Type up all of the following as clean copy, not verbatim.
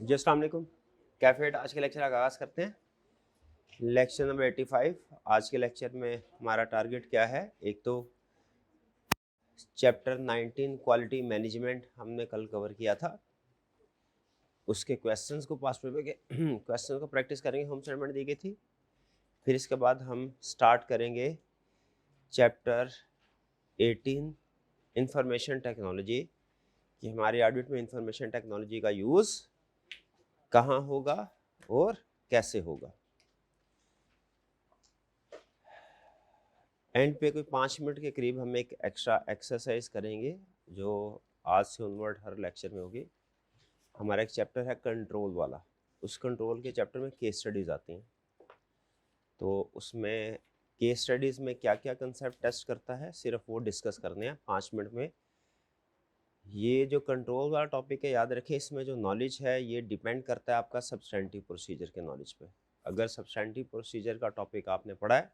जी अस्सलाम वालेकुम। कैफेट आज के लेक्चर का आगाज़ करते हैं। Lecture number 85। आज के लेक्चर में हमारा टारगेट क्या है? एक तो चैप्टर 19 क्वालिटी मैनेजमेंट हमने कल कवर किया था, उसके क्वेश्चंस को पास्ट पेपर के क्वेश्चन को प्रैक्टिस करेंगे, होम असाइनमेंट दी गई थी। फिर इसके बाद हम स्टार्ट करेंगे चैप्टर 18 इंफॉर्मेशन टेक्नोलॉजी, कि हमारे ऑडिट में इंफॉर्मेशन टेक्नोलॉजी का यूज़ कहाँ होगा और कैसे होगा। एंड पे कोई 5 मिनट के करीब हम एक एक्स्ट्रा एक्सरसाइज करेंगे जो आज से ऑनवर्ड हर लेक्चर में होगी। हमारा एक चैप्टर है कंट्रोल वाला, उस कंट्रोल के चैप्टर में केस स्टडीज़ आती हैं, तो उसमें केस स्टडीज़ में क्या क्या कंसेप्ट टेस्ट करता है सिर्फ वो डिस्कस करने हैं 5 मिनट में। ये जो कंट्रोल वाला टॉपिक है, याद रखें इसमें जो नॉलेज है ये डिपेंड करता है आपका सब्सटेंटिव प्रोसीजर के नॉलेज पे। अगर सब्सटेंटिव प्रोसीजर का टॉपिक आपने पढ़ा है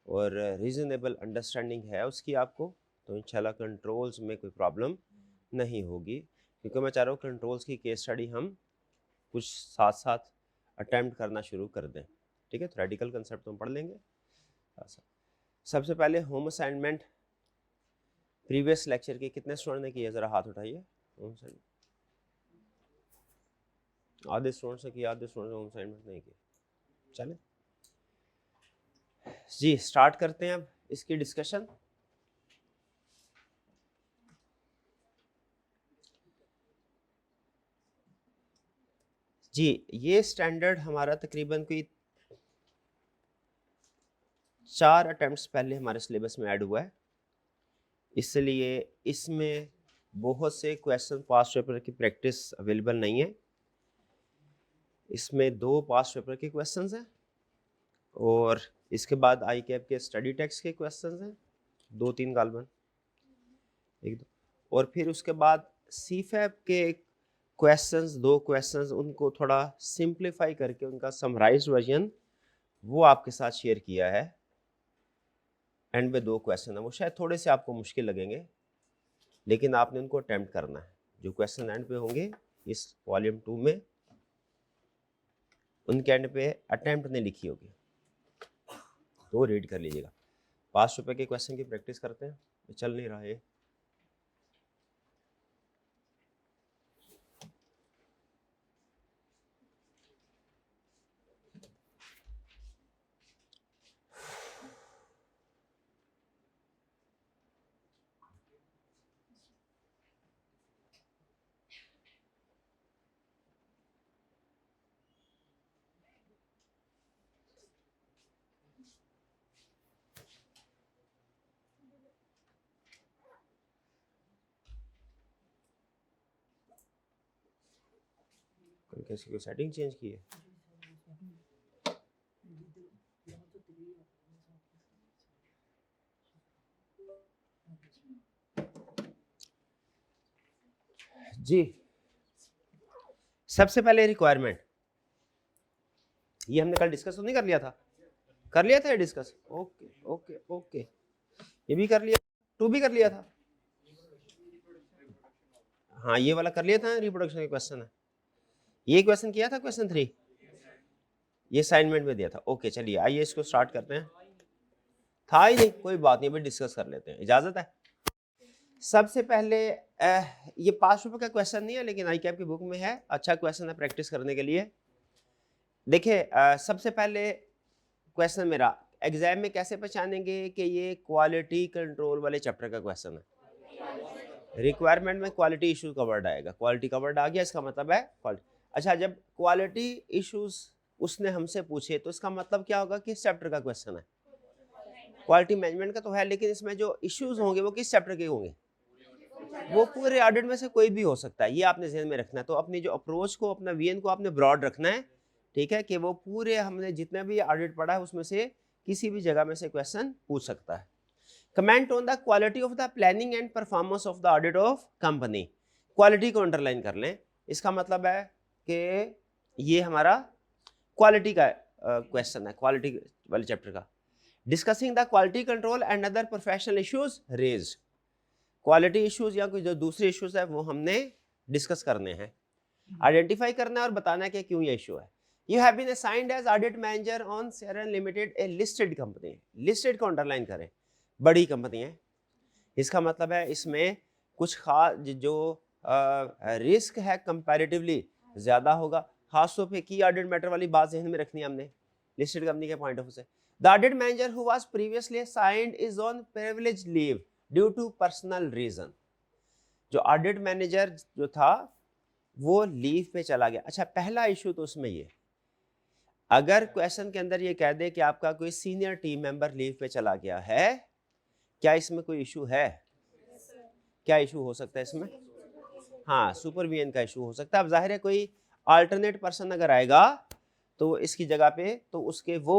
और रीज़नेबल अंडरस्टैंडिंग है उसकी आपको, तो इंशाल्लाह कंट्रोल्स में कोई प्रॉब्लम नहीं होगी। क्योंकि मैं चाह रहा हूँ कंट्रोल्स की केस स्टडी हम कुछ साथ साथ अटैम्प्ट करना शुरू कर दें। ठीक है, थ्योरेटिकल कंसेप्ट तो हम पढ़ लेंगे। सबसे पहले होम असाइनमेंट प्रीवियस लेक्चर के कितने स्टूडेंट ने किया, ज़रा हाथ उठाइए। होम असाइनमेंट आधे स्टूडेंट्स ने किया, आधे स्टूडेंट होम असाइनमेंट नहीं किया। चले जी, स्टार्ट करते हैं अब इसकी डिस्कशन। जी, ये स्टैंडर्ड हमारा तकरीबन कोई 4 अटेम्प्ट्स पहले हमारे सिलेबस में ऐड हुआ है, इसलिए इसमें बहुत से क्वेश्चन पास्ट पेपर की प्रैक्टिस अवेलेबल नहीं है। इसमें 2 पास्ट पेपर के क्वेश्चंस हैं और इसके बाद आई कैप के स्टडी टेक्स्ट के क्वेश्चंस हैं, 2-3 गालबन, एक दो, और फिर उसके बाद सीफैप के क्वेश्चंस, 2 क्वेश्चंस, उनको थोड़ा सिंप्लीफाई करके उनका समराइज्ड वर्जन वो आपके साथ शेयर किया है। एंड में 2 क्वेश्चन है, वो शायद थोड़े से आपको मुश्किल लगेंगे लेकिन आपने उनको अटेम्प्ट करना है। जो क्वेश्चन एंड पे होंगे इस वॉल्यूम 2 में, उनके एंड पे अटेम्प्ट ने लिखी होगी, तो रीड कर लीजिएगा। पास्ट पेपर के क्वेश्चन की प्रैक्टिस करते हैं, चल नहीं रहा है। कैसे कोई सेटिंग चेंज की है? जी, सबसे पहले रिक्वायरमेंट, ये हमने कल डिस्कस तो नहीं कर लिया था? कर लिया था ये डिस्कस? ओके ओके ओके, ये भी कर लिया, 2 भी कर लिया था। हाँ, ये वाला कर लिया था, रिप्रोडक्शन का क्वेश्चन है। ये क्वेश्चन किया था, क्वेश्चन 3 ये असाइनमेंट में दिया था। ओके, चलिए आइए इसको स्टार्ट करते हैं। था ही नहीं, कोई बात नहीं, अभी डिस्कस कर लेते हैं, इजाजत है। सबसे पहले ये 5 रुपए का क्वेश्चन नहीं है लेकिन आई कैप की बुक में है, अच्छा क्वेश्चन है प्रैक्टिस करने के लिए। देखिए, सबसे पहले क्वेश्चन मेरा, एग्जाम में कैसे पहचानेंगे कि ये क्वालिटी कंट्रोल वाले चैप्टर का क्वेश्चन है? रिक्वायरमेंट में क्वालिटी इशू कवर्ड आएगा, क्वालिटी कवर्ड आ गया, इसका मतलब है क्वालिटी। अच्छा, जब क्वालिटी इश्यूज उसने हमसे पूछे तो इसका मतलब क्या होगा, किस चैप्टर का क्वेश्चन है? क्वालिटी मैनेजमेंट का तो है, लेकिन इसमें जो इश्यूज होंगे वो किस चैप्टर के होंगे? वो पूरे ऑडिट में से कोई भी हो सकता है, ये आपने ध्यान में रखना है। तो अपनी जो अप्रोच को, अपना वीएन को आपने ब्रॉड रखना है, ठीक है, कि वो पूरे हमने जितना भी ऑडिट पढ़ा है उसमें से किसी भी जगह में से क्वेश्चन पूछ सकता है। Comment on the quality of the planning and performance of the audit of company. Quality को अंडरलाइन कर लें, इसका मतलब है कि ये हमारा क्वालिटी का क्वेश्चन है, क्वालिटी वाले चैप्टर का। Discussing the quality control and other professional issues raised. Quality issues या कोई जो दूसरे इश्यूज है वो हमने डिस्कस करने हैं। आइडेंटिफाई करना है और बताना है कि क्यों ये इशू है। You have been assigned as audit manager on सेरन limited, a listed company. Listed को अंडरलाइन करें, बड़ी कंपनी है, इसका मतलब है इसमें कुछ खास जो रिस्क है कंपैरेटिवली ज़्यादा होगा। खासतौर पे की ऑडिट मैटर वाली बात जहन में रखनी है हमने लिस्टेड कंपनी के पॉइंट ऑफ व्यू से। The audit manager who was previously assigned is on privilege leave due to personal reason. जो ऑडिट मैनेजर जो था वो लीव पे चला गया। अच्छा, पहला इशू तो उसमें ये, अगर क्वेश्चन के अंदर ये कह दे कि आपका कोई सीनियर टीम मेंबर लीव पे चला गया है, क्या इसमें कोई इशू है? क्या इशू हो सकता है इसमें? हाँ, सुपरविजन का इशू हो सकता है। अब जाहिर है कोई अल्टरनेट पर्सन अगर आएगा तो इसकी जगह पे तो उसके वो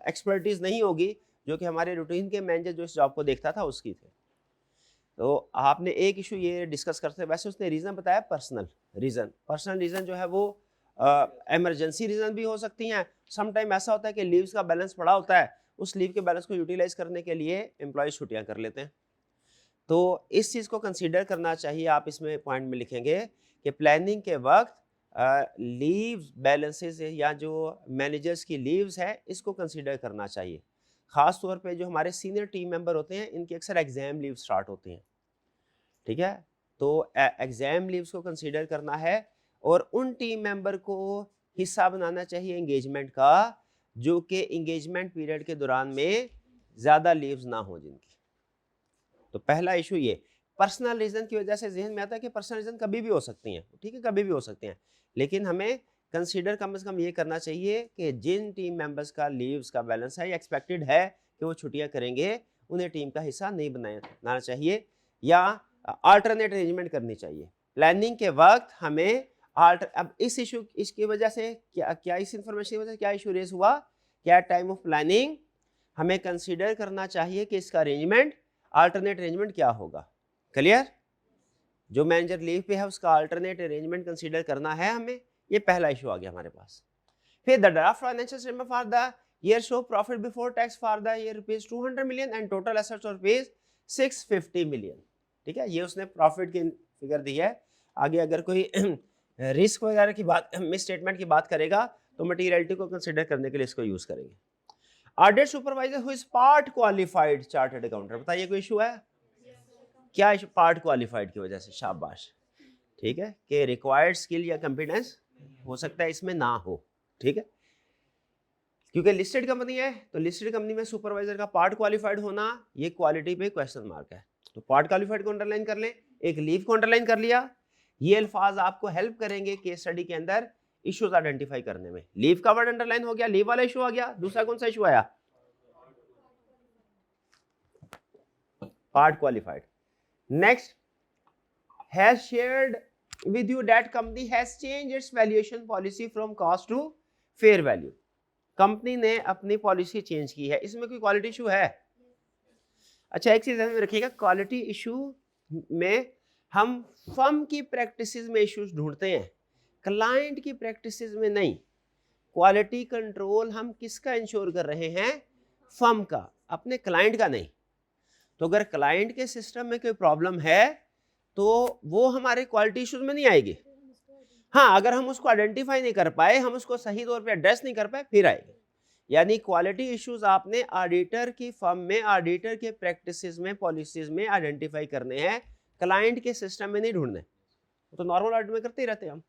एक्सपर्टीज नहीं होगी जो कि हमारे रूटीन के मैनेजर जो इस जॉब को देखता था उसकी थे। तो आपने एक इशू ये डिस्कस करते, वैसे उसने रीज़न बताया पर्सनल रीज़न। पर्सनल रीज़न जो है वो इमरजेंसी रीज़न भी हो सकती हैं। सम टाइम ऐसा होता है कि लीव्स का बैलेंस पड़ा होता है, उस लीव के बैलेंस को यूटिलाइज करने के लिए एम्प्लॉय छुट्टियां कर लेते हैं। तो इस चीज़ को कंसीडर करना चाहिए। आप इसमें पॉइंट में लिखेंगे कि प्लानिंग के वक्त लीव बैलेंसेस या जो मैनेजर्स की लीव्स है इसको कंसीडर करना चाहिए। ख़ास तौर पे जो हमारे सीनियर टीम मेंबर होते हैं इनकी अक्सर एग्ज़ाम लीव स्टार्ट होती हैं, ठीक है, तो एग्ज़ाम लीव्स को कंसीडर करना है और उन टीम मेंबर को हिस्सा बनाना चाहिए एंगेजमेंट का जो कि एंगेजमेंट पीरियड के दौरान में ज़्यादा लीव्स ना हो जिनकी। तो पहला इशू ये पर्सनल रीज़न की वजह से जहन में आता है कि पर्सनल रीज़न कभी भी हो सकती हैं, ठीक है, कभी भी हो सकते हैं, लेकिन हमें कंसीडर कम से कम ये करना चाहिए कि जिन टीम मेंबर्स का लीव्स का बैलेंस है या एक्सपेक्टेड है कि वो छुट्टियां करेंगे, उन्हें टीम का हिस्सा नहीं बनाना चाहिए या अल्टरनेट अरेंजमेंट करनी चाहिए। प्लानिंग के वक्त हमें अब इस इशू इसकी वजह से क्या इस इंफॉर्मेशन की वजह से क्या इशू रेज हुआ, क्या टाइम ऑफ प्लानिंग हमें कंसीडर करना चाहिए कि इसका अरेंजमेंट अल्टरनेट अरेंजमेंट क्या होगा। क्लियर? जो मैनेजर लीव पे है उसका अल्टरनेट अरेंजमेंट कंसीडर करना है हमें। ये पहला इशू आ गया हमारे पास। फिर the draft financial statement for the year show profit before tax for the year rupees 200 million and total assets of rupees 650 million. ठीक है, ये उसने प्रॉफिट की फिगर दी है। आगे अगर कोई रिस्क वगैरह की बात, मिस स्टेटमेंट की बात करेगा तो मटीरियलिटी को कंसीडर करने के लिए इसको यूज करेंगे। Audit supervisor who is part qualified chartered accountant, बताइए कोई इशू है? क्या इशू? पार्ट क्वालिफाइड की वजह से, शाबाश, ठीक है, कि रिक्वायर्ड स्किल या कॉम्पिटेंस हो सकता है इसमें ना हो, ठीक है, क्योंकि लिस्टेड कंपनी है तो लिस्टेड कंपनी में सुपरवाइजर का पार्ट क्वालिफाइड होना ये क्वालिटी पे क्वेश्चन मार्क है। तो पार्ट क्वालिफाइड को अंडरलाइन कर लें, एक लीव को अंडरलाइन कर लिया। ये अल्फाज आपको हेल्प करेंगे केस स्टडी के अंदर इश्यूज आइडेंटिफाई करने में। लीव का वर्ड अंडरलाइन हो गया, लीव वाला इशू आ गया। दूसरा कौन सा इशू आया? Part qualified. Next, has shared with you that company has changed its valuation policy from cost to fair value। Company ने अपनी पॉलिसी चेंज की है, इसमें कोई क्वालिटी इशू है? अच्छा, एक चीज ध्यान में रखिएगा, क्वालिटी इशू में हम फर्म की प्रैक्टिसेस में इश्यूज ढूंढते हैं, क्लाइंट की प्रैक्टिसेस में नहीं। क्वालिटी कंट्रोल हम किसका इंश्योर कर रहे हैं? फर्म का, अपने क्लाइंट का नहीं। तो अगर क्लाइंट के सिस्टम में कोई प्रॉब्लम है तो वो हमारे क्वालिटी इश्यूज में नहीं आएगी। हाँ, अगर हम उसको आइडेंटिफाई नहीं कर पाए, हम उसको सही तौर पे एड्रेस नहीं कर पाए, फिर आएगी। यानी क्वालिटी इश्यूज आपने ऑडिटर की फर्म में, ऑडिटर के प्रैक्टिसेस में, पॉलिसीज में आइडेंटिफाई करने हैं, क्लाइंट के सिस्टम में नहीं ढूंढने। तो नॉर्मल ऑडिट में करते ही रहते हैं हम,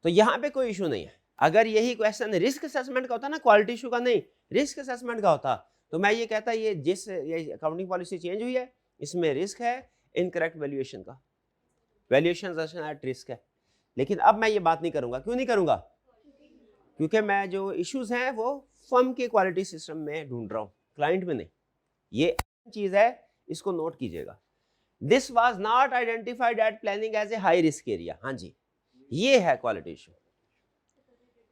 तो यहाँ पे कोई इशू नहीं है। अगर यही क्वेश्चन रिस्क असेसमेंट का होता ना, क्वालिटी इशू का नहीं, रिस्क असेसमेंट का होता, तो मैं ये कहता ये अकाउंटिंग पॉलिसी चेंज हुई है, इसमें रिस्क है इनकरेक्ट वैल्यूएशन का, वैल्यूएशन एट रिस्क है। लेकिन अब मैं ये बात नहीं करूंगा। क्यों नहीं करूंगा? क्योंकि मैं जो इश्यूज हैं वो फर्म के क्वालिटी सिस्टम में ढूंढ रहा हूं, क्लाइंट में नहीं। ये चीज है, इसको नोट कीजिएगा। This was not identified at planning as a high risk area. हाँ जी, ये है क्वालिटी इशू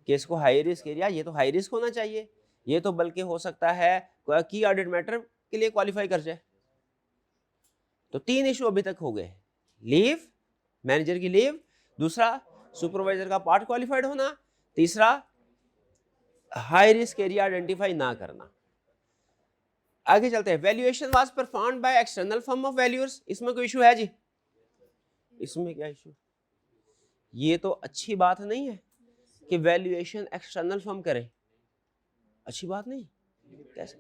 कि इसको हाई रिस्क एरिया, ये तो हाई रिस्क होना चाहिए, ये तो बल्कि हो सकता है की ऑडिट मैटर के लिए क्वालिफाई कर जाए। तो 3 इशू अभी तक हो गए, लीव, मैनेजर की लीव, दूसरा सुपरवाइजर का पार्ट क्वालिफाइड होना, तीसरा हाई रिस्क एरिया आइडेंटिफाई ना करना। आगे चलते हैं। Valuation was performed by external firm of valuers, इसमें कोई इशू है जी? इसमें क्या इशू? ये तो अच्छी बात नहीं है कि वैल्यूएशन एक्सटर्नल फर्म करे, अच्छी बात नहीं। कैसे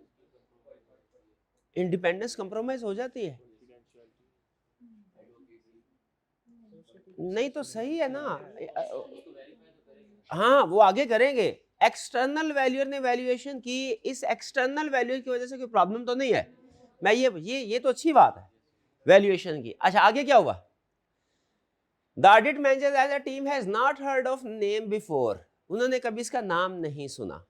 इंडिपेंडेंस कंप्रोमाइज हो जाती है? नहीं तो सही है ना। हाँ वो आगे करेंगे। एक्सटर्नल वैल्यूअर ने वैल्यूएशन की, इस एक्सटर्नल वैल्यूअर की वजह से कोई प्रॉब्लम तो नहीं है। मैं ये तो अच्छी बात है वैल्यूएशन की। अच्छा आगे क्या हुआ? The audit manager as a team has not heard of name before. उन्होंने कभी इसका नाम नहीं सुना।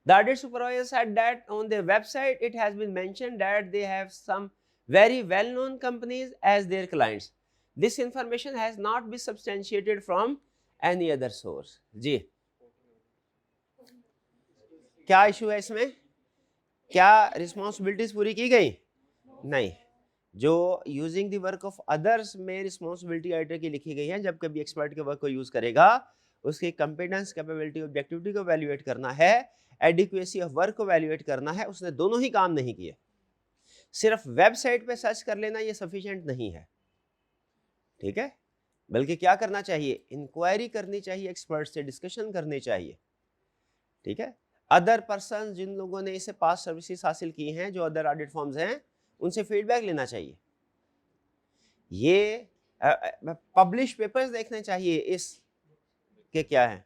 The audit supervisor said that on their website it has been mentioned that they have some very well-known companies as their clients. This information has not been substantiated from any other source. जी क्या issue है इसमें? क्या responsibilities पूरी की गई? नहीं। जो using the work of others में रिस्पॉन्सिबिलिटी राइटर की लिखी गई है, जब कभी एक्सपर्ट के वर्क को यूज करेगा उसकी कंपिटेंस, कैपेबिलिटी, ऑब्जेक्टिविटी को वैल्यूएट करना है, एडिक्वेसी ऑफ वर्क को वैल्यूएट करना है। उसने दोनों ही काम नहीं किए। सिर्फ वेबसाइट पे सर्च कर लेना ये सफिशिएंट नहीं है, ठीक है, बल्कि क्या करना चाहिए? इंक्वायरी करनी चाहिए, एक्सपर्ट से डिस्कशन करनी चाहिए, ठीक है। अदर पर्सन जिन लोगों ने इसे पास सर्विसेज हासिल की हैं, जो अदर ऑडिट फॉर्म्स हैं, उनसे फीडबैक लेना चाहिए। ये पब्लिश पेपर्स देखने चाहिए इस के क्या है,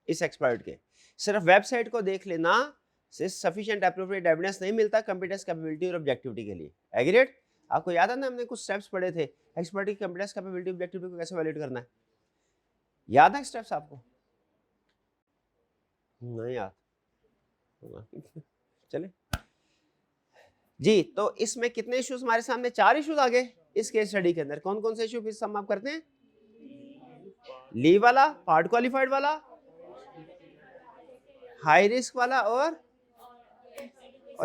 इस एक्सपर्ट के। सिर्फ वेबसाइट को देख लेना से सफिशिएंट एप्रोप्रिएट एविडेंस नहीं मिलता कंप्यूटेंस, कैपेबिलिटी और ऑब्जेक्टिविटी के लिए। एग्रीड? आपको याद है ना, हमने कुछ स्टेप्स पढ़े थे एक्सपर्ट की कंप्यूटेंस, कैपेबिलिटी, ऑब्जेक्टिविटी को कैसे वैलिडेट करना है। याद है स्टेप्स आपको? नहीं याद? चले जी। तो इसमें कितने इश्यूज हमारे सामने? 4 इश्यूज आ गए इस केस स्टडी के अंदर। कौन कौन से इश्यू फिर सम आप करते हैं? लीव वाला, पार्ट क्वालिफाइड वाला, हाई रिस्क वाला, और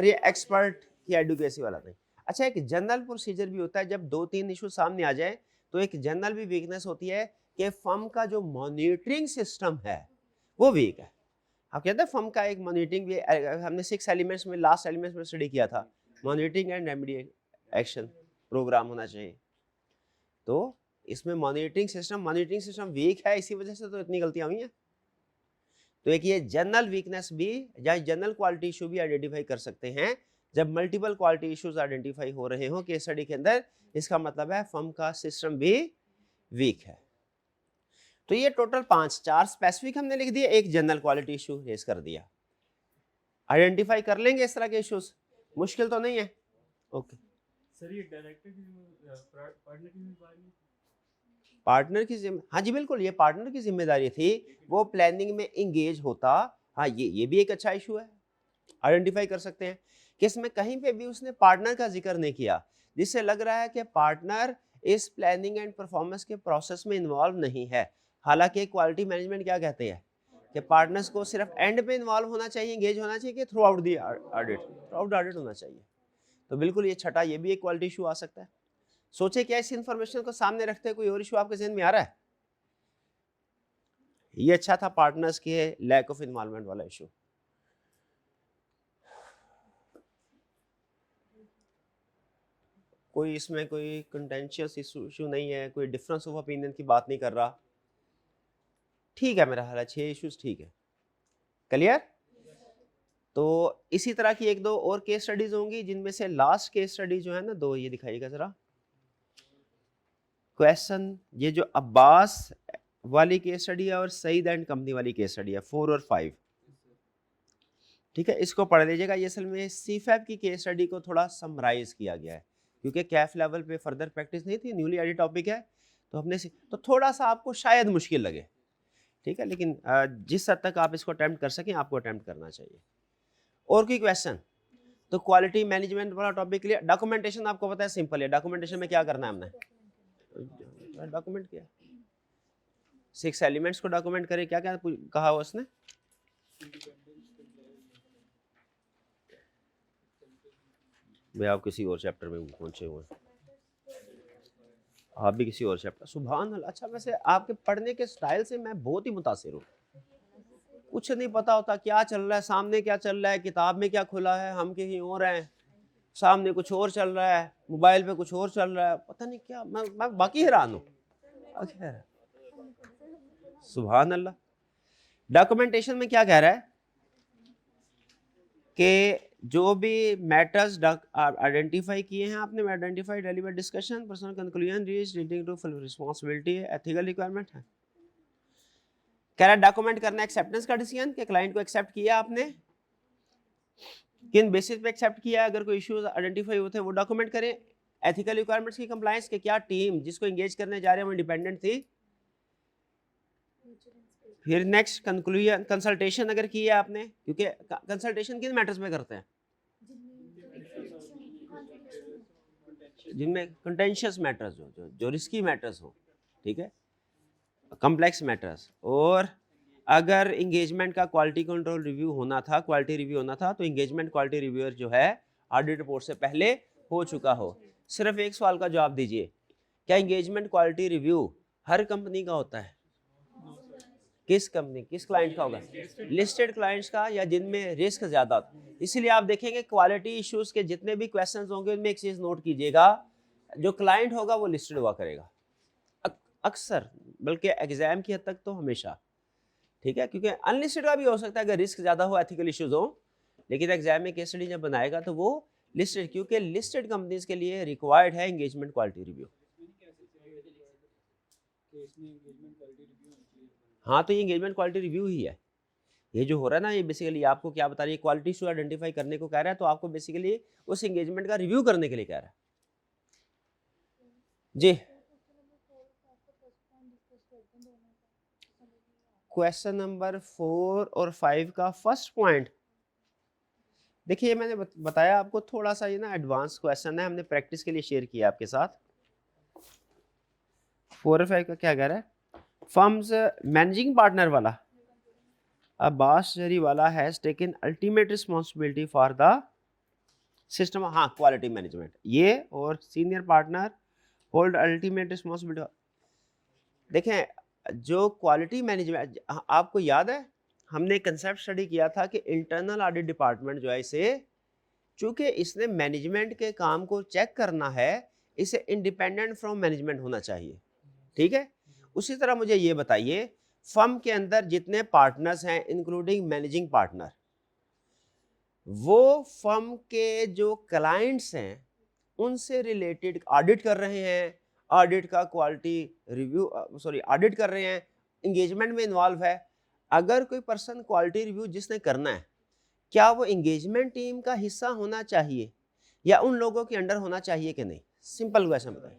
ये एक्सपर्ट की एडुकेसी वाला नहीं। अच्छा एक जनरल प्रोसीजर भी होता है, जब 2-3 इशू सामने आ जाए तो एक जनरल भी वीकनेस होती है कि फर्म का जो मॉनिटरिंग सिस्टम है वो वीक है। आप कहते हैं फर्म का एक मॉनिटरिंग भी, हमने 6 एलिमेंट्स में लास्ट एलिमेंट्स में स्टडी किया था, monitoring and remedy action programme होना चाहिए। तो इसमें मॉनिटरिंग सिस्टम वीक है, इसी वजह से तो इतनी गलतियां हुई हैं। तो एक ये जनरल वीकनेस भी, या जनरल क्वालिटी इशू भी आइडेंटिफाई कर सकते हैं जब मल्टीपल क्वालिटी इश्यूज आइडेंटिफाई हो रहे हो केस स्टडी के अंदर। इसका मतलब है फर्म का सिस्टम भी वीक है। तो ये टोटल 4 स्पेसिफिक हमने लिख दिए, एक जनरल क्वालिटी इशू रेज कर दिया। आइडेंटिफाई कर लेंगे इस तरह के इश्यूज, मुश्किल तो नहीं है। ओके सर ये डायरेक्टर की पार्टनर की हाँ जी बिल्कुल, ये पार्टनर की जिम्मेदारी थी, वो प्लानिंग में इंगेज होता। हाँ ये भी एक अच्छा इशू है, आइडेंटिफाई कर सकते हैं कि इसमें कहीं पे भी उसने पार्टनर का जिक्र नहीं किया, जिससे लग रहा है कि पार्टनर इस प्लानिंग एंड परफॉर्मेंस के प्रोसेस में इन्वॉल्व नहीं है। हालांकि क्वालिटी मैनेजमेंट क्या कहते हैं कि पार्टनर्स को सिर्फ एंड पे इन्वॉल्व होना चाहिए, इंगेज होना चाहिए, कि through out the audit, through out audit होना चाहिए। तो बिल्कुल ये छठा, ये भी एक क्वालिटी इशू आ सकता है। सोचे क्या इस इंफॉर्मेशन को सामने रखते हुए कोई और इशू आपके जहन में आ रहा है? ये अच्छा था पार्टनर्स के लैक ऑफ इन्वॉल्वमेंट वाला इशू। कोई इसमें कोई कंटेंशियस इशू नहीं है, कोई डिफरेंस ऑफ ओपिनियन की बात नहीं कर रहा, ठीक है मेरा हाल है, 6 इश्यूज ठीक है, क्लियर। तो इसी तरह की 1-2 और केस स्टडीज होंगी, जिनमें से लास्ट केस स्टडी जो है ना 2, ये दिखाइएगा जरा क्वेश्चन। ये जो अब्बास वाली केस स्टडी है और सईद एंड कंपनी वाली केस स्टडी है 4 और 5, ठीक है, इसको पढ़ लीजिएगा। ये असल में सीफैब की केस स्टडी को थोड़ा समराइज किया गया है, क्योंकि कैफ लेवल पे फर्दर प्रैक्टिस नहीं थी, न्यूली एडिट टॉपिक है, तो हमने तो थोड़ा सा आपको शायद मुश्किल लगे, ठीक है, लेकिन जिस हद तक आप इसको अटेम्प्ट कर सकें आपको अटेम्प्ट करना चाहिए। और कोई क्वेश्चन? तो क्वालिटी मैनेजमेंट वाला टॉपिक क्लियर। डॉक्यूमेंटेशन आपको पता है सिंपल है, डॉक्यूमेंटेशन में क्या करना है हमने, डॉक्यूमेंट किया 6 एलिमेंट्स को डॉक्यूमेंट करें। क्या क्या कहा उसने? भाई आप किसी और चैप्टर में पहुंचे हुए, आप भी किसी और चैप्टर। सुभान अल्लाह। अच्छा वैसे आपके पढ़ने के स्टाइल से मैं बहुत ही मुतासिर हूँ। कुछ नहीं पता होता क्या चल रहा है सामने, क्या चल रहा है किताब में, क्या खुला है, हम कहीं और हैं, सामने कुछ और चल रहा है, मोबाइल पे कुछ और चल रहा है, पता नहीं क्या। मैं बाकी हैरान हूँ। सुभान अल्लाह। डॉक्यूमेंटेशन में क्या कह रहा है कि जो भी मैटर्स आइडेंटिफाई किए हैं आपने, identify deliberate discussion personal conclusion reach leading to full responsibility है, एथिकल रिक्वायरमेंट है। कह रहा है डॉक्यूमेंट करना एक्सेप्टेंस का डिसीजन कि क्लाइंट को एक्सेप्ट किया आपने, किन बेसिस पे एक्सेप्ट किया, अगर कोई इश्यूज आइडेंटिफाई होते हैं वो डॉक्यूमेंट करें। एथिकल रिक्वायरमेंट्स की कंप्लायंस के क्या टीम जिसको एंगेज करने जा रहे हैं वो इंडिपेंडेंट थी। फिर नेक्स्ट कंक्लूजन, कंसल्टेशन अगर किया आपने, क्योंकि कंसल्टेशन किन मैटर्स में करते हैं, जिनमें कंटेंशियस मैटर्स हो, जो रिस्की मैटर्स हो, ठीक है, कॉम्प्लेक्स मैटर्स। और अगर इंगेजमेंट का क्वालिटी कंट्रोल रिव्यू होना था, क्वालिटी रिव्यू होना था, तो इंगेजमेंट क्वालिटी रिव्यूअर जो है ऑडिट रिपोर्ट से पहले हो चुका हो। सिर्फ एक सवाल का जवाब दीजिए, क्या इंगेजमेंट क्वालिटी रिव्यू हर कंपनी का होता है? किस कंपनी, किस क्लाइंट का होगा? लिस्टेड क्लाइंट्स का, या जिनमें रिस्क ज्यादा होता है। इसीलिए आप देखेंगे क्वालिटी इश्यूज के जितने भी क्वेश्चंस होंगे उनमें एक चीज नोट कीजिएगा, जो क्लाइंट होगा वो लिस्टेड हुआ करेगा अक्सर, बल्कि एग्जाम की हद तक तो हमेशा, ठीक है, क्योंकि अनलिस्टेड का भी हो सकता है अगर रिस्क ज्यादा हो, एथिकल इश्यूज हो, लेकिन एग्जाम में केस स्टडी जब बनाएगा तो वो लिस्टेड, क्योंकि लिस्टेड कंपनीज के लिए रिक्वायर्ड है एंगेजमेंट क्वालिटी रिव्यू। हाँ, तो ये एंगेजमेंट क्वालिटी रिव्यू ही है। ये जो हो रहा है ना, ये बेसिकली आपको क्या बता रही है, क्वालिटी इशू आइडेंटिफाई करने को कह रहा है, तो आपको बेसिकली उस एंगेजमेंट का रिव्यू करने के लिए कह रहा है। जी, क्वेश्चन नंबर 4 और 5 का फर्स्ट पॉइंट देखिए, मैंने बताया आपको, थोड़ा सा ये ना एडवांस क्वेश्चन है, हमने प्रैक्टिस के लिए शेयर किया आपके साथ। 4 और 5 का क्या कह रहा है, फर्म्स मैनेजिंग पार्टनर वाला Abbas Zariwala has taken ultimate responsibility for the system, हाँ, क्वालिटी मैनेजमेंट, ये और senior partner hold ultimate responsibility. देखें, जो क्वालिटी मैनेजमेंट, आपको याद है हमने कंसेप्ट स्टडी किया था कि इंटरनल ऑडिट डिपार्टमेंट जो है, इसे चूंकि इसने मैनेजमेंट के काम को चेक करना है, इसे इंडिपेंडेंट फ्रॉम मैनेजमेंट होना चाहिए, ठीक है। उसी तरह मुझे ये बताइए, फर्म के अंदर जितने पार्टनर्स हैं इंक्लूडिंग मैनेजिंग पार्टनर, वो फर्म के जो क्लाइंट्स हैं उनसे रिलेटेड ऑडिट कर रहे हैं, ऑडिट का क्वालिटी रिव्यू, ऑडिट कर रहे हैं, इंगेजमेंट में इन्वॉल्व है। अगर कोई पर्सन क्वालिटी रिव्यू जिसने करना है, क्या वो इंगेजमेंट टीम का हिस्सा होना चाहिए या उन लोगों के अंडर होना चाहिए कि नहीं? सिंपल क्वेश्चन बताइए,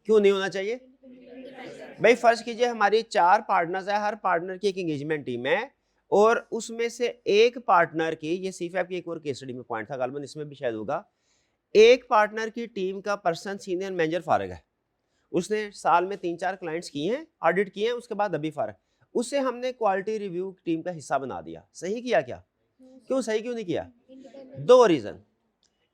क्यों नहीं होना चाहिए? भाई फर्ज कीजिए हमारी 4 पार्टनर्स है, हर पार्टनर की एक इंगेजमेंट टीम है, और उसमें से एक पार्टनर की, ये सीफैप की एक और केस स्टडी में पॉइंट था, गालबन इसमें भी शायद होगा, एक पार्टनर की टीम का पर्सन सीनियर मैनेजर फारिग है, उसने साल में 3-4 क्लाइंट्स किए हैं, ऑडिट किए हैं, उसके बाद अभी फारिग, उसे हमने क्वालिटी रिव्यू टीम का हिस्सा बना दिया। सही किया क्या? क्यों सही क्यों नहीं किया? 2 रीजन,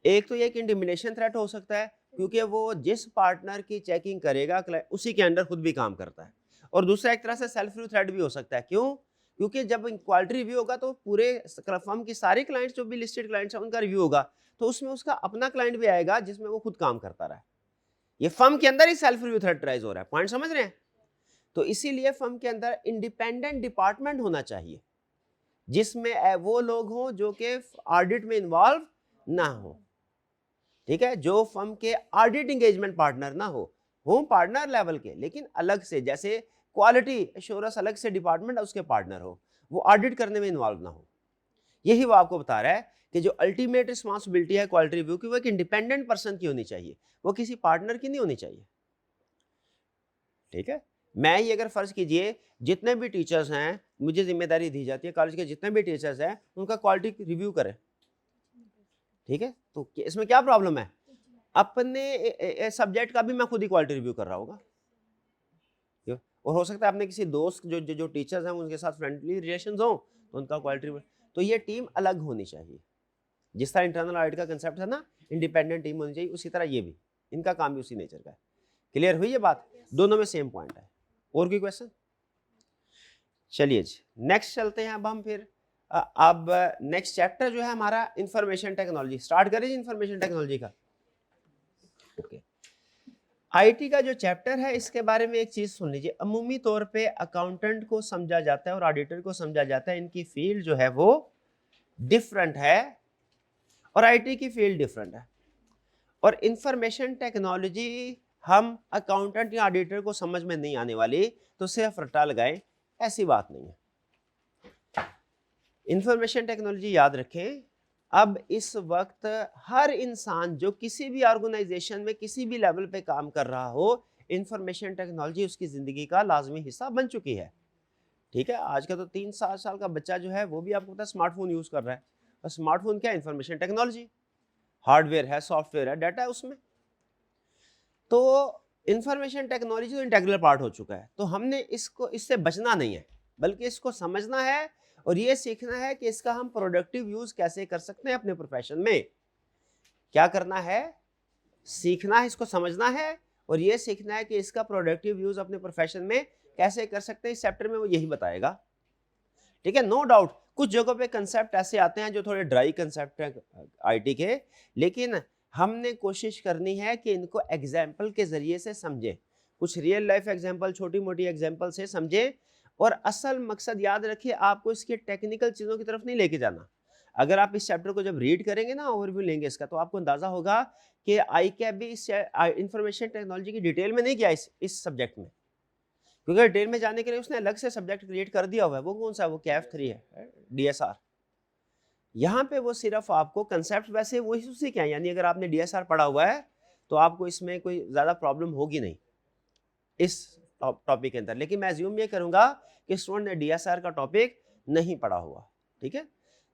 एक तो ये कि इंटिमिडेशन थ्रेट हो सकता है, क्योंकि वो जिस पार्टनर की चेकिंग करेगा उसी के अंडर खुद भी काम करता है, और दूसरा एक तरह से सेल्फ रिव्यू थ्रेट भी हो सकता है। क्यों? क्योंकि जब क्वालिटी रिव्यू होगा तो पूरे फर्म के सारे क्लाइंट्स जो भी लिस्टेड क्लाइंट्स हैं उनका रिव्यू होगा, तो उसमें उसका अपना क्लाइंट भी आएगा जिसमें वो खुद काम करता रहा है। ये फर्म के अंदर ही सेल्फ रिव्यू थ्रेट राइज हो रहा है, पॉइंट समझ रहे हैं? तो इसीलिए फर्म के अंदर इंडिपेंडेंट डिपार्टमेंट होना चाहिए जिसमें वो लोग हों जो कि ऑडिट में इन्वॉल्व ना हो, ठीक है, जो फर्म के ऑडिट एंगेजमेंट पार्टनर ना हो पार्टनर लेवल के, लेकिन अलग से, जैसे क्वालिटी एश्योरेंस अलग से डिपार्टमेंट है उसके पार्टनर हो, वो ऑडिट करने में इन्वॉल्व ना हो। यही वो आपको बता रहा है कि जो अल्टीमेट रिस्पांसिबिलिटी है क्वालिटी रिव्यू की, वो एक इंडिपेंडेंट पर्सन की होनी चाहिए, वो किसी पार्टनर की नहीं होनी चाहिए, ठीक है। मैं ये अगर फर्ज कीजिए जितने भी टीचर्स हैं, मुझे जिम्मेदारी दी जाती है कॉलेज के जितने भी टीचर्स हैं उनका क्वालिटी रिव्यू करें, ठीक है, तो इसमें क्या प्रॉब्लम है? अपने सब्जेक्ट का भी मैं खुद ही क्वालिटी रिव्यू कर रहा होगा, और हो सकता है अपने किसी दोस्त जो टीचर्स हैं उनके साथ फ्रेंडली रिलेशंस हो तो उनका क्वालिटी रिव्यू। तो ये टीम अलग होनी चाहिए, जिस तरह इंटरनल ऑडिट का कंसेप्ट है ना, इंडिपेंडेंट टीम होनी चाहिए, उसी तरह ये भी, इनका काम भी उसी नेचर का है। क्लियर हुई ये बात? दोनों में सेम पॉइंट है। और कोई क्वेश्चन? चलिए जी नेक्स्ट चलते हैं। अब हम फिर अब नेक्स्ट चैप्टर जो है हमारा इंफॉर्मेशन टेक्नोलॉजी, स्टार्ट करें जी इंफॉर्मेशन टेक्नोलॉजी का। ओके, आईटी का जो चैप्टर है इसके बारे में एक चीज सुन लीजिए। अमूमी तौर पे अकाउंटेंट को समझा जाता है और ऑडिटर को समझा जाता है, इनकी फील्ड जो है वो डिफरेंट है और आईटी की फील्ड डिफरेंट है। और इंफॉर्मेशन टेक्नोलॉजी हम अकाउंटेंट या ऑडिटर को समझ में नहीं आने वाली तो सिर्फ रट्टा लगाएं, ऐसी बात नहीं है। इंफॉर्मेशन टेक्नोलॉजी याद रखें, अब इस वक्त हर इंसान जो किसी भी ऑर्गेनाइजेशन में किसी भी लेवल पे काम कर रहा हो, इंफॉर्मेशन टेक्नोलॉजी उसकी ज़िंदगी का लाजमी हिस्सा बन चुकी है। ठीक है, आज का तो 3-7 साल का बच्चा जो है वो भी आपको पता है स्मार्टफोन यूज़ कर रहा है। और स्मार्टफोन क्या है? इंफॉर्मेशन टेक्नोलॉजी, हार्डवेयर है, सॉफ्टवेयर है, डाटा है उसमें। तो इंफॉर्मेशन टेक्नोलॉजी तो इंटीग्रल पार्ट हो चुका है, तो हमने इससे बचना नहीं है, बल्कि इसको समझना है और ये सीखना है कि इसका हम प्रोडक्टिव यूज कैसे कर सकते हैं अपने प्रोफेशन में। क्या करना है? सीखना है, इसको समझना है और ये सीखना है कि इसका प्रोडक्टिव यूज अपने प्रोफेशन में कैसे कर सकते हैं। इस चैप्टर में वो यही बताएगा। ठीक है, नो डाउट कुछ जगहों पे कंसेप्ट ऐसे आते हैं जो थोड़े ड्राई कंसेप्ट है आईटी के, लेकिन हमने कोशिश करनी है कि इनको एग्जाम्पल के जरिए से समझें, कुछ रियल लाइफ एग्जाम्पल, छोटी मोटी एग्जाम्पल से समझें। और असल मकसद याद रखिए, आपको इसके टेक्निकल चीज़ों की तरफ नहीं लेके जाना। अगर आप इस चैप्टर को जब रीड करेंगे ना, ओवरव्यू लेंगे इसका, तो आपको अंदाजा होगा कि आई कैप भी इस इंफॉर्मेशन टेक्नोलॉजी की डिटेल में नहीं किया इस सब्जेक्ट में, क्योंकि डिटेल में जाने के लिए उसने अलग से सब्जेक्ट क्रिएट कर दिया हुआ है। वो कौन सा? वो कैफ 3 है, डीएसआर। यहाँ पे वो सिर्फ आपको कंसेप्ट वैसे वही उसी क्या है, यानी अगर आपने डीएसआर पढ़ा हुआ है तो आपको इसमें कोई ज़्यादा प्रॉब्लम होगी नहीं इस टॉपिक के अंदर। लेकिन मैं अज्यूम ये करूँगा कि स्टूडेंट ने डीएसआर का टॉपिक नहीं पढ़ा हुआ। ठीक है,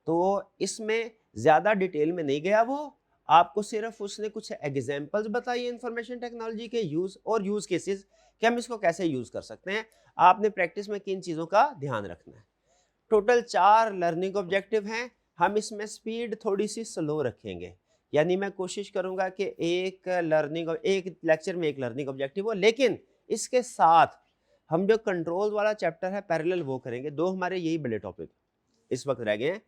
तो इसमें ज़्यादा डिटेल में नहीं गया वो, आपको सिर्फ उसने कुछ एग्जाम्पल्स बताई इंफॉर्मेशन टेक्नोलॉजी के यूज़ और यूज़ केसेस कि हम इसको कैसे यूज़ कर सकते हैं। आपने प्रैक्टिस में किन चीज़ों का ध्यान रखना है। टोटल 4 लर्निंग ऑब्जेक्टिव हैं। हम इसमें स्पीड थोड़ी सी स्लो रखेंगे, यानी मैं कोशिश करूंगा कि एक लेक्चर में एक लर्निंग ऑब्जेक्टिव हो, लेकिन इसके साथ हम जो कंट्रोल वाला चैप्टर है पैरेलल वो करेंगे। 2 हमारे यही बड़े टॉपिक इस वक्त रह गए हैं।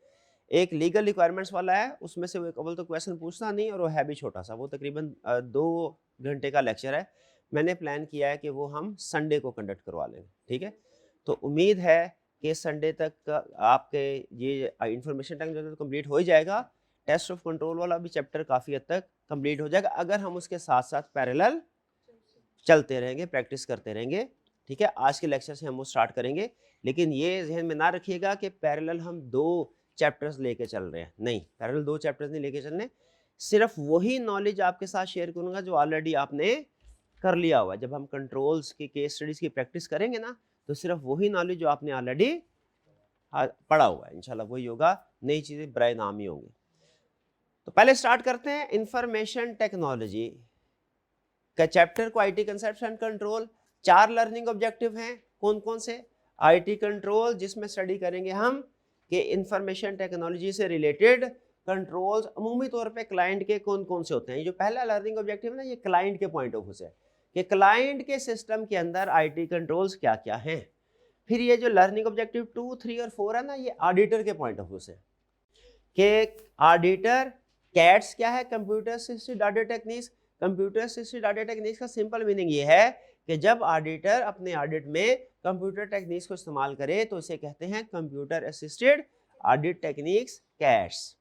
एक लीगल रिक्वायरमेंट्स वाला है, उसमें से वो अव्वल तो क्वेश्चन पूछना नहीं और वो है भी छोटा सा, वो तकरीबन 2 घंटे का लेक्चर है। मैंने प्लान किया है कि वो हम संडे को कंडक्ट करवा लेंगे। ठीक है, तो उम्मीद है कि संडे तक आपके ये इंफॉर्मेशन टेक्नोलॉजी कंप्लीट हो ही जाएगा। टेस्ट ऑफ कंट्रोल वाला भी चैप्टर काफ़ी हद तक कंप्लीट हो जाएगा, अगर हम उसके साथ साथ पैरेलल चलते रहेंगे, प्रैक्टिस करते रहेंगे। ठीक है, आज के लेक्चर से हम वो स्टार्ट करेंगे, लेकिन ये जहन में ना रखिएगा कि पैरेलल हम 2 चैप्टर्स लेके चल रहे हैं। नहीं, पैरेलल 2 चैप्टर्स नहीं लेके चलने, सिर्फ वही नॉलेज आपके साथ शेयर करूंगा जो ऑलरेडी आपने कर लिया हुआ है। जब हम कंट्रोल्स की केस स्टडीज की प्रैक्टिस करेंगे ना, तो सिर्फ वही नॉलेज जो आपने ऑलरेडी पढ़ा हुआ है इंशाल्लाह वही होगा, नई चीजें बराए नाम ही होंगी। तो पहले स्टार्ट करते हैं इंफॉर्मेशन टेक्नोलॉजी का चैप्टर को, IT concepts and control. 4 learning objective हैं। कौन कौन से? आईटी कंट्रोल, जिसमें स्टडी करेंगे हम कि इंफॉर्मेशन टेक्नोलॉजी से रिलेटेड कंट्रोल्स अमूमी तौर पे क्लाइंट के कौन कौन से होते हैं। ये जो पहला लर्निंग ऑब्जेक्टिव है ना, ये क्लाइंट के पॉइंट ऑफ व्यू से कि क्लाइंट के सिस्टम के अंदर आईटी कंट्रोल्स क्या क्या हैं। फिर ये जो लर्निंग ऑब्जेक्टिव 2, 3 और 4 है ना, ये ऑडिटर के पॉइंट ऑफ व्यू से कि ऑडिटर कैट्स क्या है, computer assisted data techniques. Computer assisted data techniques का सिंपल मीनिंग ये है कि जब ऑडिटर अपने ऑडिट में कंप्यूटर टेक्निक्स को इस्तेमाल करे तो इसे कहते हैं computer assisted audit techniques, cats.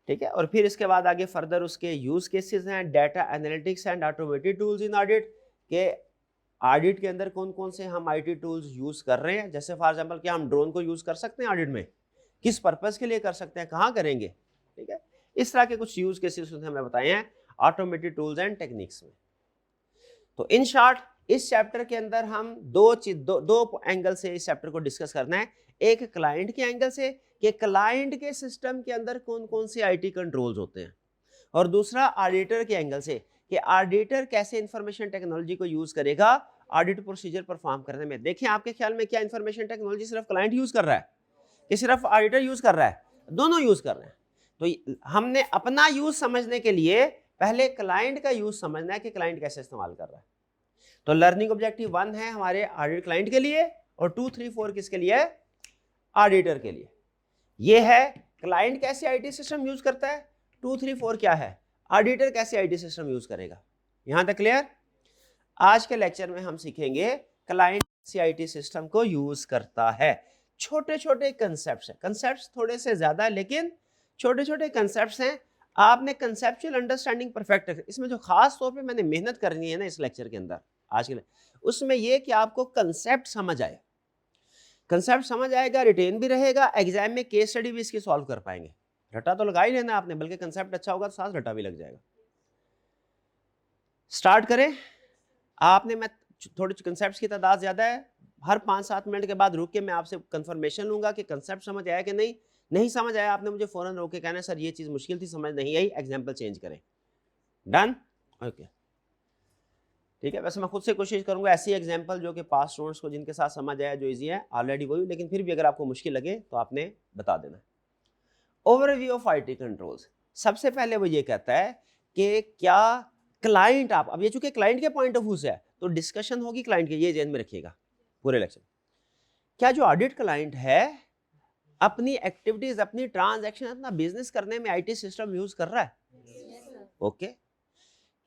ठीक है, और फिर इसके बाद आगे फर्दर उसके यूज केसेस हैं, data analytics and automated tools in audit, के ऑडिट के अंदर कौन कौन से हम आईटी टूल्स यूज कर रहे हैं। जैसे फॉर एग्जांपल क्या हम ड्रोन को यूज कर सकते हैं ऑडिट में, किस पर्पस के लिए कर सकते हैं, कहाँ करेंगे। ठीक है, इस तरह के कुछ यूज केसेस हमें बताए हैं ऑटोमेटेड टूल्स एंड टेक्निक्स में। तो इन शॉर्ट इस चैप्टर के अंदर हम दो एंगल से इस चैप्टर को डिस्कस करना है। एक क्लाइंट के एंगल से कि क्लाइंट के सिस्टम के अंदर कौन कौन से आईटी कंट्रोल्स होते हैं, और दूसरा ऑडिटर के एंगल से कि ऑडिटर कैसे इंफॉर्मेशन टेक्नोलॉजी को यूज करेगा ऑडिट प्रोसीजर परफॉर्म करने में। देखिए आपके ख्याल में क्या इंफॉर्मेशन टेक्नोलॉजी सिर्फ क्लाइंट यूज कर रहा है कि सिर्फ ऑडिटर यूज कर रहा है? दोनों यूज कर रहे हैं। तो हमने अपना यूज समझने के लिए पहले क्लाइंट का यूज समझना है कि क्लाइंट कैसे इस्तेमाल कर रहा है। तो लर्निंग ऑब्जेक्टिव 1 है हमारे ऑडिट क्लाइंट के लिए और 2, 3, 4 किसके लिए? ऑडिटर के लिए। ये है क्लाइंट कैसे आईटी सिस्टम यूज करता है, 2, 3, 4 क्या है? ऑडिटर कैसे आईटी सिस्टम यूज करेगा। यहां तक क्लियर? आज के लेक्चर में हम सीखेंगे क्लाइंट CIT सिस्टम को यूज करता है। छोटे छोटे कंसेप्ट्स हैं, कंसेप्ट्स थोड़े से ज्यादा लेकिन छोटे छोटे कंसेप्ट्स हैं। आपने कंसेप्चुअल अंडरस्टैंडिंग परफेक्ट रखनी। इसमें जो खास तौर पे मैंने मेहनत करनी है ना इस लेक्चर के अंदर आज के उसमें यह कि आपको कंसेप्ट समझ आए। कंसेप्ट समझ आएगा, रिटेन भी रहेगा, एग्जाम में केस स्टडी भी इसकी सॉल्व कर पाएंगे। रटा तो लगा ही लेना आपने, बल्कि कंसेप्ट अच्छा होगा तो साथ रटा भी लग जाएगा। स्टार्ट करें। आपने, मैं थोड़ी कंसेप्ट्स की तादाद ज्यादा है, हर 5-7 मिनट के बाद रुक के मैं आपसे कंफर्मेशन लूंगा कि कंसेप्ट समझ आया कि नहीं समझ आया आपने मुझे फौरन रोक के कहना है सर ये चीज मुश्किल थी, समझ नहीं आई, एग्जांपल चेंज करें। डन? ओके ठीक है। वैसे मैं खुद से कोशिश करूंगा ऐसी एग्जांपल जो कि पास स्टूडेंट्स को जिनके साथ समझ आया, जो इजी है, ऑलरेडी वही, लेकिन फिर भी अगर आपको मुश्किल लगे तो आपने बता देना। Overview of IT controls. सबसे पहले वो ये कहता है कि क्या क्लाइंट, आप अब ये चूंकि क्लाइंट के पॉइंट ऑफ व्यू से है तो डिस्कशन होगी क्लाइंट के, ये ध्यान में रखिएगा पूरे लेक्चर। क्या जो ऑडिट क्लाइंट है अपनी एक्टिविटीज, अपनी ट्रांजैक्शन, अपना बिजनेस करने में IT सिस्टम यूज कर रहा है? ओके।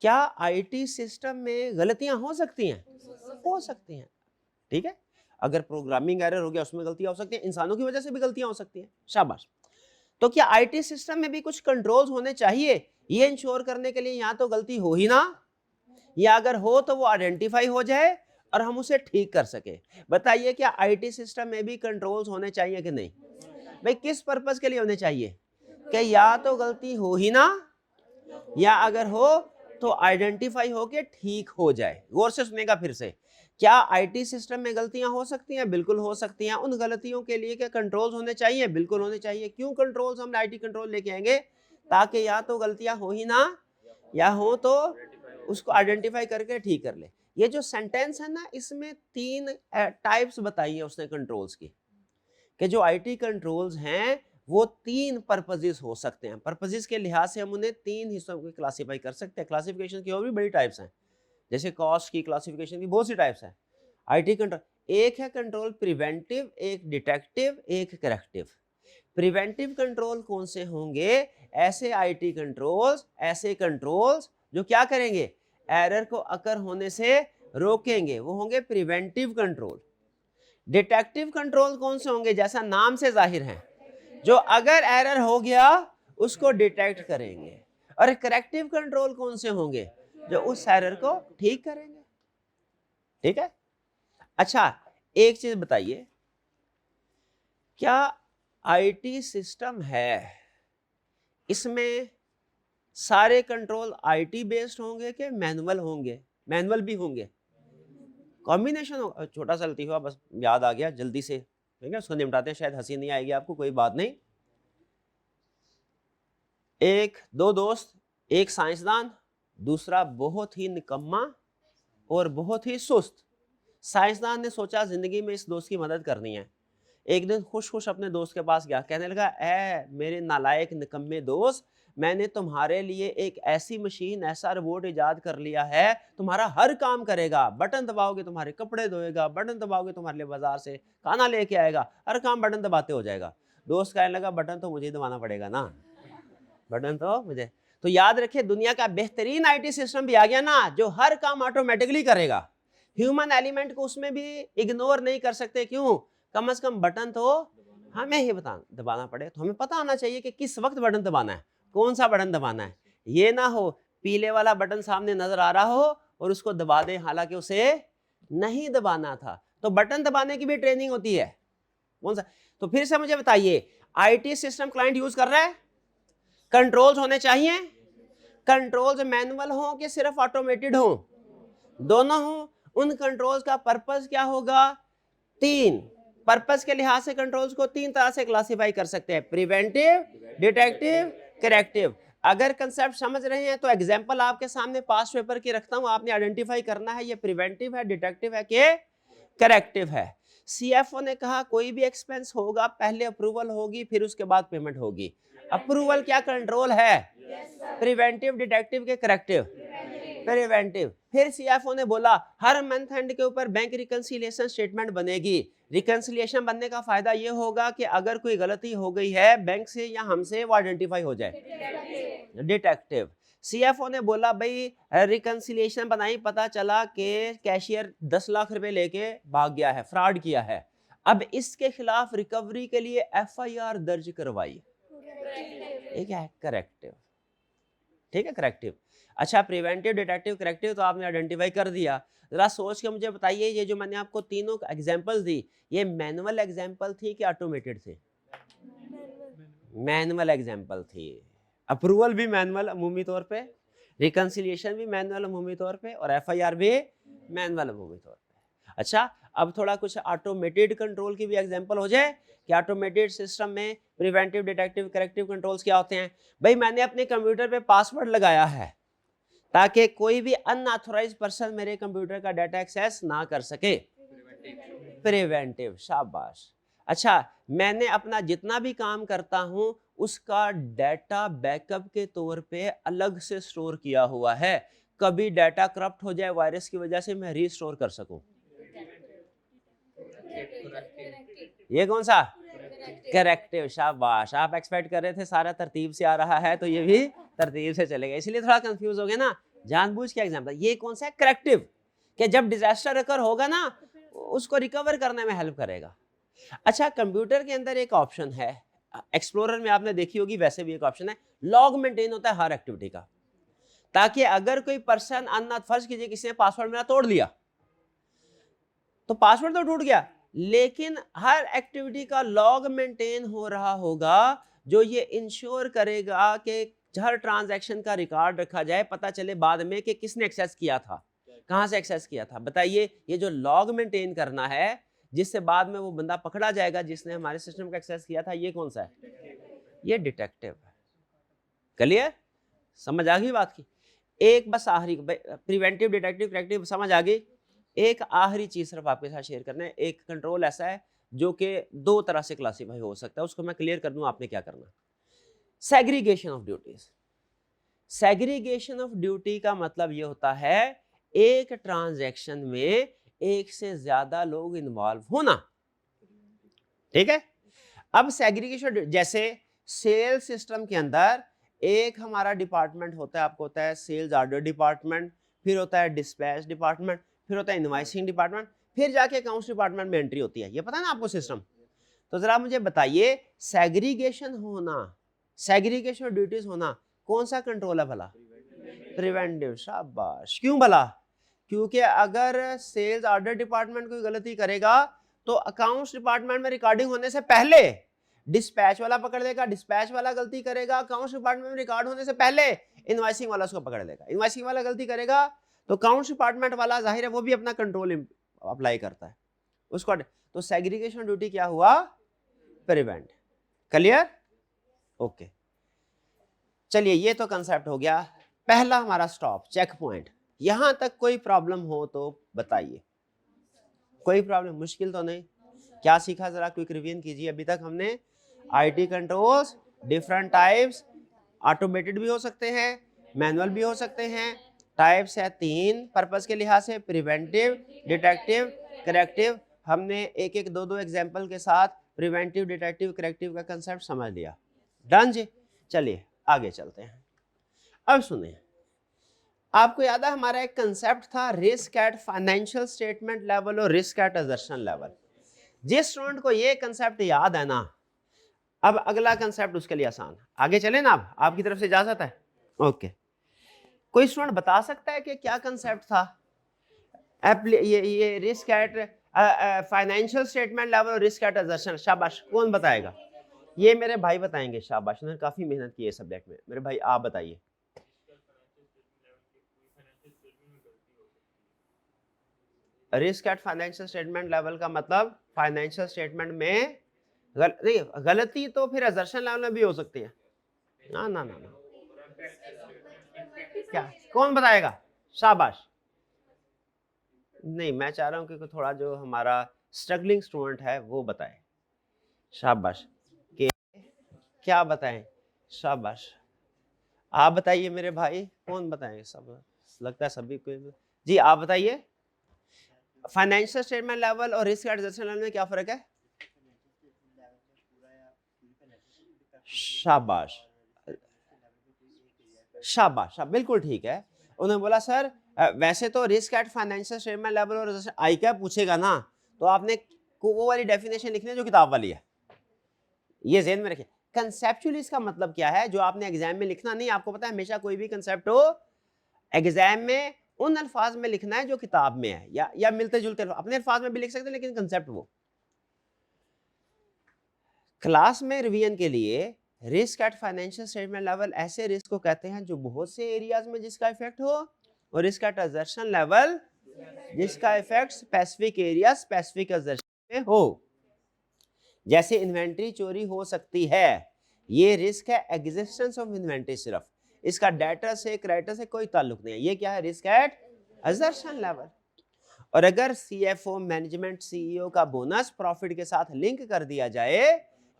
क्या IT सिस्टम में गलतियां हो सकती हैं? हो सकती हैं, ठीक है। अगर प्रोग्रामिंग एरर हो गया उसमें गलतियां हो सकती हैं, इंसानों की वजह से भी गलतियां हो सकती हैं, शाबाश। तो क्या IT सिस्टम में भी कुछ कंट्रोल्स होने चाहिए ये इंश्योर करने के लिए या तो गलती हो ही ना, या अगर हो तो वो आइडेंटिफाई हो जाए और हम उसे ठीक कर सके। बताइए क्या IT सिस्टम में भी कंट्रोल्स होने चाहिए कि नहीं? भाई किस पर्पस के लिए होने चाहिए? कि या तो गलती हो ही ना, या अगर हो तो आइडेंटिफाई हो के ठीक हो जाए। गौर से सुनेगा फिर से। क्या IT सिस्टम में गलतियां हो सकती हैं? बिल्कुल हो सकती हैं। उन गलतियों के लिए क्या कंट्रोल्स होने चाहिए? बिल्कुल होने चाहिए। क्यों कंट्रोल्स हम IT कंट्रोल लेके आएंगे? ताकि या तो गलतियां हो ही ना, या हो तो उसको आइडेंटिफाई करके ठीक कर ले। ये जो सेंटेंस है ना, इसमें 3 टाइप्स बताई है उसने कंट्रोल्स की, कि जो IT कंट्रोल्स हैं वो 3 पर्पसेस हो सकते हैं। पर्पसेस के लिहाज से हम उन्हें 3 हिस्सों में क्लासिफाई कर सकते हैं। क्लासिफिकेशन की और भी बड़ी टाइप्स हैं, जैसे कॉस्ट की क्लासिफिकेशन की बहुत सी टाइप्स हैं। IT कंट्रोल एक है कंट्रोल प्रिवेंटिव, एक डिटेक्टिव, एक करेक्टिव। प्रिवेंटिव कंट्रोल कौन से होंगे? ऐसे IT कंट्रोल्स, ऐसे कंट्रोल्स जो क्या करेंगे? एरर को अकर होने से रोकेंगे, वो होंगे प्रिवेंटिव कंट्रोल। डिटेक्टिव कंट्रोल कौन से होंगे? जैसा नाम से जाहिर है, जो अगर एरर हो गया उसको डिटेक्ट करेंगे। और करेक्टिव कंट्रोल कौन से होंगे? जो उस एरर को ठीक करेंगे। ठीक है। अच्छा एक चीज बताइए, क्या IT सिस्टम है इसमें सारे कंट्रोल IT बेस्ड होंगे कि मैनुअल होंगे? मैनुअल भी होंगे, कॉम्बिनेशन होगा। छोटा सा लतीफा बस याद आ गया जल्दी से, ठीक है, उसको निपटाते हैं, शायद हंसी नहीं आएगी आपको, कोई बात नहीं। दो दोस्त, एक साइंसदान, दूसरा बहुत ही निकम्मा और बहुत ही सुस्त। साइंसदान ने सोचा जिंदगी में इस दोस्त की मदद करनी है। एक दिन खुश खुश अपने दोस्त के पास गया, कहने लगा, ऐ मेरे नालायक निकम्मे दोस्त, मैंने तुम्हारे लिए एक ऐसी मशीन, ऐसा रोबोट इजाद कर लिया है, तुम्हारा हर काम करेगा। बटन दबाओगे तुम्हारे कपड़े धोएगा, बटन दबाओगे तुम्हारे लिए बाजार से खाना लेके आएगा, हर काम बटन दबाते हो जाएगा। दोस्त कहने लगा, बटन तो मुझे दबाना पड़ेगा ना, बटन तो मुझे। तो याद रखिए, दुनिया का बेहतरीन IT सिस्टम भी आ गया ना, जो हर काम ऑटोमेटिकली करेगा। ह्यूमन एलिमेंट को उसमें भी इग्नोर नहीं कर सकते। क्यों? कम से कम बटन तो हमें ही दबाना पड़े। तो हमें पता होना चाहिए कि किस वक्त बटन दबाना है, कौन सा बटन दबाना है। ये ना हो पीले वाला बटन सामने नजर आ रहा हो और उसको दबा दे, हालांकि उसे नहीं दबाना था। तो बटन दबाने की भी ट्रेनिंग होती है। कौन सा? तो फिर से मुझे बताइए, IT सिस्टम क्लाइंट यूज कर रहा है, कंट्रोल्स होने चाहिए। कंट्रोल्स मैनुअल हो कि सिर्फ ऑटोमेटेड हो? दोनों हो। उन कंट्रोल्स का पर्पस क्या होगा? 3 पर्पस के लिहाज से कंट्रोल्स को 3 तरह से क्लासिफाई कर सकते हैं, प्रिवेंटिव, डिटेक्टिव, करेक्टिव। अगर कंसेप्ट समझ रहे हैं तो एग्जांपल आपके सामने पास पेपर की रखता हूं, आपने आइडेंटिफाई करना है ये प्रिवेंटिव है, डिटेक्टिव है कि करेक्टिव है। CFO ने कहा कोई भी एक्सपेंस होगा पहले अप्रूवल होगी, फिर उसके बाद पेमेंट होगी। अप्रूवल क्या कंट्रोल है? प्रिवेंटिव, डिटेक्टिव के करेक्टिव? प्रिवेंटिव। फिर CFO ने बोला हर मंथ एंड के ऊपर बैंक रिकंसिलिएशन स्टेटमेंट बनेगी। रिकंसिलिएशन बनने का फायदा ये होगा कि अगर कोई गलती हो गई है बैंक से या हमसे, वो आइडेंटिफाई हो जाए। डिटेक्टिव। CFO ने बोला भाई रिकंसिलिएशन बनाई, पता चला कि कैशियर 10 लाख रुपए लेके भाग गया है, फ्रॉड किया है। अब इसके खिलाफ रिकवरी के लिए FIR दर्ज करवाई। एक है करेक्टिव, ठीक है, करेक्टिव। अच्छा, प्रिवेंटिव, डिटेक्टिव, करेक्टिव तो आपने आइडेंटिफाई कर दिया। जरा सोच के मुझे बताइए, ये जो मैंने आपको तीनों एग्जांपल दी, ये मैनुअल एग्जांपल थी कि ऑटोमेटेड थे? मैनुअल एग्जांपल थी। अप्रूवल भी मैनुअल अमूमी तौर पे, रिकंसिलिएशन भी मैनुअल अमूमी तौर पे, और FIR भी मैनुअल अमूमी तौर पे। अच्छा, अब थोड़ा कुछ ऑटोमेटेड कंट्रोल की भी एग्जांपल हो जाए कि ऑटोमेटेड सिस्टम में प्रिवेंटिव, डिटेक्टिव, करेक्टिव कंट्रोल्स क्या होते हैं। भाई मैंने अपने कंप्यूटर पे पासवर्ड लगाया है ताकि कोई भी अनऑथराइज पर्सन मेरे कंप्यूटर का डाटा एक्सेस ना कर सके। प्रिवेंटिव, शाबाश। अच्छा, मैंने अपना जितना भी काम करता हूं उसका डाटा बैकअप के तौर पे अलग से स्टोर किया हुआ है, कभी डाटा करप्ट हो जाए वायरस की वजह से मैं रीस्टोर कर सकूं। ये कौन सा? करेक्टिव, शाबाश। आप एक्सपेक्ट कर रहे थे सारा तरतीब से आ रहा है, तो ये भी तरतीब से चलेगा, इसलिए थोड़ा कंफ्यूज हो गया ना, जानबूझ के एग्जांपल। ये कौन सा है? करेक्टिव, कि जब डिजास्टर अकर होगा ना उसको रिकवर करने में हेल्प करेगा। अच्छा, कंप्यूटर के अंदर एक ऑप्शन है, एक्सप्लोरर में आपने देखी होगी, वैसे भी एक ऑप्शन है, लॉग मेंटेन होता है हर एक्टिविटी का, ताकि अगर कोई पर्सन अन्ना, फर्ज कीजिए किसी ने पासवर्ड मेरा तोड़ लिया, तो पासवर्ड तो टूट गया, लेकिन हर एक्टिविटी का लॉग मेंटेन हो रहा होगा, जो ये इंश्योर करेगा कि हर ट्रांजैक्शन का रिकॉर्ड रखा जाए, पता चले बाद में कि किसने एक्सेस किया था, कहां से एक्सेस किया था। बताइए, ये जो लॉग मेंटेन करना है जिससे बाद में वो बंदा पकड़ा जाएगा जिसने हमारे सिस्टम का एक्सेस किया था, ये कौन सा है? ये डिटेक्टिव है। क्लियर? समझ आ गई बात की? एक बस आखिरी, प्रिवेंटिव, डिटेक्टिव, करेक्टिव समझ आ गई। एक आखिरी चीज सिर्फ आपके साथ शेयर करना है। एक कंट्रोल ऐसा है जो कि दो तरह से क्लासीफाई हो सकता है, उसको मैं क्लियर कर दूं, आपने क्या करना। Segregation of duties. Segregation of duty का मतलब ये होता है एक ट्रांजैक्शन में एक से ज्यादा लोग इन्वॉल्व होना, ठीक है। अब सेग्रीगेशन, जैसे सेल सिस्टम के अंदर एक हमारा डिपार्टमेंट होता है, आपको होता है सेल्स ऑर्डर डिपार्टमेंट, फिर होता है डिस्पैच डिपार्टमेंट, फिर होता है इनवॉइसिंग डिपार्टमेंट, फिर जाके अकाउंट्स डिपार्टमेंट में एंट्री होती है। ये पता है ना आपको सिस्टम। तो जरा मुझे बताइए, सेग्रीगेशन होना, सेग्रीगेशन ड्यूटीज होना कौन सा कंट्रोल है भला? प्रिवेंटिव, शाबाश। क्यों भला? क्योंकि अगर सेल्स ऑर्डर डिपार्टमेंट कोई गलती करेगा तो अकाउंट्स डिपार्टमेंट में रिकॉर्डिंग होने से पहले डिस्पैच वाला पकड़ लेगा, डिस्पैच वाला गलती करेगा, अकाउंट्स डिपार्टमेंट में रिकॉर्ड होने से पहले इनवॉइसिंग वाला उसको पकड़ लेगा, इनवॉइसिंग वाला गलती करेगा तो अकाउंट्स डिपार्टमेंट वाला जाहिर है वो भी अपना कंट्रोल अप्लाई करता है उसको। तो सेग्रीगेशन ड्यूटी क्या हुआ? प्रिवेंट। क्लियर? ओके, चलिए ये तो कंसेप्ट हो गया। पहला हमारा स्टॉप, चेक पॉइंट। यहां तक कोई प्रॉब्लम हो तो बताइए। कोई प्रॉब्लम, मुश्किल तो नहीं? क्या सीखा जरा क्विक रिवीजन कीजिए। अभी तक हमने IT controls, different types, automated भी हो सकते हैं, मैनुअल भी हो सकते हैं। टाइप्स है 3 पर्पस के लिहाज से, प्रिवेंटिव, डिटेक्टिव, करेक्टिव। हमने एक एक दो दो एग्जाम्पल के साथ प्रिवेंटिव, डिटेक्टिव, करेक्टिव का कंसेप्ट समझ लिया। डन जी। चलिए आगे चलते हैं। अब सुनिए, आपको याद है हमारा एक कंसेप्ट था risk at financial statement level और रिस्क एट असर्शन लेवल। जिस स्टूडेंट को ये कंसेप्ट याद है ना, अब अगला कंसेप्ट उसके लिए आसान। आगे चले ना, अब आपकी तरफ से इजाजत है? ओके, कोई स्टूडेंट बता सकता है कि क्या कंसेप्ट था? ये risk at financial statement level और रिस्क एट असर्शन। शाबाश, कौन बताएगा? ये मेरे भाई बताएंगे। शाबाश, उन्होंने काफी मेहनत की है सब्जेक्ट में। मेरे भाई आप बताइए। Risk at financial statement level का मतलब फाइनेंशियल स्टेटमेंट में नहीं, गलती तो फिर असर्शन लेवल में भी हो सकती है ना। ना ना ना, क्या कौन बताएगा? शाबाश। नहीं, मैं चाह रहा हूं कि थोड़ा जो हमारा स्ट्रगलिंग स्टूडेंट है वो बताए। शाबाश। के क्या बताएं? शाबाश, आप बताइए मेरे भाई, कौन बताएं? सब लगता है सभी को। जी आप बताइए, फाइनेंशियल स्टेटमेंट लेवल और रिस्क एडजस्टमेंट लेवल में क्या फर्क है? शाबाश, शाबाश, बिल्कुल ठीक है। उन्होंने बोला सर वैसे तो risk at financial statement level और आई क्या पूछेगा ना, तो आपने वो वाली डेफिनेशन लिखनी है जो किताब वाली है, ये ज़हन में रखिए। कंसेप्चुअली इसका मतलब क्या है, जो आपने एग्जाम में लिखना नहीं, आपको पता है हमेशा कोई भी कंसेप्ट हो एग्जाम में उन अल्फाज में लिखना है जो किताब में है, या मिलते जुलते अपने अल्फाज में भी लिख सकते हैं, लेकिन कंसेप्ट वो। क्लास में रिवीजन के लिए risk at financial statement level ऐसे रिस्क को कहते हैं जो बहुत से एरियाज में जिसका इफेक्ट हो, और रिस्क एट असर्शन लेवल जिसका effect specific area specific assertion में हो। जैसे इन्वेंट्री चोरी हो सकती है, ये रिस्क है एग्जिस्टेंस ऑफ इन्वेंट्री, सिर्फ इसका डेटर से क्रेडिटर से कोई ताल्लुक नहीं है, ये क्या है, रिस्क एट असर्शन लेवल। और अगर सीएफओ मैनेजमेंट सीईओ का बोनस प्रॉफिट के साथ लिंक कर दिया जाए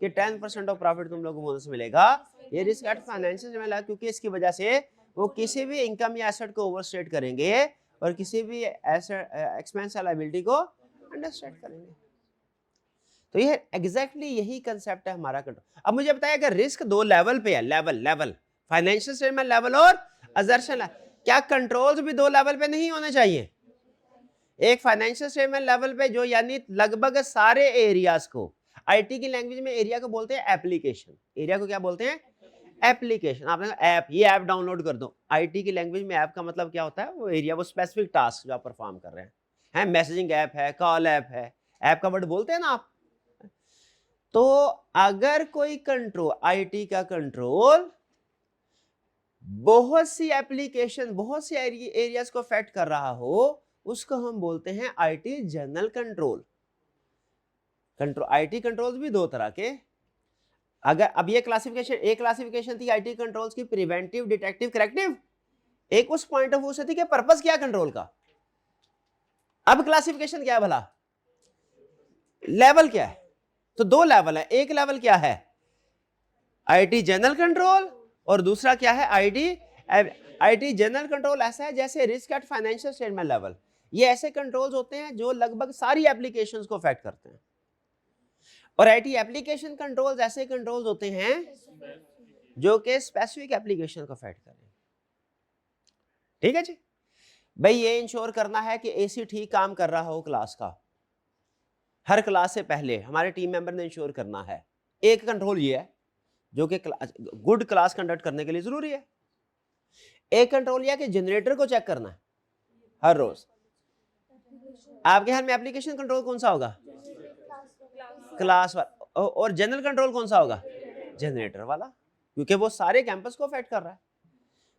कि 10% ऑफ प्रॉफिट तुम लोगों को बोनस मिलेगा, ये रिस्क एट फाइनेंशियल में, क्योंकि इसकी वजह से वो किसी भी इनकम या एसेट को ओवरस्टेट करेंगे और किसी भी एसेट एक्सपेंस या लायबिलिटी को अंडरस्टेट करेंगे। तो ये एग्जैक्टली यही कंसेप्ट है हमारा कंट्रोल। अब मुझे बताइए अगर रिस्क दो लेवल पे है, लेवल फाइनेंशियल स्टेटमेंट लेवल और असर्शन, क्या कंट्रोल्स भी दो लेवल पे नहीं होने चाहिए? एक फाइनेंशियल स्टेटमेंट लेवल पे जो यानी लगभग सारे एरियाज को, आईटी की लैंग्वेज में एरिया को बोलते हैं एप्लीकेशन, एरिया को क्या बोलते हैं, एप्लीकेशन। आपने ऐप, ये ऐप डाउनलोड कर दो, आईटी की लैंग्वेज में ऐप का मतलब क्या होता है, वो एरिया, वो स्पेसिफिक टास्क जो आप परफॉर्म कर रहे हैं, मैसेजिंग ऐप है, कॉल ऐप है, ऐप का वर्ड बोलते हैं ना आप। तो अगर कोई कंट्रोल, आईटी का कंट्रोल बहुत सी एप्लीकेशन, बहुत सी एरियाज को अफेक्ट कर रहा हो, उसको हम बोलते हैं IT general control. IT controls भी दो तरह के, अगर अब ये क्लासिफिकेशन, एक क्लासिफिकेशन थी आईटी कंट्रोल्स की प्रिवेंटिव, डिटेक्टिव, करेक्टिव, एक उस पॉइंट ऑफ व्यू से थी कि पर्पस क्या कंट्रोल का। अब क्लासिफिकेशन क्या है भला, लेवल क्या है, तो दो लेवल है, एक लेवल क्या है आईटी जनरल कंट्रोल, और दूसरा क्या है आईटी जनरल कंट्रोल ऐसा है जैसे risk at financial statement level, ये ऐसे कंट्रोल्स होते हैं जो लगभग सारी एप्लीकेशंस को अफेक्ट करते हैं। और आईटी एप्लीकेशन कंट्रोल्स ऐसे कंट्रोल्स होते हैं जो कि स्पेसिफिक एप्लीकेशन को अफेक्ट करें। ठीक है जी भाई, ये इंश्योर करना है कि एसी ठीक काम कर रहा हो क्लास का, हर क्लास से पहले हमारे टीम मेंबर ने इंश्योर करना है। एक कंट्रोल ये है जो कि गुड क्लास कंडक्ट करने के लिए जरूरी है। एक कंट्रोल यह है कि जनरेटर को चेक करना है हर रोज। आपके ख्याल में एप्लीकेशन कंट्रोल कौन सा होगा, क्लास वाला, और जनरल कंट्रोल कौन सा होगा, जनरेटर वाला, क्योंकि वो सारे कैंपस को अफेक्ट कर रहा है।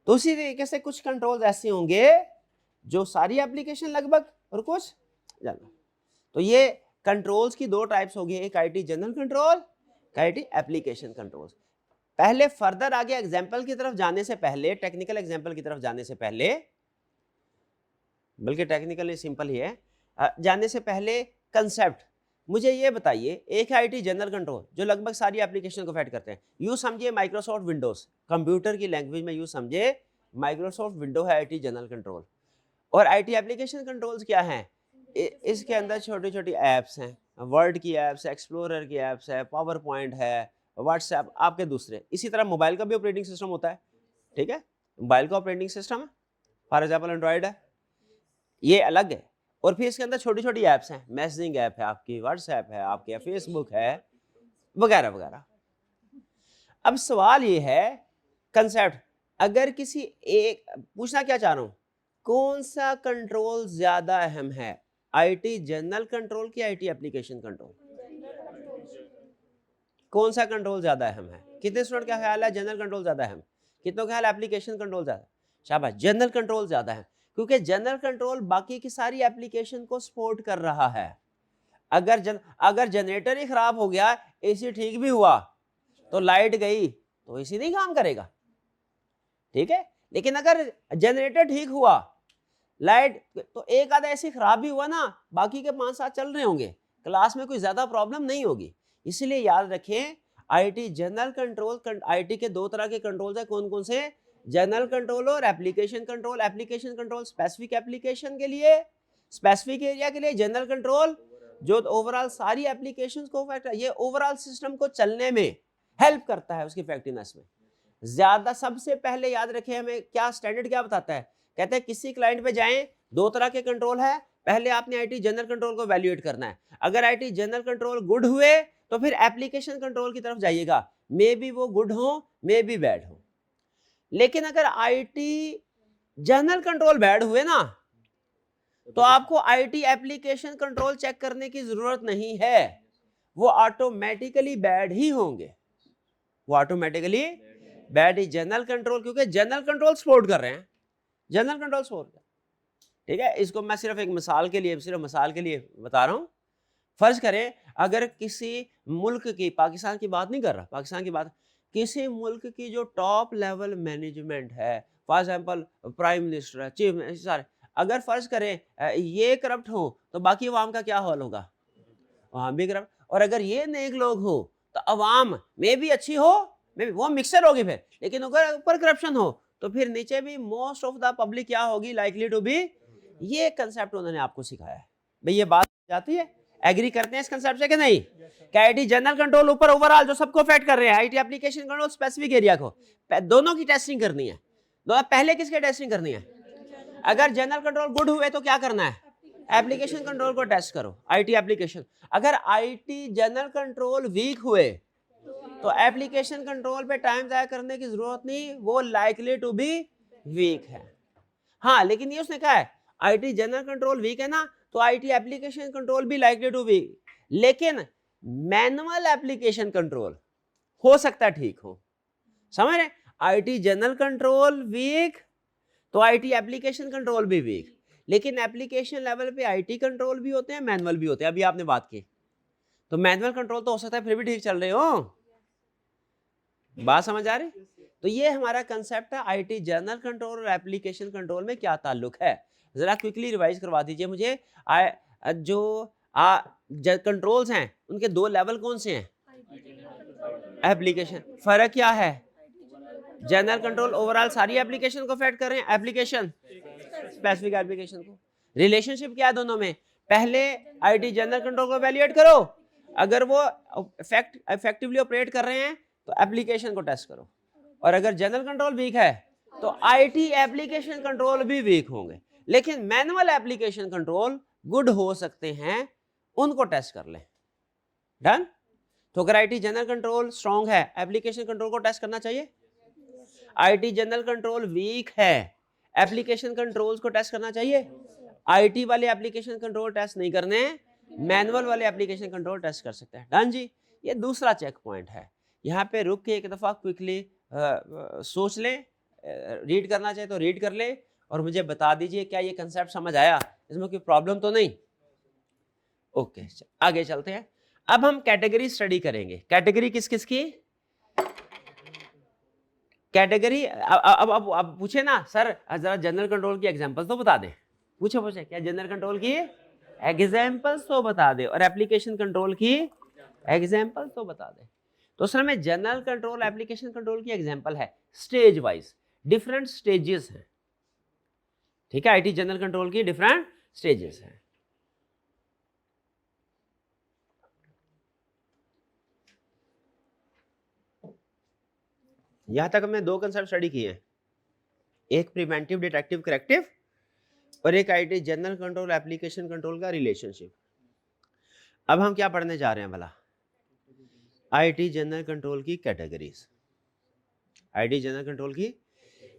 तो उसी तरीके से कुछ कंट्रोल्स ऐसे होंगे जो सारी एप्लीकेशन लगभग, और कुछ ज्यादा। तो ये कंट्रोल्स की दो टाइप्स होगी, एक IT general control, IT application controls. पहले फर्दर आगे एग्जांपल की तरफ जाने से पहले, टेक्निकल एग्जांपल की तरफ जाने से पहले, बल्कि टेक्निकली सिंपल ही है, जाने से पहले कंसेप्ट मुझे ये बताइए, एक आईटी जनरल कंट्रोल जो लगभग सारी एप्लीकेशन को अफेक्ट करते हैं, यूं समझिए माइक्रोसॉफ्ट विंडोज, कंप्यूटर की लैंग्वेज में यूं समझे माइक्रोसॉफ्ट विंडो है आईटी जनरल कंट्रोल। और आईटी एप्लीकेशन कंट्रोल्स क्या हैं, इसके अंदर छोटी छोटी ऐप्स हैं, वर्ड की ऐप्स है, एक्सप्लोरर की ऐप्स है, पावर पॉइंट है, व्हाट्सएप, आपके दूसरे। इसी तरह मोबाइल का भी ऑपरेटिंग सिस्टम होता है, ठीक है, मोबाइल का ऑपरेटिंग सिस्टम है, फॉर एग्जाम्पल एंड्रॉयड है, ये अलग है। और फिर इसके अंदर छोटी छोटी ऐप्स हैं, मैसेजिंग ऐप है आपकी, व्हाट्सएप है आपके, फेसबुक है, वगैरह वगैरह। अब सवाल ये है कंसेप्ट, अगर किसी एक, पूछना क्या चाह रहा हूं, कौन सा कंट्रोल ज्यादा अहम है, आईटी जनरल कंट्रोल की आईटी एप्लीकेशन कंट्रोल, कौन सा कंट्रोल ज्यादा अहम है? कितने स्टूडेंट का ख्याल है जनरल कंट्रोल ज्यादा अहम, कितनों का ख्याल एप्लीकेशन कंट्रोल ज्यादा? शाबाश, जनरल कंट्रोल ज्यादा है, क्योंकि जनरल कंट्रोल बाकी की सारी एप्लीकेशन को सपोर्ट कर रहा है। अगर जनरेटर ही खराब हो गया, एसी ठीक भी हुआ, तो लाइट गई तो एसी नहीं काम करेगा, ठीक है। लेकिन अगर जनरेटर ठीक हुआ, लाइट, तो एक आधा एसी खराब भी हुआ ना, बाकी के 5-7 चल रहे होंगे, क्लास में कोई ज्यादा प्रॉब्लम नहीं होगी। इसलिए याद रखें, आईटी जनरल कंट्रोल, आईटी के दो तरह के कंट्रोल्स है, कौन कौन से, जनरल कंट्रोल और application control. Application control specific application के लिए, स्पेसिफिक एरिया के लिए, जनरल कंट्रोल जो ओवरऑल सारी एप्लीकेशंस को, ये ओवरऑल सिस्टम को चलने में हेल्प करता है, उसकी इफेक्टिवनेस में। ज्यादा सबसे पहले याद रखें, हमें क्या स्टैंडर्ड क्या बताता है, कहते हैं किसी क्लाइंट पे जाएं, दो तरह के कंट्रोल है, पहले आपने आईटी जनरल कंट्रोल को वैल्यूएट करना है, अगर आईटी जनरल कंट्रोल गुड हुए तो फिर एप्लीकेशन कंट्रोल की तरफ जाइएगा, मे बी वो गुड हो मे बी बैड हो। लेकिन अगर आईटी जनरल कंट्रोल बैड हुए ना, तो आपको आईटी एप्लीकेशन कंट्रोल चेक करने की जरूरत नहीं है, वो ऑटोमेटिकली बैड ही होंगे, वो ऑटोमेटिकली बैड ही जनरल कंट्रोल, क्योंकि जनरल कंट्रोल सपोर्ट कर रहे हैं, जनरल कंट्रोल सपोर्ट कर, ठीक है। इसको मैं सिर्फ एक मिसाल के लिए, सिर्फ मिसाल के लिए बता रहा हूं। फर्ज करें अगर किसी मुल्क की, पाकिस्तान की बात नहीं कर रहा, पाकिस्तान की बात, किसी मुल्क की जो टॉप लेवल मैनेजमेंट है, फॉर एग्जांपल प्राइम मिनिस्टर है, चीफ मिनिस्टर, अगर फर्ज करें ये करप्ट हो तो बाकी अवाम का क्या हाल होगा, वहां भी करप्ट, और अगर ये नेक लोग हो तो अवाम में भी अच्छी हो, में वो मिक्सर होगी फिर, लेकिन अगर ऊपर करप्शन हो तो फिर नीचे भी मोस्ट ऑफ द पब्लिक क्या होगी, लाइकली टू बी। ये कंसेप्ट उन्होंने आपको सिखाया है भाई, ये बात जाती है, एग्री करते हैं इस कंसेप्ट से कि नहीं? क्या आईटी जनरल कंट्रोल ऊपर ओवरऑल जो सबको अफेक्ट कर रहे हैं, IT application control specific area को, दोनों की टेस्टिंग करनी है, दोनों पहले किसकी टेस्टिंग करनी है? अगर जनरल कंट्रोल गुड हुए तो क्या करना है, एप्लीकेशन कंट्रोल को टेस्ट करो, आईटी एप्लीकेशन। अगर आईटी जनरल कंट्रोल वीक हुए तो एप्लीकेशन कंट्रोल पे टाइम जाया करने की जरूरत नहीं, वो लाइकली टू बी वीक है। हाँ, लेकिन ये उसने कहा है आईटी जनरल कंट्रोल वीक है ना, तो आईटी एप्लीकेशन कंट्रोल भी लाइकली टू वीक, लेकिन मैनुअल एप्लीकेशन कंट्रोल हो सकता है ठीक हो, समझ रहे? आईटी जनरल कंट्रोल वीक तो आईटी एप्लीकेशन कंट्रोल भी वीक, लेकिन एप्लीकेशन लेवल पे आईटी कंट्रोल भी होते हैं, मैनुअल भी होते हैं। अभी आपने बात की तो मैनुअल कंट्रोल तो हो सकता है फिर भी ठीक चल रहे हो, बात समझ आ रही? तो ये हमारा कंसेप्ट है आईटी जनरल कंट्रोल और एप्लीकेशन कंट्रोल में क्या ताल्लुक है, जरा क्विकली रिवाइज करवा दीजिए मुझे। जो कंट्रोल्स हैं उनके दो लेवल कौन से हैं? एप्लीकेशन, फर्क क्या है? जनरल कंट्रोल ओवरऑल सारी एप्लीकेशन को अफेक्ट कर रहे हैं, एप्लीकेशन स्पेसिफिक एप्लीकेशन को। रिलेशनशिप क्या है दोनों में? पहले आईटी जनरल कंट्रोल को वैल्यूएट करो, अगर वो इफेक्टिवली ऑपरेट कर रहे हैं तो एप्लीकेशन को टेस्ट करो, और अगर जनरल कंट्रोल वीक है तो आईटी एप्लीकेशन कंट्रोल भी वीक होंगे, लेकिन मैनुअल एप्लीकेशन कंट्रोल गुड हो सकते हैं, उनको टेस्ट कर लें। डन? तो अगर आईटी जनरल कंट्रोल स्ट्रांग है, एप्लीकेशन कंट्रोल को टेस्ट करना चाहिए। आईटी जनरल कंट्रोल वीक है, एप्लीकेशन कंट्रोल्स को टेस्ट करना चाहिए। आईटी वाले एप्लीकेशन कंट्रोल टेस्ट नहीं करने, मैनुअल वाले एप्लीकेशन कंट्रोल टेस्ट कर सकते हैं। डन जी? ये दूसरा चेक पॉइंट है, यहाँ पे रुक के एक दफा क्विकली सोच लें, रीड करना चाहे तो रीड कर लें, और मुझे बता दीजिए क्या ये कंसेप्ट समझ आया, इसमें कोई प्रॉब्लम तो नहीं? ओके, आगे चलते हैं। अब हम कैटेगरी स्टडी करेंगे। कैटेगरी किस किस की? कैटेगरी अब पूछे ना सर जरा जनरल कंट्रोल की एग्जांपल्स तो बता दें, पूछे क्या जनरल कंट्रोल की एग्जांपल्स तो बता दे, और एप्लीकेशन कंट्रोल की एग्जांपल्स तो बता दे। तो सर में जनरल कंट्रोल एप्लीकेशन कंट्रोल की एग्जांपल है स्टेज वाइज, डिफरेंट स्टेजेस हैं, ठीक है? आईटी जनरल कंट्रोल की डिफरेंट स्टेजेस हैं। यहां तक हमने दो कंसेप्ट स्टडी किए हैं, एक प्रिवेंटिव डिटेक्टिव करेक्टिव, और एक IT general control application control का रिलेशनशिप। अब हम क्या पढ़ने जा रहे हैं भला? आईटी जनरल कंट्रोल की कैटेगरीज। आईटी जनरल कंट्रोल की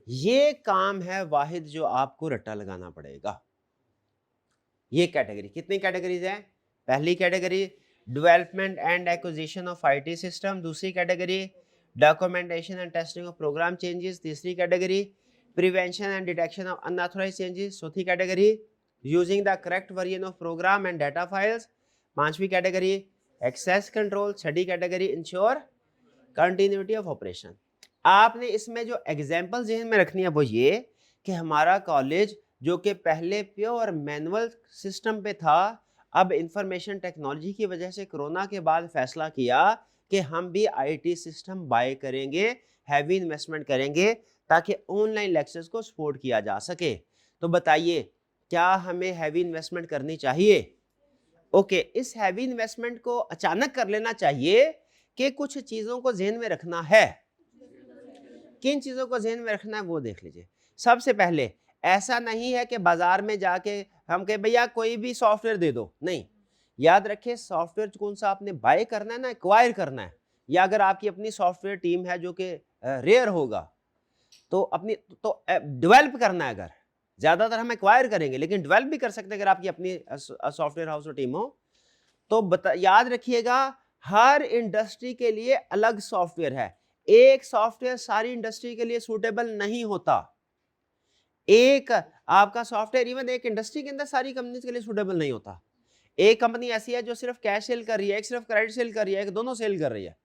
ये काम है वाहिद जो आपको रट्टा लगाना पड़ेगा। ये कैटेगरी, कितनी कैटेगरीज है? पहली category development and acquisition of IT system, दूसरी category documentation and testing of program changes, तीसरी category prevention and detection of unauthorized changes, चौथी category using the correct version of program and data files, पांचवी category access control, छठी category ensure continuity of operation. आपने इसमें जो example जहन में रखनी है वो ये कि हमारा कॉलेज जो कि पहले प्योर मैनुअल सिस्टम पे था, अब इंफॉर्मेशन टेक्नोलॉजी की वजह से कोरोना के बाद फैसला किया कि हम भी आईटी सिस्टम बाय करेंगे, हैवी इन्वेस्टमेंट करेंगे ताकि ऑनलाइन लेक्चर्स को सपोर्ट किया जा सके। तो बताइए क्या हमें हैवी इन्वेस्टमेंट करनी चाहिए? ओके, इस हैवी इन्वेस्टमेंट को अचानक कर लेना चाहिए कि कुछ चीज़ों को जहन में रखना है? किन चीज़ों को ध्यान में रखना है वो देख लीजिए। सबसे पहले ऐसा नहीं है कि बाजार में जाके हम कहे भैया कोई भी सॉफ्टवेयर दे दो, नहीं, याद रखिए सॉफ्टवेयर कौन सा आपने बाय करना है ना एक्वायर करना है, या अगर आपकी अपनी सॉफ्टवेयर टीम है जो कि रेयर होगा तो अपनी तो डेवलप करना है। अगर ज्यादातर हम एक्वायर करेंगे लेकिन डेवलप भी कर सकते हैं अगर आपकी अपनी सॉफ्टवेयर हाउस और टीम हो तो याद रखिएगा हर इंडस्ट्री के लिए अलग सॉफ्टवेयर है। एक सॉफ्टवेयर सारी इंडस्ट्री के लिए सूटेबल नहीं होता। एक आपका सॉफ्टवेयर इवन एक इंडस्ट्री के अंदर सारी कंपनीज के लिए सूटेबल नहीं होता। एक कंपनी ऐसी है जो सिर्फ कैश सेल कर रही है, एक सिर्फ क्रेडिट सेल कर रही है, एक दोनों सेल कर रही है,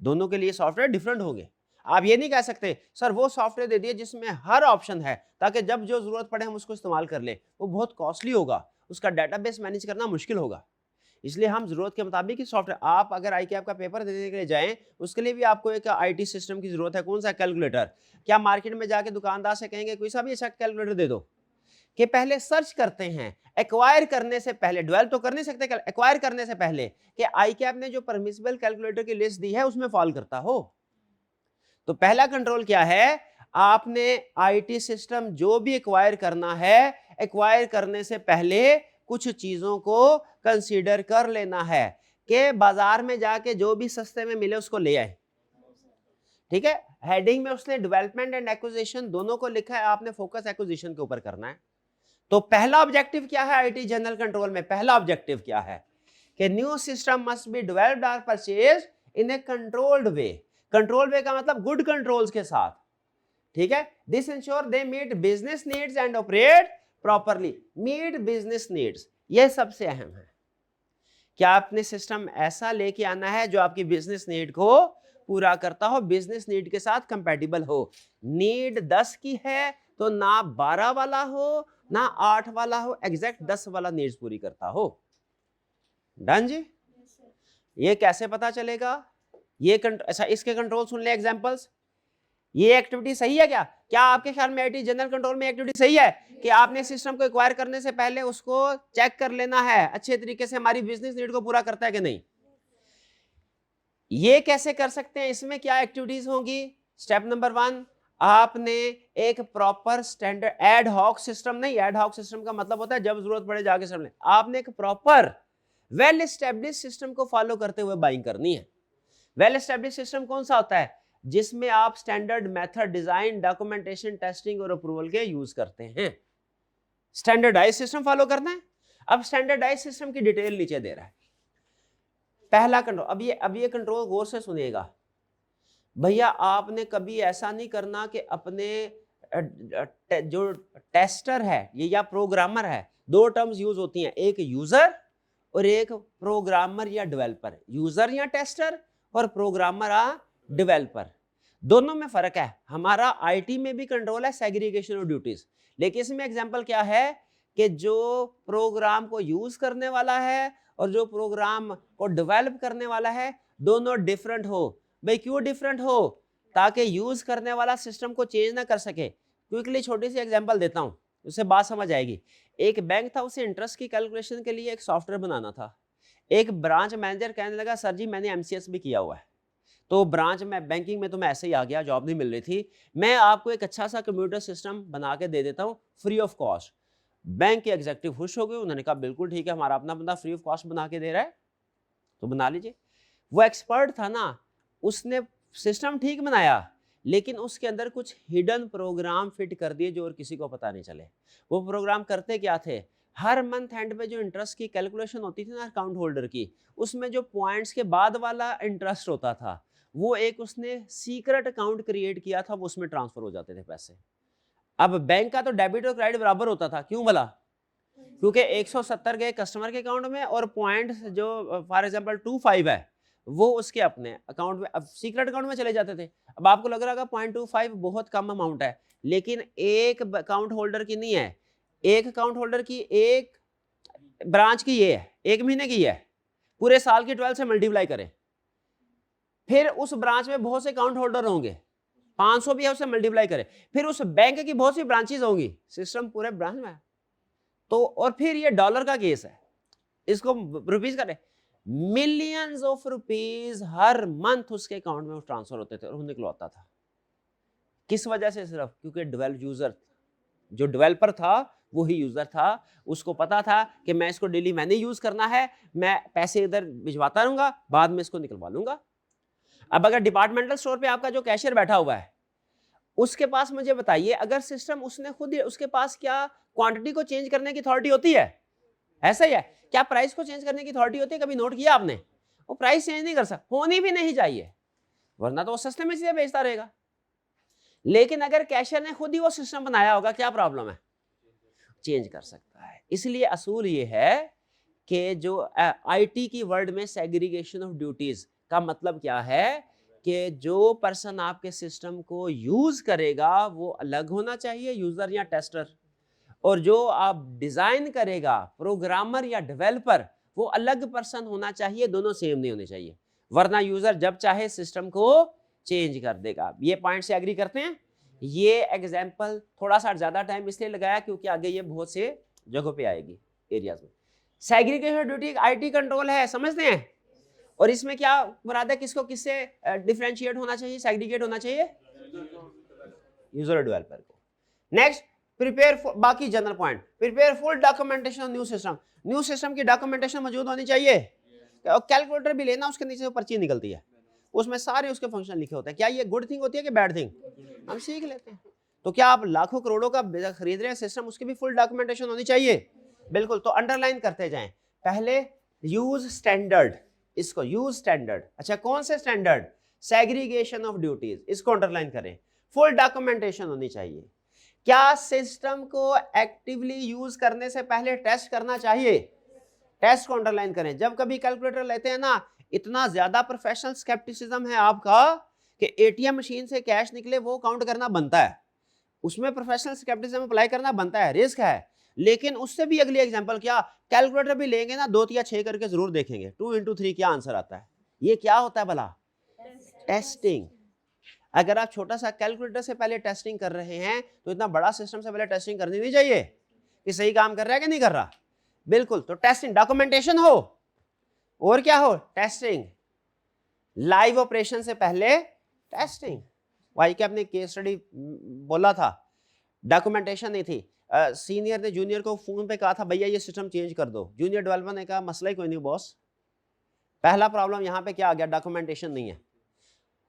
दोनों के लिए सॉफ्टवेयर डिफरेंट होंगे। आप ये नहीं कह सकते सर वो सॉफ्टवेयर दे दिए जिसमें हर ऑप्शन है ताकि जब जो जरूरत पड़े हम उसको इस्तेमाल कर ले, वो बहुत कॉस्टली होगा, उसका डाटाबेस मैनेज करना मुश्किल होगा। इसलिए हम जरूरत के मुताबिक ही सॉफ्टवेयर, आप अगर ICAP का पेपर देने के लिए जाएं उसके लिए भी आपको एक IT सिस्टम की जरूरत है। कौन सा? कैलकुलेटर। क्या मार्केट में जाके दुकानदार से कहेंगे कोई सा भी अच्छा कैलकुलेटर दे दो? कि पहले सर्च करते हैं एक्वायर करने से पहले, डेवलप तो कर नहीं सकते एक्वायर करने से पहले कि ICAP ने जो परमिसिबल कैलकुलेटर की लिस्ट दी है उसमें फॉल करता हो। तो पहला कंट्रोल क्या है? आपने IT सिस्टम जो भी एक्वायर करना है, एक्वायर करने से पहले कुछ चीजों को कंसीडर कर लेना है कि बाजार में जाके जो भी सस्ते में मिले उसको ले आए। ठीक है, हेडिंग में उसने डेवलपमेंट एंड एक्विजिशन दोनों को लिखा है, आपने फोकस एक्विजिशन के ऊपर करना है। तो पहला ऑब्जेक्टिव क्या है IT जनरल कंट्रोल में? पहला ऑब्जेक्टिव क्या है कि new system must be developed और purchased in a controlled way. Control way का मतलब गुड कंट्रोल्स के साथ। ठीक है, this ensure they meet business needs and operate properly. Meet business needs, यह सबसे अहम है। क्या आपने सिस्टम ऐसा लेके आना है जो आपकी बिजनेस नीड को पूरा करता हो, बिजनेस नीड के साथ कंपैटिबल हो। नीड 10 की है तो ना 12 वाला हो ना 8 वाला हो, एग्जैक्ट 10 वाला नीड्स पूरी करता हो। डन जी? ये कैसे पता चलेगा? ये अच्छा इसके कंट्रोल सुन ले, एग्जांपल्स। ये एक्टिविटी सही है क्या? क्या आपके ख्याल में IT जनरल कंट्रोल में एक्टिविटी सही है कि आपने सिस्टम को एक्वायर करने से पहले उसको चेक कर लेना है अच्छे तरीके से हमारी बिजनेस नीड को पूरा करता है कि नहीं? ये कैसे कर सकते हैं? इसमें क्या एक्टिविटीज होंगी? स्टेप नंबर 1, आपने एक proper standard ad hoc system, नहीं एड हॉक सिस्टम का मतलब होता है जब जरूरत पड़े जाके समझ, आपने एक प्रॉपर वेल एस्टेब्लिश सिस्टम को फॉलो करते हुए बाइंग करनी है। वेल एस्टेब्लिश सिस्टम कौन सा होता है? जिसमें आप standard method, design, documentation, testing और अप्रूवल के यूज करते हैं। स्टैंडर्डाइज सिस्टम फॉलो करना है। अब स्टैंडर्डाइज सिस्टम की डिटेल नीचे दे रहा है। पहला कंट्रोल, अब ये कंट्रोल गौर से सुनिएगा भैया, आपने कभी ऐसा नहीं करना कि अपने जो टेस्टर है ये या प्रोग्रामर है, दो टर्म्स यूज होती हैं, एक यूजर और एक प्रोग्रामर या डेवलपर। यूजर या टेस्टर और प्रोग्रामर या डेवलपर, दोनों में फर्क है। हमारा IT में भी कंट्रोल है सेग्रीगेशन ऑफ ड्यूटीज, लेकिन इसमें एग्जांपल क्या है कि जो प्रोग्राम को यूज करने वाला है और जो प्रोग्राम को डेवलप करने वाला है दोनों डिफरेंट हो। भाई क्यों डिफरेंट हो? ताकि यूज करने वाला सिस्टम को चेंज ना कर सके। क्विकली छोटी सी एग्जांपल देता हूं, उससे बात समझ आएगी। एक बैंक था, उसे इंटरेस्ट की कैलकुलेशन के लिए एक सॉफ्टवेयर बनाना था। एक ब्रांच मैनेजर कहने लगा सर जी मैंने MCS भी किया हुआ है, तो ब्रांच में बैंकिंग में तो मैं ऐसे ही आ गया, जॉब नहीं मिल रही थी, मैं आपको एक अच्छा सा कंप्यूटर सिस्टम बना के दे देता हूँ फ्री ऑफ कॉस्ट। बैंक के एग्जीक्यूटिव खुश हो गए, उन्होंने कहा बिल्कुल ठीक है, हमारा अपना बंदा फ्री ऑफ कॉस्ट बना के दे रहा है तो बना लीजिए। वो एक्सपर्ट था ना, उसने सिस्टम ठीक बनाया लेकिन उसके अंदर कुछ हिडन प्रोग्राम फिट कर दिए जो और किसी को पता नहीं चले। वो प्रोग्राम करते क्या थे? हर मंथ एंड पे जो इंटरेस्ट की कैलकुलेशन होती थी ना अकाउंट होल्डर की, उसमें जो पॉइंट्स के बाद वाला इंटरेस्ट होता था वो एक उसने सीक्रेट अकाउंट क्रिएट किया था, वो उसमें ट्रांसफर हो जाते थे पैसे। अब बैंक का तो डेबिट और क्रेडिट बराबर होता था, क्यों भला? क्योंकि 170 गए कस्टमर के अकाउंट में और पॉइंट जो फॉर एग्जांपल 25 है वो उसके अपने अकाउंट में, अब सीक्रेट अकाउंट में चले जाते थे। अब आपको लग रहा होगा 0.25 बहुत कम अमाउंट है, लेकिन एक अकाउंट होल्डर की नहीं है, एक अकाउंट होल्डर की, एक ब्रांच की ये है, एक महीने की है, पूरे साल की 12 से मल्टीप्लाई करें, फिर उस ब्रांच में बहुत से अकाउंट होल्डर होंगे, 500 भी है उसे मल्टीप्लाई करें, फिर उस बैंक की बहुत सी ब्रांचेस होंगी, सिस्टम पूरे ब्रांच में है। तो और फिर ये डॉलर का केस है, इसको रुपीज करें, millions of rupees her month उसके अकाउंट में ट्रांसफर होते थे और वो निकलवाता था। किस वजह से? सिर्फ क्योंकि यूजर, जो डेवलपर था वो ही यूजर था, उसको पता था कि मैं इसको डेली मैंने यूज करना है, मैं पैसे इधर भिजवाता रहूंगा, बाद में इसको निकलवा लूंगा। अब अगर डिपार्टमेंटल स्टोर पे आपका जो कैशियर बैठा हुआ है, उसके पास मुझे बताइए, अगर सिस्टम उसने खुद ही, उसके पास क्या क्वांटिटी को चेंज करने की अथॉरिटी होती है? ऐसा ही है। क्या प्राइस को चेंज करने की अथॉरिटी होती है? कभी नोट किया आपने? वो प्राइस चेंज नहीं कर सकता, होनी भी नहीं चाहिए, वरना तो वो सस्ते में चीजें बेचता रहेगा। लेकिन अगर कैशियर ने खुद ही वो सिस्टम बनाया होगा, क्या प्रॉब्लम है? चेंज कर सकता है। इसलिए असूल ये है कि जो आईटी की वर्ल्ड में सेग्रीगेशन ऑफ ड्यूटीज का मतलब क्या है कि जो पर्सन आपके सिस्टम को यूज करेगा वो अलग होना चाहिए, यूजर या टेस्टर, और जो आप डिजाइन करेगा, प्रोग्रामर या डेवलपर, वो अलग पर्सन होना चाहिए, दोनों सेम नहीं होने चाहिए, वरना यूजर जब चाहे सिस्टम को चेंज कर देगा। ये पॉइंट से एग्री करते हैं? ये एग्जाम्पल थोड़ा सा ज्यादा टाइम इसलिए लगाया क्योंकि आगे ये बहुत से जगहों पे आएगी, एरियाज में। सेग्रीगेशन ड्यूटी आईटी कंट्रोल है, समझते हैं? और इसमें क्या मुराद है, किसको किससे डिफरेंशिएट होना चाहिए, सेग्रीगेट होना चाहिए? यूजर डेवलपर को। नेक्स्ट, प्रिपेयर, बाकी general point, prepare full documentation of new system. New system की डॉक्यूमेंटेशन मौजूद होनी चाहिए। कैलकुलेटर भी लेना, उसके नीचे पर्ची निकलती है, उसमें सारे उसके फंक्शन लिखे होते हैं। क्या ये गुड थिंग होती है कि बैड थिंग? हम सीख लेते हैं। तो क्या आप लाखों करोड़ों का खरीद रहे हैं सिस्टम, उसकी भी फुल डॉक्यूमेंटेशन होनी चाहिए? बिल्कुल। तो अंडरलाइन करते जाएं। पहले यूज स्टैंडर्ड, इसको यूज स्टैंडर्ड। अच्छा, कौन से स्टैंडर्ड? सेग्रीगेशन ऑफ ड्यूटीज, इसको अंडरलाइन करें। फुल डॉक्यूमेंटेशन होनी चाहिए। क्या सिस्टम को एक्टिवली यूज करने से पहले टेस्ट करना चाहिए? टेस्ट को अंडरलाइन करें। जब कभी कैलकुलेटर लेते हैं ना, इतना ज्यादा प्रोफेशनल स्केप्टिसिज्म है आपका कि एटीएम मशीन से कैश निकले वो काउंट करना बनता है, उसमें प्रोफेशनल स्केप्टिसिज्म अप्लाई करना बनता है, रिस्क है। लेकिन उससे भी अगली एग्जांपल, क्या कैलकुलेटर भी लेंगे ना, 2 या 6 करके जरूर देखेंगे 2 into 3 क्या आंसर आता है। ये क्या होता है भला? टेस्टिंग। अगर आप छोटा सा कैलकुलेटर से पहले टेस्टिंग कर रहे हैं तो इतना बड़ा सिस्टम से पहले टेस्टिंग करनी नहीं चाहिए कि सही काम कर रहा है कि नहीं कर रहा। बिल्कुल। तो टेस्टिंग, डॉक्यूमेंटेशन हो और क्या हो? टेस्टिंग। लाइव ऑपरेशन से पहले टेस्टिंग। भाई क्या आपने केस स्टडी बोला था, डॉक्यूमेंटेशन नहीं थी। सीनियर ने जूनियर को फोन पे कहा था भैया ये सिस्टम चेंज कर दो, जूनियर डेवलपर ने कहा मसला ही कोई नहीं बॉस। पहला प्रॉब्लम यहां पे क्या आ गया? डॉक्यूमेंटेशन नहीं है।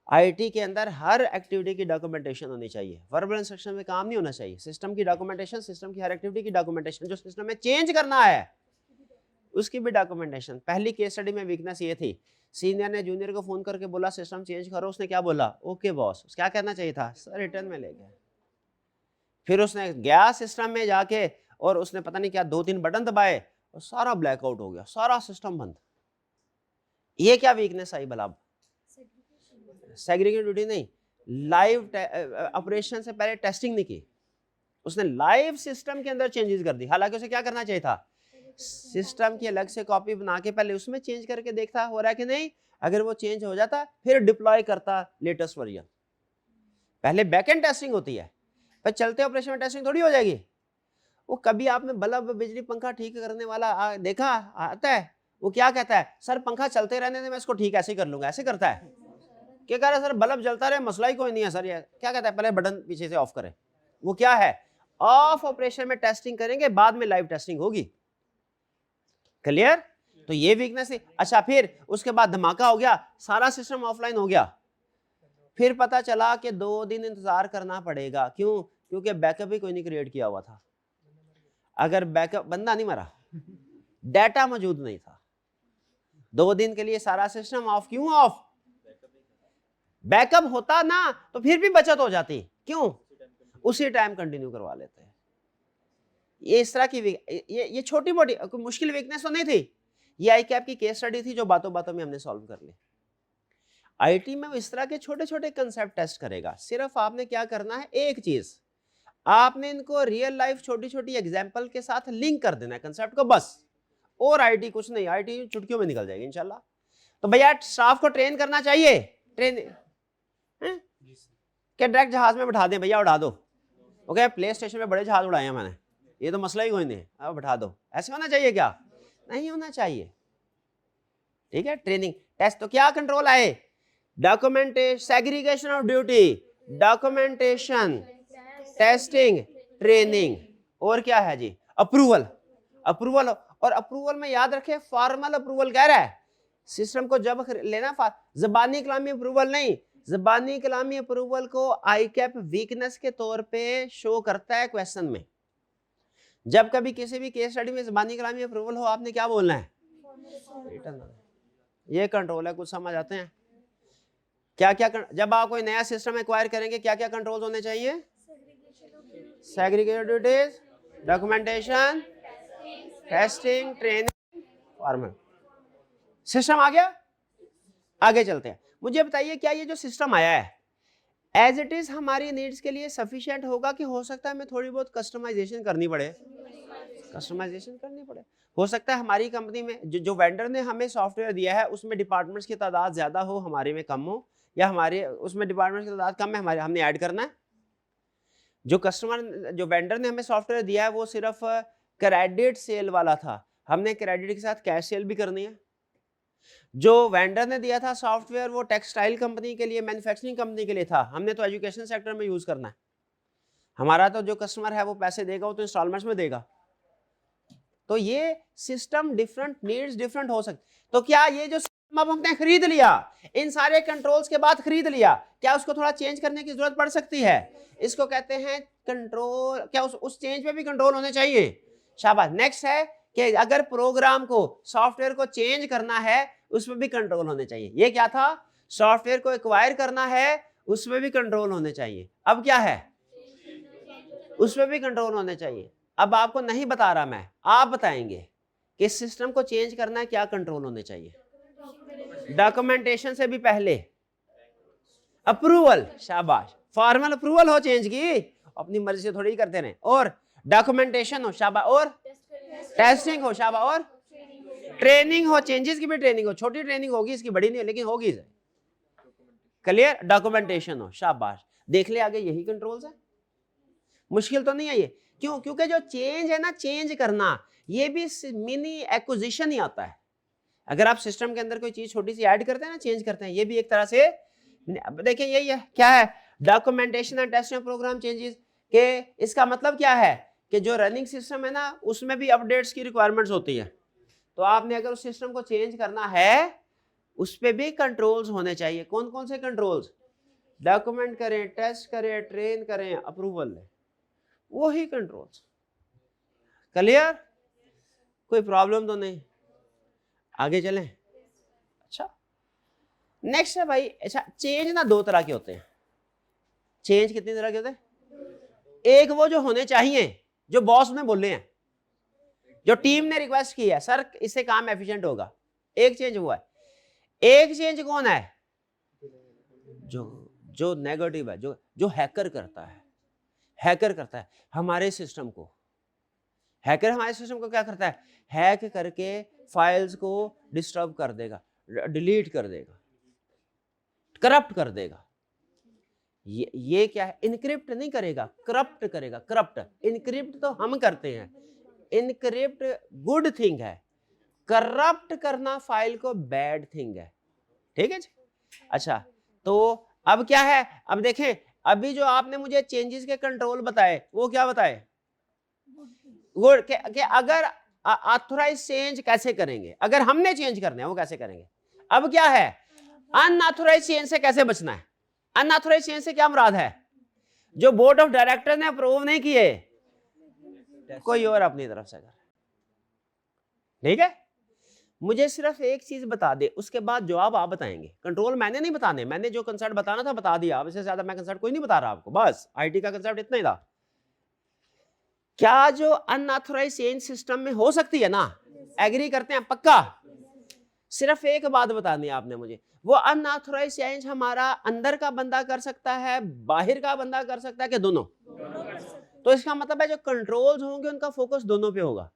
आईटी के अंदर हर एक्टिविटी की डॉक्यूमेंटेशन होनी चाहिए, वर्बल इंस्ट्रक्शन में काम नहीं होना चाहिए। सिस्टम की डॉक्यूमेंटेशन, सिस्टम की हर एक्टिविटी की डॉक्यूमेंटेशन, जो सिस्टम में चेंज करना है उसकी भी डॉक्यूमेंटेशन। पहली केस स्टडी में वीकनेस ये थी, सीनियर ने जूनियर को फोन करके बोला सिस्टम चेंज करो, उसने क्या बोला? Okay boss. क्या कहना चाहिए था? सर रिटर्न में ले गया। फिर उसने गया सिस्टम में जाके और उसने पता नहीं क्या 2-3 बटन दबाए और सारा ब्लैकआउट हो गया, सारा सिस्टम बंद। ये क्या वीकनेस आई भला? सेग्रीगेशन ड्यूटी नहीं, लाइव ऑपरेशन से पहले टेस्टिंग नहीं की, उसने लाइव सिस्टम के अंदर चेंजेस कर दी। हालांकि उसे क्या करना चाहिए था? सिस्टम की अलग से कॉपी बना के पहले उसमें चेंज करके देखता हो रहा है कि नहीं, अगर वो चेंज हो जाता फिर डिप्लॉय करता लेटेस्ट वर्जन। पहले बैकएंड टेस्टिंग होती है, पर चलते ऑपरेशन में टेस्टिंग थोड़ी हो जाएगी। वो कभी आपने बल्ब, बिजली, पंखा ठीक करने वाला देखा आता है, वो क्या कहता है? सर पंखा चलते रहने दे, मैं इसको ठीक ऐसे ही कर लूंगा। ऐसे करता है क्या? कह रहा है सर बल्ब जलता रहे, मसला ही कोई नहीं है सर। ये क्या कहता है? पहले बटन पीछे से ऑफ करें। वो क्या है? ऑफ ऑपरेशन में टेस्टिंग करेंगे, बाद में लाइव टेस्टिंग होगी। क्लियर? तो ये वीकनेस है। अच्छा, फिर उसके बाद धमाका हो गया, सारा सिस्टम ऑफलाइन हो गया। फिर पता चला कि 2 दिन इंतजार करना पड़ेगा। क्यों? क्योंकि बैकअप ही कोई नहीं क्रिएट किया हुआ था। अगर बैकअप, बंदा नहीं मरा, डाटा मौजूद नहीं था, 2 दिन के लिए सारा सिस्टम ऑफ। क्यों ऑफ? बैकअप होता ना तो फिर भी बचत हो जाती। क्यों? उसी टाइम कंटिन्यू करवा लेते हैं। ये इस तरह की ये छोटी मोटी कोई मुश्किल वीकनेस तो नहीं थी, ये आईकैप की केस स्टडी थी जो बातों बातों में हमने सॉल्व कर ली। आईटी में इस तरह के छोटे छोटे कंसेप्ट टेस्ट करेगा। सिर्फ आपने क्या करना है, एक चीज, आपने इनको रियल लाइफ छोटी छोटी एग्जांपल के साथ लिंक कर देना है कंसेप्ट को, बस। और आईटी कुछ नहीं, आईटी चुटकियों में निकल जाएगी इंशाल्लाह। तो भैया स्टाफ को ट्रेन करना चाहिए, ट्रेन क्या डायरेक्ट जहाज में बैठा दें? भैया उड़ा दो। ओके, प्ले स्टेशन में बड़े जहाज उड़ाए हैं मैंने, ये तो मसला ही कोई नहीं, अब बैठा दो। ऐसे होना चाहिए क्या? नहीं होना चाहिए। ठीक है, ट्रेनिंग टेस्ट। तो क्या कंट्रोल आए? Documentation, segregation of duty, documentation, testing, training, और क्या है जी? अप्रूवल। अप्रूवल, और अप्रूवल में याद रखें फॉर्मल अप्रूवल कह रहा है सिस्टम को जब लेना, ज़बानी कलामी अप्रूवल नहीं। ज़बानी कलामी अप्रूवल को आईकैप वीकनेस के तौर पे शो करता है क्वेश्चन में। जब कभी किसी भी केस स्टडी में ज़बानी कलामी अप्रूवल हो, आपने क्या बोलना है? ये कंट्रोल है। कुछ समझ आते हैं? क्या क्या जब आप कोई नया सिस्टम एक्वायर करेंगे क्या क्या कंट्रोल होने चाहिए? Segregated duties, documentation, testing, training, formal. System आ गया? आगे चलते हैं। मुझे बताइए क्या ये जो सिस्टम आया है एज इट इज हमारी नीड्स के लिए सफिशिएंट होगा कि हो सकता है हमें थोड़ी बहुत कस्टमाइजेशन करनी पड़े? कस्टमाइजेशन करनी पड़े। हो सकता है हमारी कंपनी में जो वेंडर ने हमें सॉफ्टवेयर दिया है उसमें डिपार्टमेंट्स की तादाद ज्यादा हो, हमारे में कम हो, या हमारे उसमें डिपार्टमेंट्स की तादाद कम है, हमारे हमने ऐड करना है। जो वेंडर ने हमें सॉफ्टवेयर दिया है वो सिर्फ क्रेडिट सेल वाला था, हमने क्रेडिट के साथ कैश सेल भी करनी है। जो वेंडर ने दिया था सॉफ्टवेयर वो टेक्सटाइल कंपनी के लिए, मैन्युफैक्चरिंग कंपनी के लिए था, हमने तो एजुकेशन सेक्टर में यूज करना है। हमारा तो जो कस्टमर है वो पैसे देगा, वो तो इंस्टॉलमेंट्स में देगा। तो ये सिस्टम डिफरेंट नीड्स डिफरेंट हो सकते। तो क्या ये जो सिस्टम अब हमने खरीद लिया, इन सारे कंट्रोल्स के बाद खरीद लिया, क्या उसको थोड़ा चेंज करने की जरूरत पड़ सकती है? इसको कहते हैं कंट्रोल। क्या उस चेंज पे भी कंट्रोल होने चाहिए? शाबाश। नेक्स्ट है कि अगर प्रोग्राम को, सॉफ्टवेयर को चेंज करना है उसमें भी कंट्रोल होने चाहिए। ये क्या था? सॉफ्टवेयर को एक्वायर करना है उसमें भी कंट्रोल होने चाहिए। अब क्या है? उसमें भी कंट्रोल होने चाहिए। अब आपको नहीं बता रहा मैं, आप बताएंगे कि सिस्टम को चेंज करना है क्या कंट्रोल होने चाहिए? डॉक्यूमेंटेशन से भी पहले अप्रूवल। शाबाश। फॉर्मल अप्रूवल हो चेंज की, अपनी मर्जी से थोड़ी करते रहे। और डॉक्यूमेंटेशन हो, शाबाश। और टेस्टिंग हो, शाबाश। और ट्रेनिंग हो, चेंजेस की भी ट्रेनिंग हो। छोटी ट्रेनिंग होगी इसकी, बड़ी नहीं लेकिन होगी। क्लियर? डॉक्यूमेंटेशन हो, शाबाश। देख ले आगे, यही कंट्रोल्स है। मुश्किल तो नहीं है ये। क्यों? क्योंकि जो चेंज है ना, चेंज करना, ये भी मिनी एक्विजिशन ही आता है। अगर आप सिस्टम के अंदर कोई चीज छोटी सी ऐड करते हैं ना, चेंज करते हैं, ये भी एक तरह से देखिए यही है। क्या है? Documentation and testing program changes के इसका मतलब क्या है कि जो रनिंग सिस्टम है ना उसमें भी अपडेट्स की रिक्वायरमेंट्स होती है। तो आपने अगर उस सिस्टम को चेंज करना है उस पर भी कंट्रोल्स होने चाहिए। कौन कौन से कंट्रोल्स? डॉक्यूमेंट करें, टेस्ट करें, ट्रेन करें, अप्रूवल लें, वही कंट्रोल्स। क्लियर? कोई प्रॉब्लम तो नहीं? आगे चलें। अच्छा, नेक्स्ट है भाई। अच्छा, चेंज ना दो तरह के होते हैं। चेंज कितनी तरह के होते हैं? एक वो जो होने चाहिए, जो बॉस ने बोले हैं, जो टीम ने रिक्वेस्ट की है, सर इससे काम एफिशिएंट होगा, एक चेंज हुआ है। एक चेंज कौन है? जो नेगेटिव है, जो हैकर करता है। हैकर करता है हमारे सिस्टम को। हैकर हमारे सिस्टम को क्या करता है? हैक करके फाइल्स को डिस्टर्ब कर देगा, डिलीट कर देगा, करप्ट कर देगा। ये क्या है? इनक्रिप्ट नहीं करेगा, करप्ट करेगा। करप्ट, इनक्रिप्ट तो हम करते हैं, इनक्रिप्ट गुड थिंग है, करप्ट करना फाइल को बैड थिंग है। ठीक है जी? अच्छा, तो अब क्या है? अब देखें, अभी जो आपने मुझे चेंजेस के कंट्रोल बताए वो क्या बताए? गुड। कि अगर ऑथराइज चेंज कैसे करेंगे, अगर हमने चेंज करने हैं वो कैसे करेंगे। अब क्या है? अनऑथराइज चेंज से कैसे बचना है। अनऑथराइज चेंज से क्या मुराद है? जो बोर्ड ऑफ डायरेक्टर ने अप्रूव नहीं किए, कोई और अपनी तरफ से कर। ठीक है? मुझे सिर्फ एक चीज बता दे, उसके बाद जवाब आप बताएंगे। कंट्रोल मैंने नहीं बताने, मैंने जो कंसेप्ट बताना था बता दिया। अब इससे ज्यादा मैं कंसेप्ट कोई नहीं बता रहा आपको, बस आईटी का कंसेप्ट इतना ही था। क्या जो अनऑथराइज चेंज सिस्टम में हो सकती है ना? एग्री करते हैं पक्का? सिर्फ एक बात बतानी है आपने मुझे, वो अनऑथराइज चेंज हमारा अंदर का बंदा कर सकता है, बाहर का बंदा कर सकता है, कि दोनों? तो इसका मतलब है जो कंट्रोल्स होंगे उनका फोकस दोनों पे होगा।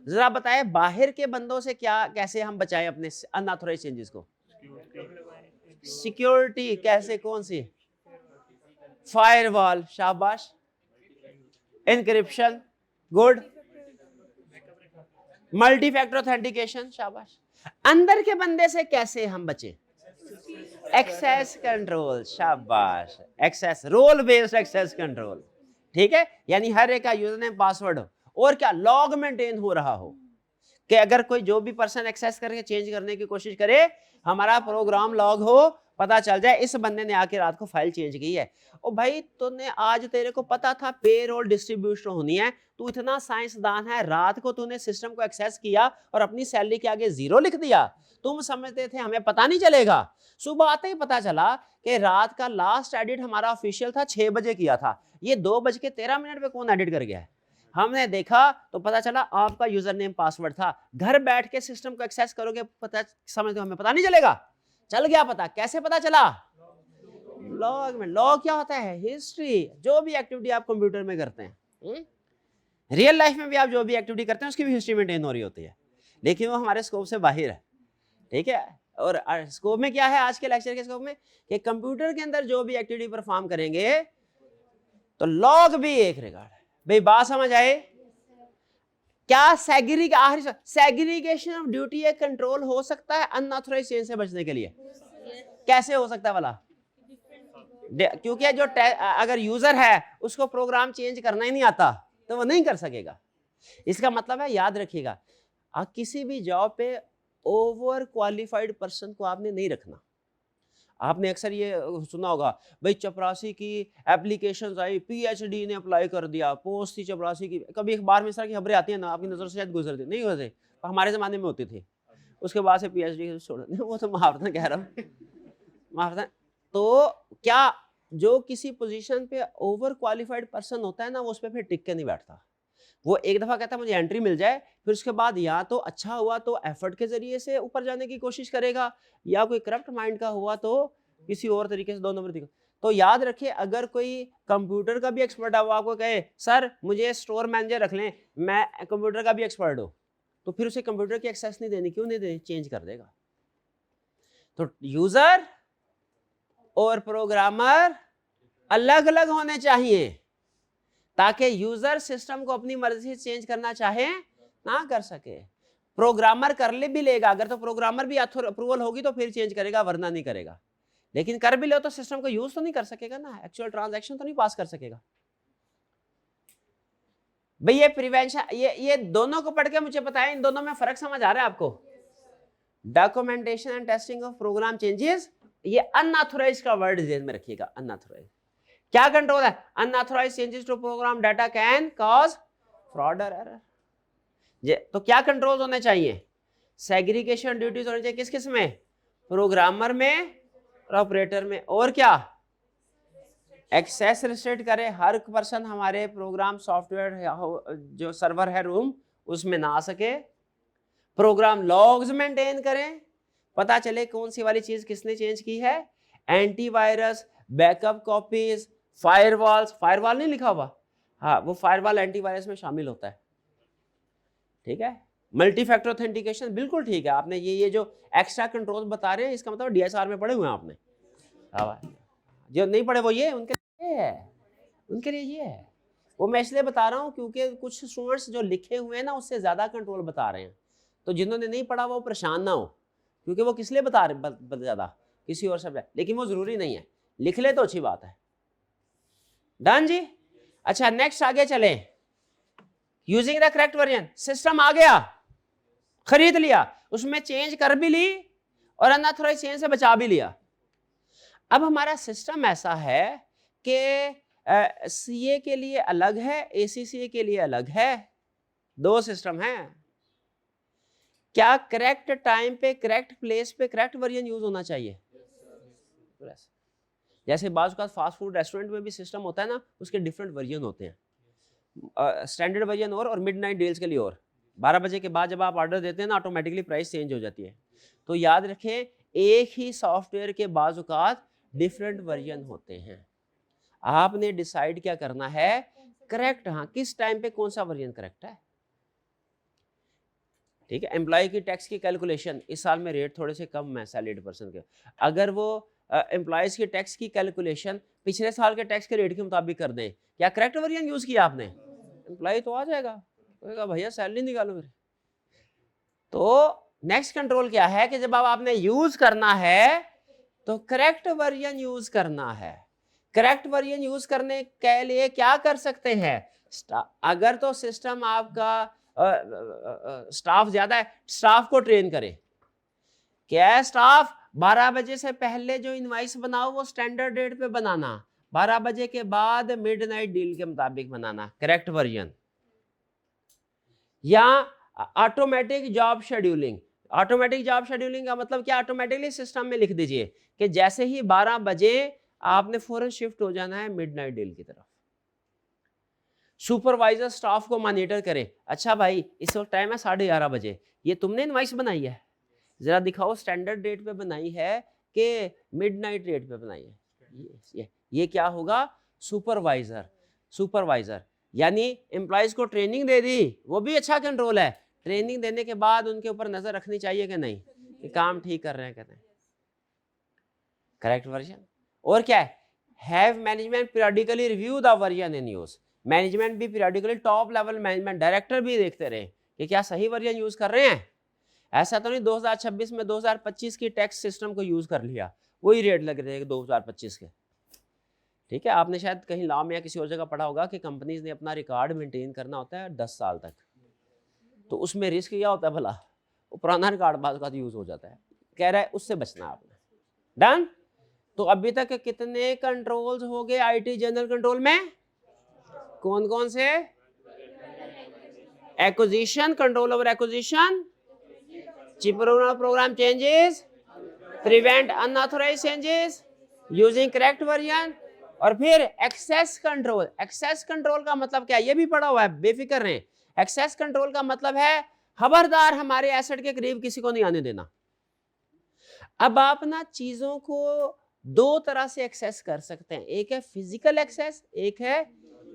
जरा बताए बाहर के बंदों से क्या, कैसे हम बचाएं अपने अनऑथराइज चेंजेस को? सिक्योरिटी कैसे? कौन सी? फायरवॉल, शाबाश। Encryption, good. Multi factor authentication, शाबाश। अंदर के बंदे से कैसे हम बचें? एक्सेस कंट्रोल, शाबाश, access, role based access control, ठीक है, यानी हर एक का यूजर नेम पासवर्ड हो और क्या लॉग मेंटेन हो रहा हो कि अगर कोई जो भी पर्सन एक्सेस करके चेंज करने की कोशिश करे हमारा प्रोग्राम लॉग हो, पता चल जाए इस बंदे ने आके रात को फाइल चेंज की है। ओ भाई तूने आज, तेरे को पता था पेरोल डिस्ट्रीब्यूशन होनी है, तू इतना साइंसदान है, रात को तूने सिस्टम को एक्सेस किया और अपनी सैलरी के आगे 0 लिख दिया। तुम समझते थे हमें पता नहीं चलेगा, सुबह आते ही पता चला कि रात का लास्ट एडिट हमारा ऑफिशियल था 6 बजे किया था, ये 2:13 पे कौन एडिट कर गया है। हमने देखा तो पता चला आपका यूजर नेम पासवर्ड था। घर बैठ के सिस्टम को एक्सेस करोगे, पता समझते हो हमें पता नहीं चलेगा, चल गया पता। कैसे पता चला? लॉग में। लॉग क्या होता है? हिस्ट्री, जो भी एक्टिविटी आप कंप्यूटर में करते हैं, रियल लाइफ में भी आप जो भी एक्टिविटी करते हैं उसकी भी हिस्ट्री मेंटेन हो रही होती है, लेकिन वो हमारे स्कोप से बाहर है, ठीक है। और स्कोप में क्या है आज के लेक्चर के स्कोप में कि कंप्यूटर के अंदर जो भी एक्टिविटी परफॉर्म करेंगे तो लॉग भी एक रिकॉर्ड है। भाई बात समझ आए? क्या सेग्रीगेशन ऑफ ड्यूटी एक कंट्रोल हो सकता है अनऑथराइज्ड चेंज से बचने के लिए? कैसे हो सकता है वाला? क्योंकि जो अगर यूजर है उसको प्रोग्राम चेंज करना ही नहीं आता तो वो नहीं कर सकेगा। इसका मतलब है, याद रखिएगा, किसी भी जॉब पे ओवर क्वालिफाइड पर्सन को आपने नहीं रखना। आपने अक्सर ये सुना होगा, भाई चपरासी की एप्लीकेशंस आई, पीएचडी ने अप्लाई कर दिया, पोस्ट थी चपरासी की। कभी अखबार में इस तरह की खबरें आती हैं ना, आपकी नजर से शायद गुजरती नहीं होते, हमारे जमाने में होती थी। उसके बाद से पीएचडी छोड़, वो तो महावरत कह रहा हूँ, महावरत। तो क्या जो किसी पोजीशन पे ओवर क्वालिफाइड पर्सन होता है ना, वो उस पर फिर टिक के नहीं बैठता। वो एक दफा कहता है मुझे एंट्री मिल जाए, फिर उसके बाद या तो अच्छा हुआ तो एफर्ट के जरिए से ऊपर जाने की कोशिश करेगा, या कोई करप्ट माइंड का हुआ तो किसी और तरीके से 2 नंबर दिखा। तो याद रखिए, अगर कोई कंप्यूटर का भी एक्सपर्ट है, वो आपको कहे सर मुझे स्टोर मैनेजर रख लें, मैं कंप्यूटर का भी एक्सपर्ट हूं, तो फिर उसे कंप्यूटर की एक्सेस नहीं देनी। क्यों नहीं देनी? चेंज कर देगा। तो यूजर और प्रोग्रामर अलग अलग होने चाहिए ताकि यूजर सिस्टम को अपनी मर्जी से चेंज करना चाहे ना कर सके। प्रोग्रामर कर ले भी लेगा, अगर तो प्रोग्रामर भी अप्रूवल होगी तो फिर चेंज करेगा, वरना नहीं करेगा। लेकिन कर भी लो तो सिस्टम को यूज तो नहीं कर सकेगा ना, एक्चुअल ट्रांजैक्शन तो नहीं पास कर सकेगा। भाई ये प्रिवेंशन, ये दोनों को पढ़ के मुझे बताएं, इन दोनों में फर्क समझ आ रहा है आपको? Documentation and testing of program changes, ये अनऑथराइज्ड का वर्ड ध्यान में रखिएगा। अनऑथराइज्ड क्या कंट्रोल है? Unauthorised changes to program data can cause fraud और एरर। तो क्या कंट्रोल होने चाहिए? सेग्रीगेशन ड्यूटीज होनी चाहिए किस किस में? प्रोग्रामर में और ऑपरेटर में। और क्या? एक्सेस रिस्ट्रिक्ट करे, हर पर्सन हमारे प्रोग्राम सॉफ्टवेयर जो सर्वर है रूम उसमें ना आ सके। प्रोग्राम लॉग्स मेंटेन करें, पता चले कौन सी वाली चीज किसने चेंज की है। Antivirus, backup copies, firewalls, firewall नहीं लिखा हुआ, हाँ वो फायरवॉल एंटीवायरस में शामिल होता है, ठीक है। मल्टी फैक्टर ऑथेंटिकेशन बिल्कुल ठीक है। आपने ये जो एक्स्ट्रा कंट्रोल बता रहे हैं, इसका मतलब डीएसआर में पढ़े हुए हैं आपने। जो नहीं पढ़े वो ये उनके लिए है, उनके लिए ये है। वो मैं इसलिए बता रहा हूँ क्योंकि कुछ स्टूडेंट्स जो लिखे हुए हैं ना उससे ज्यादा कंट्रोल बता रहे हैं, तो जिन्होंने नहीं पढ़ा वो परेशान ना हो, क्योंकि वो किस लिए बता रहे ज्यादा, किसी और शब्द, लेकिन वो जरूरी नहीं है, लिख ले तो अच्छी बात है। डन जी। अच्छा नेक्स्ट आगे चले। Using the correct version, system आ गया, खरीद लिया, उसमें चेंज कर भी ली और अनऑथराइज्ड चेंज से बचा भी लिया। अब हमारा सिस्टम ऐसा है कि सीए के लिए अलग है, एसीसीए के लिए अलग है, 2 सिस्टम हैं। क्या करेक्ट टाइम पे, करेक्ट प्लेस पे, करेक्ट वर्जन यूज होना चाहिए? जैसे बाज़ का फास्ट फूड रेस्टोरेंट में भी सिस्टम होता है ना, उसके डिफरेंट वर्जन होते हैं, स्टैंडर्ड वर्जन और मिडनाइट डील्स के लिए और 12 बजे के बाद जब आप ऑर्डर देते हैं ना ऑटोमेटिकली प्राइस चेंज हो जाती है। तो याद रखें, एक ही सॉफ्टवेयर के बाज़ औक़ात डिफरेंट वर्जन होते हैं। आपने डिसाइड क्या करना है, करेक्ट, हाँ किस टाइम पे कौन सा वर्जन करेक्ट है, ठीक है। एम्प्लॉय की टैक्स की कैलकुलेशन, इस साल में रेट थोड़े से कम है सैलरीड पर्सन के, अगर वो एम्प्लॉयज की टैक्स की कैलकुलेशन पिछले साल के टैक्स के रेट के मुताबिक कर दें, क्या करेक्ट वर्जन यूज किया आपने? एम्प्लॉय तो आ जाएगा, कहेगा भैया सैलरी निकालो मेरे। तो नेक्स्ट कंट्रोल क्या है कि जब आपने यूज करना है तो करेक्ट वर्जन यूज करना है। करेक्ट वर्जन यूज करने के लिए क्या कर सकते हैं, अगर तो सिस्टम आपका स्टाफ ज्यादा है, स्टाफ को ट्रेन करें। क्या है, स्टाफ 12 बजे से पहले जो इनवाइस बनाओ वो स्टैंडर्ड डेट पे बनाना, 12 बजे के बाद मिडनाइट डील के मुताबिक बनाना, करेक्ट वर्जन। या automatic job scheduling. Automatic job scheduling का मतलब क्या, ऑटोमेटिकली सिस्टम में लिख दीजिए कि जैसे ही 12 बजे आपने फौरन शिफ्ट हो जाना है मिडनाइट डील की तरफ। सुपरवाइजर स्टाफ को मॉनिटर करे, अच्छा भाई इस वक्त टाइम है 11:30 बजे, ये तुमने इनवाइस बनाई है, जरा दिखाओ स्टैंडर्ड डेट पे बनाई है कि मिडनाइट डेट पे बनाई है। ये क्या होगा, सुपरवाइजर। सुपरवाइजर यानी एम्प्लॉइज को ट्रेनिंग दे दी, वो भी अच्छा कंट्रोल है। ट्रेनिंग देने के बाद उनके ऊपर नजर रखनी चाहिए कि नहीं कि काम ठीक कर रहे हैं कहते हैं, करेक्ट वर्जन। और क्या है, have management periodically review the version in use. Management भी periodically, top level management director भी देखते रहे कि क्या सही वर्जन यूज कर रहे हैं। ऐसा तो नहीं 2026 में 2025 की टैक्स सिस्टम को यूज कर लिया, वही रेट लग रहे हैं 2025 के। ठीक है, आपने शायद कहीं लॉ में या किसी और जगह पढ़ा होगा कि कंपनीज ने अपना रिकॉर्ड मेंटेन करना होता है 10 साल तक, तो उसमें रिस्क क्या होता है भला, वो पुराना रिकॉर्ड बाद का यूज हो जाता है। कह रहा है उससे बचना आपने। डन। तो अभी तक कितने कंट्रोल्स हो गए आईटी जनरल कंट्रोल में, कौन कौन से, acquisition, control over acquisition, program changes, prevent unauthorised changes, using correct version, और फिर एक्सेस कंट्रोल। एक्सेस कंट्रोल का मतलब क्या है, ये भी पढ़ा हुआ है, बेफिक्र रहें। एक्सेस कंट्रोल का मतलब है खबरदार हमारे एसेट के करीब किसी को नहीं आने देना। अब आप ना चीजों को दो तरह से एक्सेस कर सकते हैं, एक है फिजिकल एक्सेस, एक है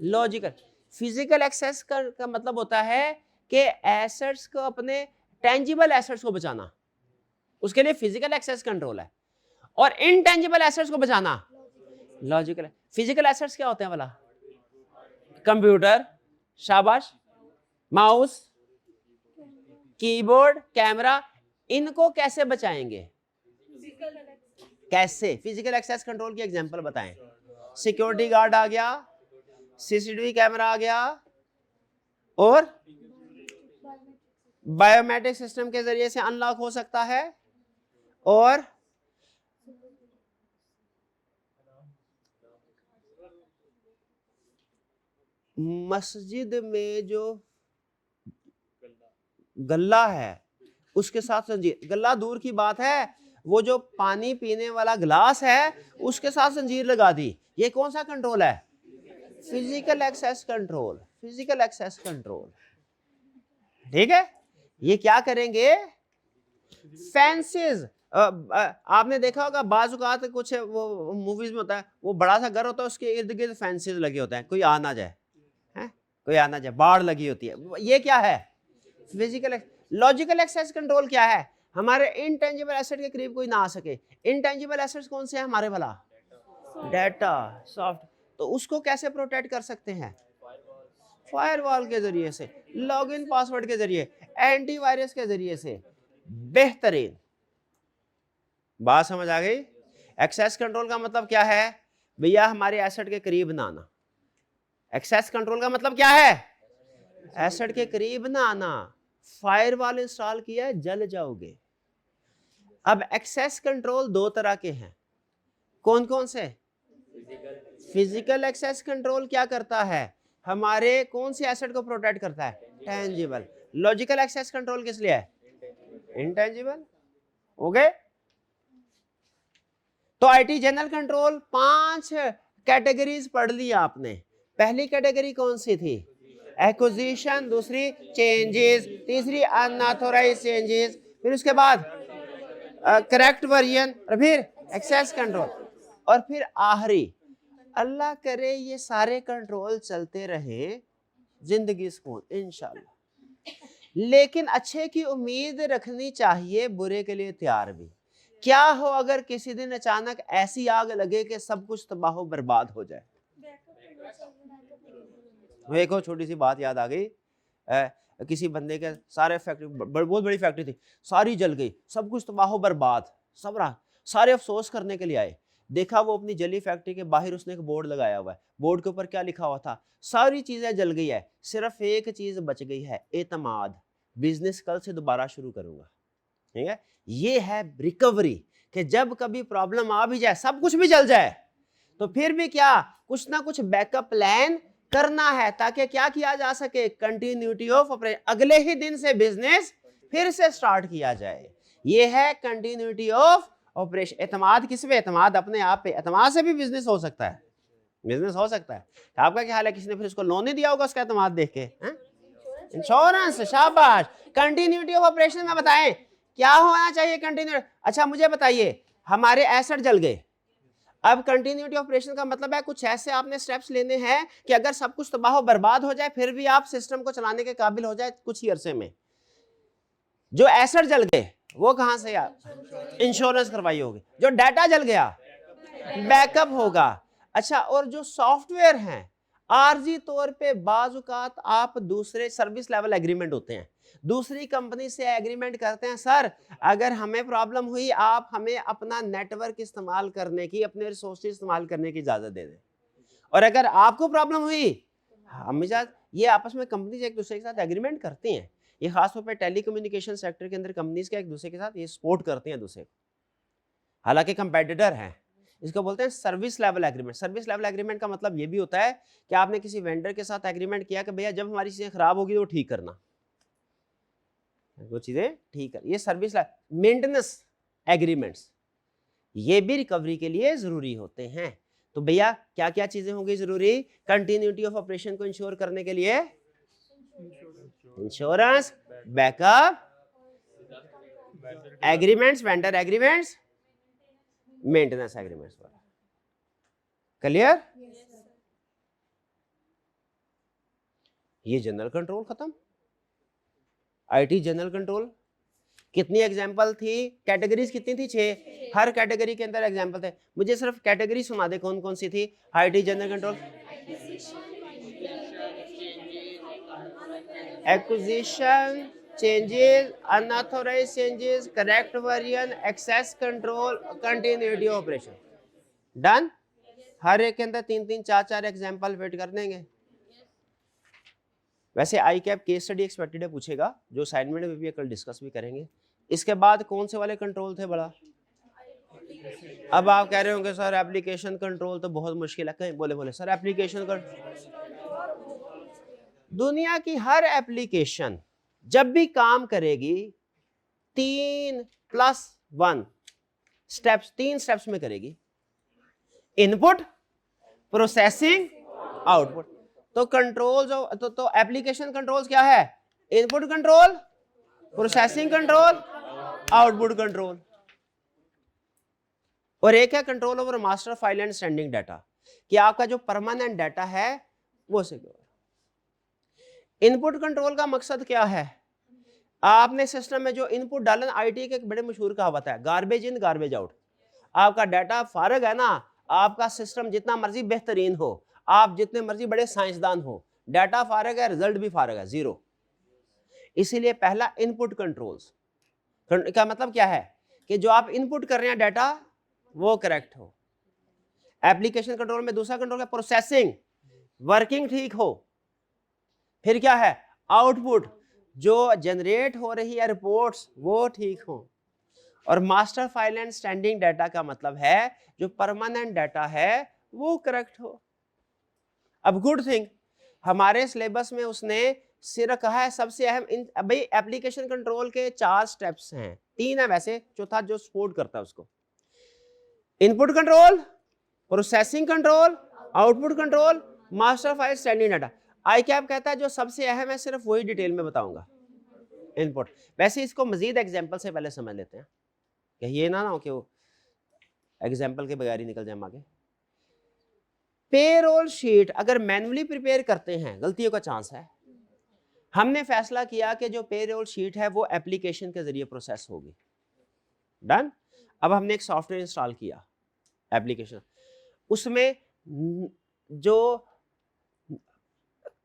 लॉजिकल। फिजिकल एक्सेस का मतलब होता है कि एसेट्स को, अपने टेंजिबल एसेट्स को बचाना, उसके लिए फिजिकल एक्सेस कंट्रोल है। और इनटेंजिबल एसेट्स को बचाना लॉजिकल है। फिजिकल एसेट्स क्या होते हैं भला, कंप्यूटर, शाबाश, माउस, कीबोर्ड, कैमरा, इनको कैसे बचाएंगे, कैसे, फिजिकल एक्सेस कंट्रोल की एग्जांपल बताएं। सिक्योरिटी गार्ड आ गया, सीसीटीवी कैमरा आ गया, और बायोमेट्रिक सिस्टम के जरिए से अनलॉक हो सकता है, और मस्जिद में जो गल्ला है उसके साथ जंजीर, गल्ला दूर की बात है, वो जो पानी पीने वाला गिलास है उसके साथ जंजीर लगा दी, ये कौन सा कंट्रोल है, physical access control. Physical access control, ठीक है। ये क्या करेंगे, फेंसेस। आपने देखा होगा बाज़ औक़ात कुछ वो मूवीज में होता है, वो बड़ा सा घर होता है, उसके इर्द गिर्द फेंसेस लगे होते हैं, कोई आ ना जाए, कोई आना जाए, बाढ़ लगी होती है, ये क्या है, फिजिकल। लॉजिकल एक्सेस कंट्रोल क्या है, हमारे इनटेंजिबल एसेट के करीब कोई ना आ सके। इनटेंजिबल एसेट्स कौन से हैं हमारे भला, डाटा, सॉफ्ट, तो उसको कैसे प्रोटेक्ट कर सकते हैं, फायरवॉल के जरिए से, लॉगिन पासवर्ड के जरिए, एंटीवायरस के जरिए से। बेहतरीन बात समझ आ गई। एक्सेस कंट्रोल का मतलब क्या है भैया, हमारे एसेट के करीब ना आना। एक्सेस कंट्रोल का मतलब क्या है, एसेट के करीब ना आना। फायरवॉल इंस्टॉल किया है, जल जाओगे। अब एक्सेस कंट्रोल दो तरह के हैं, कौन कौन से, फिजिकल एक्सेस कंट्रोल क्या करता है, हमारे कौन से एसेट को प्रोटेक्ट करता है, टेंजिबल। लॉजिकल एक्सेस कंट्रोल किस लिए है, इंटेंजिबल। ओके, तो आईटी जनरल कंट्रोल 5 कैटेगरीज पढ़ ली आपने। पहली कैटेगरी कौन सी थी, एक्विजिशन, दूसरी चेंजेस, तीसरी अनऑथराइज्ड चेंजेस, फिर उसके बाद करेक्ट वर्जन, और फिर एक्सेस कंट्रोल, और फिर आखिरी। अल्लाह करे ये सारे कंट्रोल चलते रहे जिंदगी सुकून इंशाल्लाह। लेकिन अच्छे की उम्मीद रखनी चाहिए, बुरे के लिए तैयार भी। क्या हो अगर किसी दिन अचानक ऐसी आग लगे कि सब कुछ तबाह बर्बाद हो जाए। देखो छोटी सी बात याद आ गई, किसी बंदे के सारे फैक्ट्री, बहुत बड़ी फैक्ट्री थी, सारी जल गई, सब कुछ तबाह बर्बाद, सब रहा, सारे अफसोस करने के लिए आए। देखा वो अपनी जली फैक्ट्री के बाहर उसने एक बोर्ड लगाया हुआ है, बोर्ड के ऊपर क्या लिखा हुआ था, सारी चीजें जल गई है, सिर्फ एक चीज बच गई है, एतमाद, बिजनेस कल से दोबारा शुरू करूंगा। ठीक है, ये है रिकवरी, कि जब कभी प्रॉब्लम आ भी जाए, सब कुछ भी जल जाए, तो फिर भी क्या, कुछ ना कुछ बैकअप प्लान करना है, ताकि क्या किया जा सके, कंटिन्यूटी ऑफ ऑपरेशन, अगले ही दिन से बिजनेस फिर से स्टार्ट किया जाए। ये है कंटिन्यूटी ऑफ ऑपरेशन। एतमाद किस पे, एतमाद अपने आप पे, एतमाद से भी बिजनेस हो सकता है, बिजनेस हो सकता है। तो आपका क्या हाल है, किसी ने फिर उसको लोन नहीं दिया होगा उसका एतमाद देख के, इंश्योरेंस, शाबाश। कंटिन्यूटी ऑफ ऑपरेशन में बताएं क्या होना चाहिए, कंटिन्यू। अच्छा मुझे बताइए, हमारे एसेट जल गए, अब कंटिन्यूटी ऑपरेशन का मतलब है कुछ ऐसे आपने स्टेप्स लेने हैं कि अगर सब कुछ तबाह बर्बाद हो जाए फिर भी आप सिस्टम को चलाने के काबिल हो जाए कुछ ही अरसे में। जो एसेट जल गए वो कहां से, आप इंश्योरेंस करवाई होगी। जो डाटा जल गया बैकअप होगा। अच्छा, और जो सॉफ्टवेयर हैं आरजी तौर पे बाजुकात आप दूसरे सर्विस लेवल एग्रीमेंट होते हैं, दूसरी कंपनी से एग्रीमेंट करते हैं, सर अगर हमें प्रॉब्लम हुई आप हमें अपना नेटवर्क इस्तेमाल करने की, अपने रिसोर्स इस्तेमाल करने की इजाजत दे दें, और अगर आपको प्रॉब्लम हुई हम इजाजत। ये आपस में कंपनीज एक दूसरे के साथ एग्रीमेंट करती हैं। ये खासतौर पर टेलीकम्युनिकेशन सेक्टर के अंदर कंपनीज का एक दूसरे के साथ ये सपोर्ट करते हैं दूसरे को, हालांकि कंपेटिटर हैं। इसको बोलते हैं service level agreement. Service level agreement का मतलब ये भी होता है कि आपने किसी वेंडर के साथ एग्रीमेंट किया कि भैया जब हमारी चीजें खराब होगी तो ठीक करना, वो चीजें ठीक कर। ये सर्विस मेंटेनेंस एग्रीमेंट्स ये भी रिकवरी के लिए जरूरी होते हैं। तो भैया क्या क्या चीजें होंगी जरूरी कंटिन्यूटी ऑफ ऑपरेशन को इंश्योर करने के लिए, insurance, backup agreements, vendor agreements, maintenance agreements. Clear? ये जनरल कंट्रोल खत्म। आईटी जनरल कंट्रोल कितनी एग्जांपल थी, कैटेगरीज कितनी थी, 6। हर कैटेगरी के अंदर एग्जांपल थे। मुझे सिर्फ कैटेगरी सुना दे कौन कौन सी थी IT general control. Acquisition, changes, unauthorized changes, correct version, access control, continuity operation. Done. हर एक के अंदर 3-3, 4-4 एग्जांपल फिट कर देंगे। वैसे आई कैप केस स्टडी एक्सपेक्टेड है पूछेगा, जो असाइनमेंट में भी कल डिस्कस भी करेंगे। इसके बाद कौन से वाले कंट्रोल थे बड़ा। अब आप कह रहे होंगे सर एप्लीकेशन कंट्रोल तो बहुत मुश्किल है, कहीं बोले बोले सर एप्लीकेशन कंट्रोल। दुनिया की हर एप्लीकेशन जब भी काम करेगी 3+1 स्टेप्स, 3 स्टेप्स में करेगी, इनपुट, प्रोसेसिंग, आउटपुट। तो कंट्रोल जो तो एप्लीकेशन कंट्रोल्स क्या है, input control, processing control, output control. और एक है control over master file and standing data, कि आपका जो परमानेंट डाटा है वो सिक्योर। इनपुट कंट्रोल का मकसद क्या है, आपने सिस्टम में जो इनपुट डालन, आईटी के एक बड़े मशहूर कहावत है, गार्बेज इन गार्बेज आउट। आपका डाटा फारग है ना, आपका सिस्टम जितना मर्जी बेहतरीन हो, आप जितने मर्जी बड़े साइंसदान हो, डाटा फारग है, रिजल्ट भी फारग है, जीरो। इसीलिए पहला इनपुट कंट्रोल्स का मतलब क्या है कि जो आप इनपुट कर रहे हैं डाटा वो करेक्ट हो। एप्लीकेशन कंट्रोल में दूसरा कंट्रोल है प्रोसेसिंग, वर्किंग ठीक हो। फिर क्या है, आउटपुट, जो जनरेट हो रही है रिपोर्ट्स वो ठीक हो। और master file and standing data का मतलब है जो परमानेंट डाटा है वो करेक्ट हो। अब गुड थिंग हमारे सिलेबस में उसने सिर्फ कहा है सबसे अहम भाई एप्लीकेशन कंट्रोल के 4 स्टेप्स हैं, 3 है वैसे, चौथा जो सपोर्ट करता है उसको, input control, processing control, output control, master file standing data. आई कैप कहता है जो सबसे अहम है सिर्फ वही डिटेल में बताऊंगा, इनपुट। वैसे इसको मजीद एग्जांपल से पहले समझ लेते हैं कि ये ना हो कि वो एग्जांपल के बगैर ही निकल जाए आगे। पेरोल शीट अगर मैन्युअली प्रिपेयर करते हैं गलतियों का चांस है। हमने फैसला किया कि जो पेरोल शीट है वो एप्लीकेशन के जरिए प्रोसेस होगी। डन। अब हमने एक सॉफ्टवेयर इंस्टॉल किया एप्लीकेशन, उसमें जो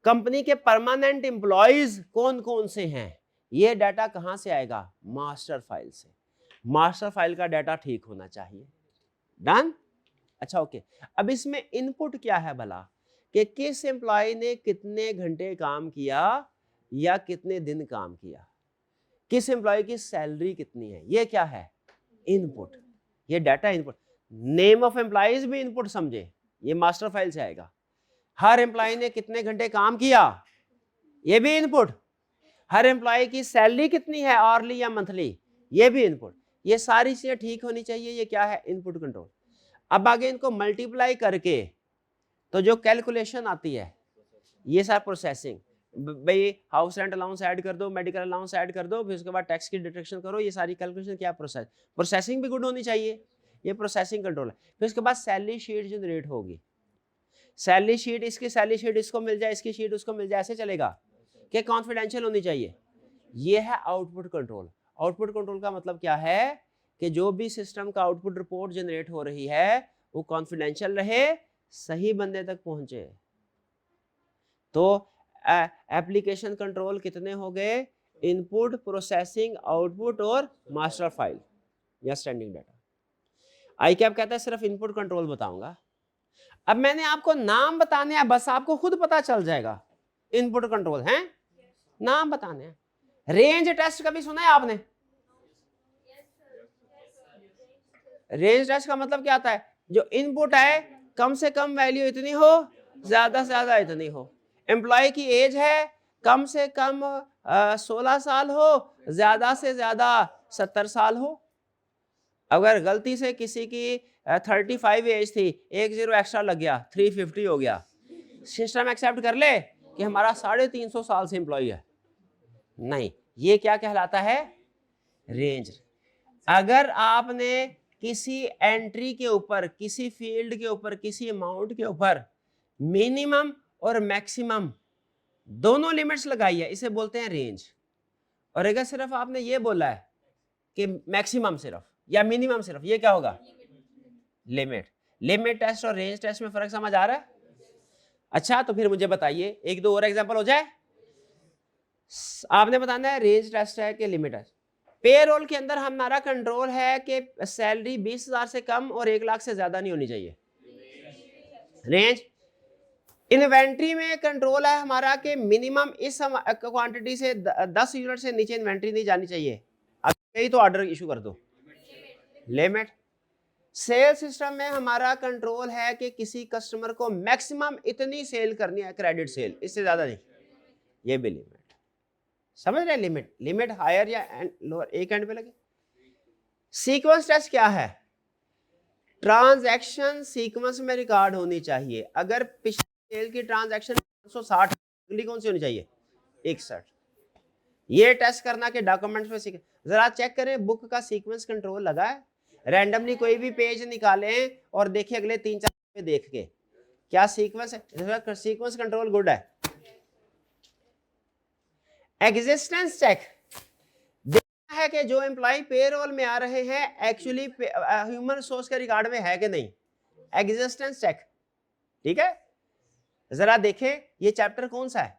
कंपनी के परमानेंट एम्प्लॉइज कौन कौन से हैं, ये डाटा कहां से आएगा, मास्टर फाइल से। मास्टर फाइल का डाटा ठीक होना चाहिए। डन। अच्छा ओके, अब इसमें इनपुट क्या है भला, कि किस एम्प्लॉय ने कितने घंटे काम किया या कितने दिन काम किया, किस एम्प्लॉय की सैलरी कितनी है, ये क्या है इनपुट, ये data input. Name of employees भी इनपुट समझे, ये मास्टर फाइल से आएगा। हर एम्प्लॉय ने कितने घंटे काम किया, ये भी इनपुट। हर एम्प्लॉय की सैलरी कितनी है, आवरली या मंथली, ये भी इनपुट। ये सारी चीजें ठीक होनी चाहिए, ये क्या है इनपुट कंट्रोल। अब आगे इनको मल्टीप्लाई करके तो जो कैलकुलेशन आती है, ये सारा प्रोसेसिंग, भाई हाउस रेंट अलाउंस ऐड कर दो, मेडिकल अलाउंस ऐड कर दो, फिर उसके बाद टैक्स की डिडक्शन करो, ये सारी कैलकुलेशन क्या प्रोसेसिंग भी गुड होनी चाहिए, ये प्रोसेसिंग कंट्रोल है। फिर उसके बाद सैलरी शीट जनरेट होगी, सैलरी शीट, इसकी सैलरी शीट इसको मिल जाए, इसकी शीट उसको मिल जाए, ऐसे चलेगा कि कॉन्फिडेंशियल होनी चाहिए। ये है आउटपुट कंट्रोल। आउटपुट कंट्रोल का मतलब क्या है कि जो भी सिस्टम का आउटपुट रिपोर्ट जनरेट हो रही है वो कॉन्फिडेंशियल रहे, सही बंदे तक पहुंचे। तो एप्लीकेशन कंट्रोल कितने हो गए, इनपुट, प्रोसेसिंग, आउटपुट और मास्टर फाइल या स्टैंडिंग डाटा। आई कैप कहता है सिर्फ इनपुट कंट्रोल बताऊंगा। अब मैंने आपको नाम बताने हैं, बस आपको खुद पता चल जाएगा इनपुट कंट्रोल है, नाम बताने हैं। रेंज टेस्ट कभी सुना है आपने? रेंज टेस्ट का मतलब क्या आता है, जो इनपुट है कम से कम वैल्यू इतनी हो, ज्यादा से ज्यादा इतनी हो। एम्प्लॉय की एज है कम से कम 16 साल हो, ज्यादा से ज्यादा 70 साल हो। अगर गलती से किसी की 35 एज थी, 10 एक्स्ट्रा लग गया, 350 हो गया, सिस्टम एक्सेप्ट कर ले कि हमारा 350 साल से एम्प्लॉय है? नहीं, ये क्या कहलाता है, रेंज। अगर आपने किसी एंट्री के ऊपर, किसी फील्ड के ऊपर, किसी अमाउंट के ऊपर मिनिमम और मैक्सिमम दोनों लिमिट्स लगाई है, इसे बोलते हैं रेंज। और अगर सिर्फ आपने ये बोला है कि मैक्सिमम सिर्फ या मिनिमम सिर्फ, ये क्या होगा, लिमिट। लिमिट टेस्ट और रेंज टेस्ट में फर्क समझ आ रहा है? अच्छा, तो फिर मुझे बताइए, एक दो और एग्जांपल हो जाए। आपने बताना है रेंज टेस्ट है कि लिमिट टेस्ट। पेरोल के अंदर हमारा कंट्रोल है कि सैलरी 20,000 से कम और 1 लाख से ज्यादा नहीं होनी चाहिए, रेंज। इन्वेंट्री में कंट्रोल है हमारा कि मिनिमम इस क्वांटिटी से 10 यूनिट से नीचे इन्वेंट्री नहीं जानी चाहिए, यही तो ऑर्डर इशू कर दो, लिमिट। सेल सिस्टम में हमारा कंट्रोल है कि किसी कस्टमर को मैक्सिमम इतनी सेल करनी है, क्रेडिट सेल, इससे ज्यादा नहीं, ये भी लिमिट। समझ रहे, लिमिट, लिमिट हायर या लोअर एक एंड पे लगे। सीक्वेंस टेस्ट क्या है, ट्रांजैक्शन सीक्वेंस में रिकॉर्ड होनी चाहिए। अगर पिछली सेल की ट्रांजैक्शन 560, अगली कौन सी होनी चाहिए, 61। ये टेस्ट करना कि डॉक्यूमेंट्स में जरा चेक करें बुक का सीक्वेंस कंट्रोल लगा है। रैंडमली कोई भी पेज निकालें और देखिए अगले 3-4 पे देख के क्या सीक्वेंस है, सीक्वेंस कंट्रोल गुड है। एग्जिस्टेंस चेक देखना है कि जो एम्प्लॉय पेरोल में आ रहे हैं एक्चुअली ह्यूमन रिसोर्स के रिकॉर्ड में है कि नहीं, एग्जिस्टेंस चेक। ठीक है, जरा देखें ये चैप्टर कौन सा है,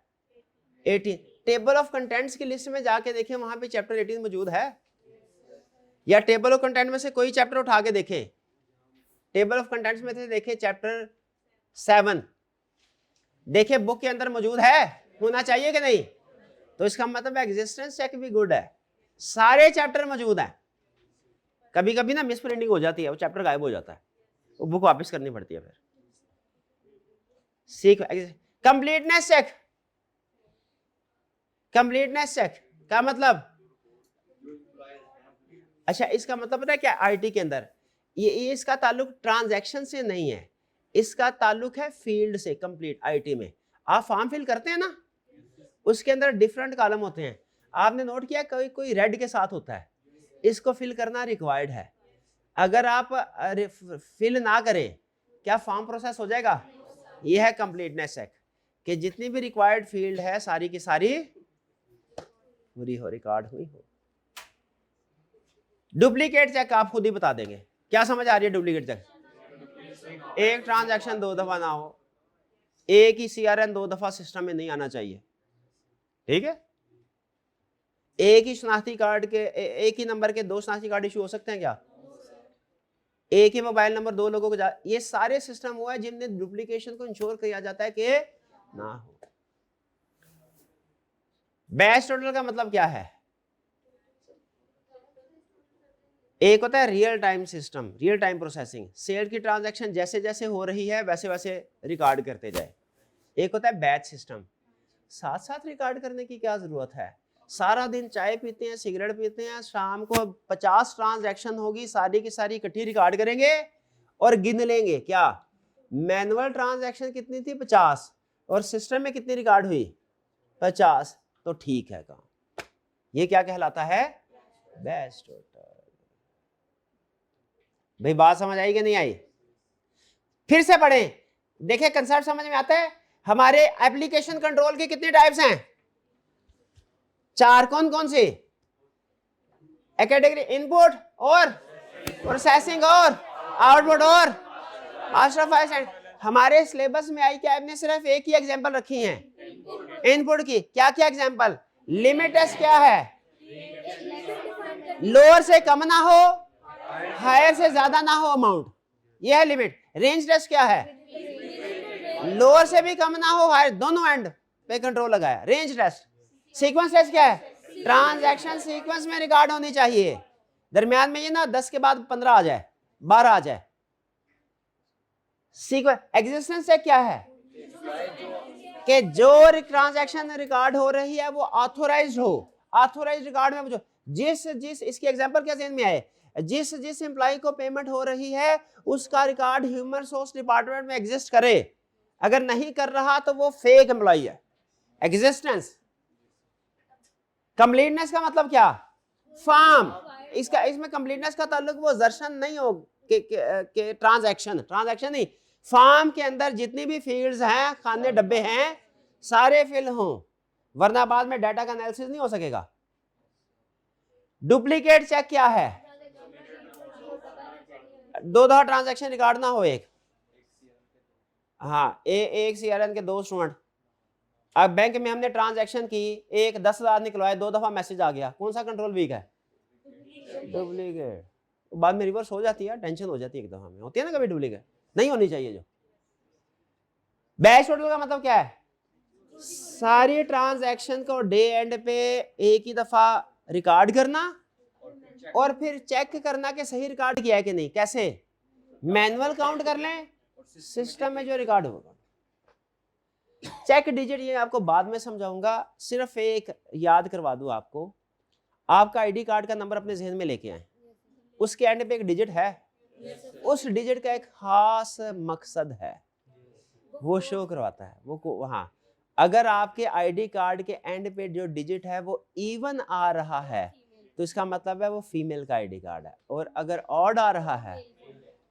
18। टेबल ऑफ कंटेंट्स की लिस्ट में जाके देखें, वहां पे चैप्टर 18 मौजूद है, या टेबल ऑफ कंटेंट में से कोई चैप्टर उठा के देखें। टेबल ऑफ कंटेंट्स में से देखें चैप्टर 7, देखें बुक के अंदर मौजूद है, होना चाहिए कि नहीं। तो इसका मतलब एग्जिस्टेंस चेक भी गुड है, सारे चैप्टर मौजूद है। कभी कभी ना मिस प्रिंटिंग हो जाती है, वो चैप्टर गायब हो जाता है, वो बुक वापस करनी पड़ती है। फिर सीख कंप्लीटनेस चेक। कंप्लीटनेस चेक का मतलब, अच्छा इसका मतलब पता है क्या, आईटी के अंदर ये इसका ताल्लुक ट्रांजैक्शन से नहीं है, इसका ताल्लुक है फील्ड से। कंप्लीट आईटी में आप फॉर्म फिल करते हैं ना, उसके अंदर डिफरेंट कॉलम होते हैं। आपने नोट किया कोई कोई रेड के साथ होता है, इसको फिल करना रिक्वायर्ड है। अगर आप फिल ना करें क्या फॉर्म प्रोसेस हो जाएगा। यह है कंप्लीटनेस चेक कि जितनी भी रिक्वायर्ड फील्ड है सारी की सारी पूरी हो, रिकॉर्ड हुई हो। डुप्लीकेट चेक आप खुद ही बता देंगे, क्या समझ आ रही है डुप्लीकेट चेक। एक ट्रांजैक्शन 2 दफा ना हो, एक ही सीआरएन 2 दफा सिस्टम में नहीं आना चाहिए, ठीक है। एक ही शनाख्ती कार्ड के एक ही नंबर के दो शनाख्ती कार्ड इशू हो सकते हैं क्या? एक ही मोबाइल नंबर दो लोगों को ये सारे सिस्टम हुआ है जिनमें डुप्लीकेशन को इंश्योर किया जाता है कि ना हो। बैच टोटल का मतलब क्या है? एक होता है real time system, real time processing, sale की ट्रांजैक्शन जैसे जैसे हो रही है वैसे वैसे रिकॉर्ड करते जाए। एक होता है बैच सिस्टम, साथ साथ रिकॉर्ड करने की क्या जरूरत है? सारा दिन चाय पीते हैं, सिगरेट पीते हैं, शाम को 50 ट्रांजैक्शन होगी, सारी की सारी इकट्ठी रिकॉर्ड करेंगे और गिन लेंगे। क्या मैनुअल ट्रांजैक्शन कितनी थी? 50, और सिस्टम में कितनी रिकॉर्ड हुई? 50। तो ठीक है काम, ये क्या कहलाता है? Batch total. भाई बात समझ आई कि नहीं आई? फिर से पढ़ें, देखिए कंसेप्ट समझ में आता है। हमारे एप्लीकेशन कंट्रोल के कितने टाइप्स हैं? 4। कौन कौन से? कैटेगरी इनपुट और प्रोसेसिंग और आउटपुट और मास्टर फाइल सेंड। हमारे सिलेबस में आई कैब ने सिर्फ एक ही एग्जांपल रखी है इनपुट की। क्या क्या एग्जांपल? लिमिट टेस्ट क्या है? लोअर से कम ना हो, हायर से ज्यादा ना हो अमाउंट, ये है लिमिट। रेंज टेस्ट क्या है? लोअर से भी कम ना हो, हायर, दोनों एंड पे कंट्रोल लगाया, रेंज टेस्ट। सीक्वेंस टेस्ट क्या है? ट्रांजैक्शन सीक्वेंस में रिकॉर्ड होनी चाहिए, दरमियान में ये ना 10 के बाद 15 आ जाए, 12 आ जाए। सीक्वेंस एग्जिस्टेंस चेक क्या है? कि जो ट्रांजैक्शन रिकॉर्ड हो रही है वो ऑथोराइज्ड हो। ऑथोराइज्ड रिकॉर्ड में जो जिस इसकी एग्जांपल क्या ध्यान में आए? जिस एम्प्लॉय को पेमेंट हो रही है उसका रिकॉर्ड ह्यूमन रिसोर्स डिपार्टमेंट में एग्जिस्ट करे, अगर नहीं कर रहा तो वो फेक एम्प्लॉय है। एग्जिस्टेंस। कंप्लीटनेस का मतलब क्या? फॉर्म। इसमें कंप्लीटनेस का ताल्लुक वो जर्शन नहीं हो के ट्रांजैक्शन नहीं, फॉर्म के अंदर जितनी भी फील्ड्स हैं, खाने डब्बे हैं, सारे फिल हों, वरना बाद में डाटा का एनालिसिस नहीं हो सकेगा। डुप्लीकेट चेक क्या है? दो दफा ट्रांजैक्शन रिकॉर्ड ना हो एक। हाँ, एक सीआरएन के 2 स्टूडेंट। अब बैंक में हमने ट्रांजैक्शन की, एक 10,000 निकलवाए, 2 दफा मैसेज आ गया, कौन सा कंट्रोल वीक है? डुप्लीकेट। बाद में रिवर्स हो जाती है, टेंशन हो जाती है, एक दफा में होती है ना कभी डुप्लीकेट, नहीं होनी चाहिए। जो बैच टोटल का मतलब क्या है? सारी ट्रांजैक्शन को डे एंड पे एक ही दफा रिकॉर्ड करना और फिर चेक करना कि सही रिकॉर्ड किया है कि नहीं। कैसे? मैनुअल काउंट कर लें, सिस्टम में जो रिकॉर्ड होगा। चेक डिजिट ये आपको बाद में समझाऊंगा, सिर्फ एक याद करवा दूं आपको। आपका आईडी कार्ड का नंबर अपने जहन में लेके आए, उसके एंड पे एक डिजिट है, उस डिजिट का एक खास मकसद है, वो शो करवाता है वो। हाँ, अगर आपके आईडी कार्ड के एंड पे जो डिजिट है वो इवन आ रहा है तो इसका मतलब है वो फीमेल का आईडी कार्ड है, और अगर ऑड आ रहा है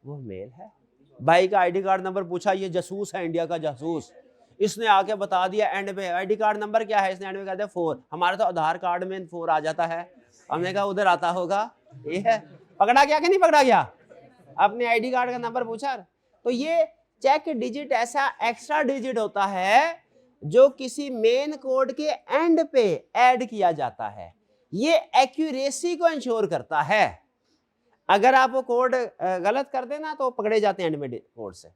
वो मेल है। भाई का आईडी कार्ड नंबर पूछा, ये जासूस है, इंडिया का जासूस, इसने आके बता दिया एंड पे आईडी कार्ड नंबर क्या है, इसने एंड में कह दिया 4। हमारा तो आधार कार्ड में 4 आ जाता है, हमने कहा उधर आता होगा। ये है, पकड़ा गया कि नहीं पकड़ा गया? अपने आईडी कार्ड का नंबर पूछा। तो ये चेक डिजिट ऐसा एक्स्ट्रा डिजिट होता है जो किसी मेन कोड के एंड पे ऐड किया जाता है, ये एक्यूरेसी को इंश्योर करता है। अगर आप वो कोड गलत कर देना तो पकड़े जाते हैं, एंड में कोड से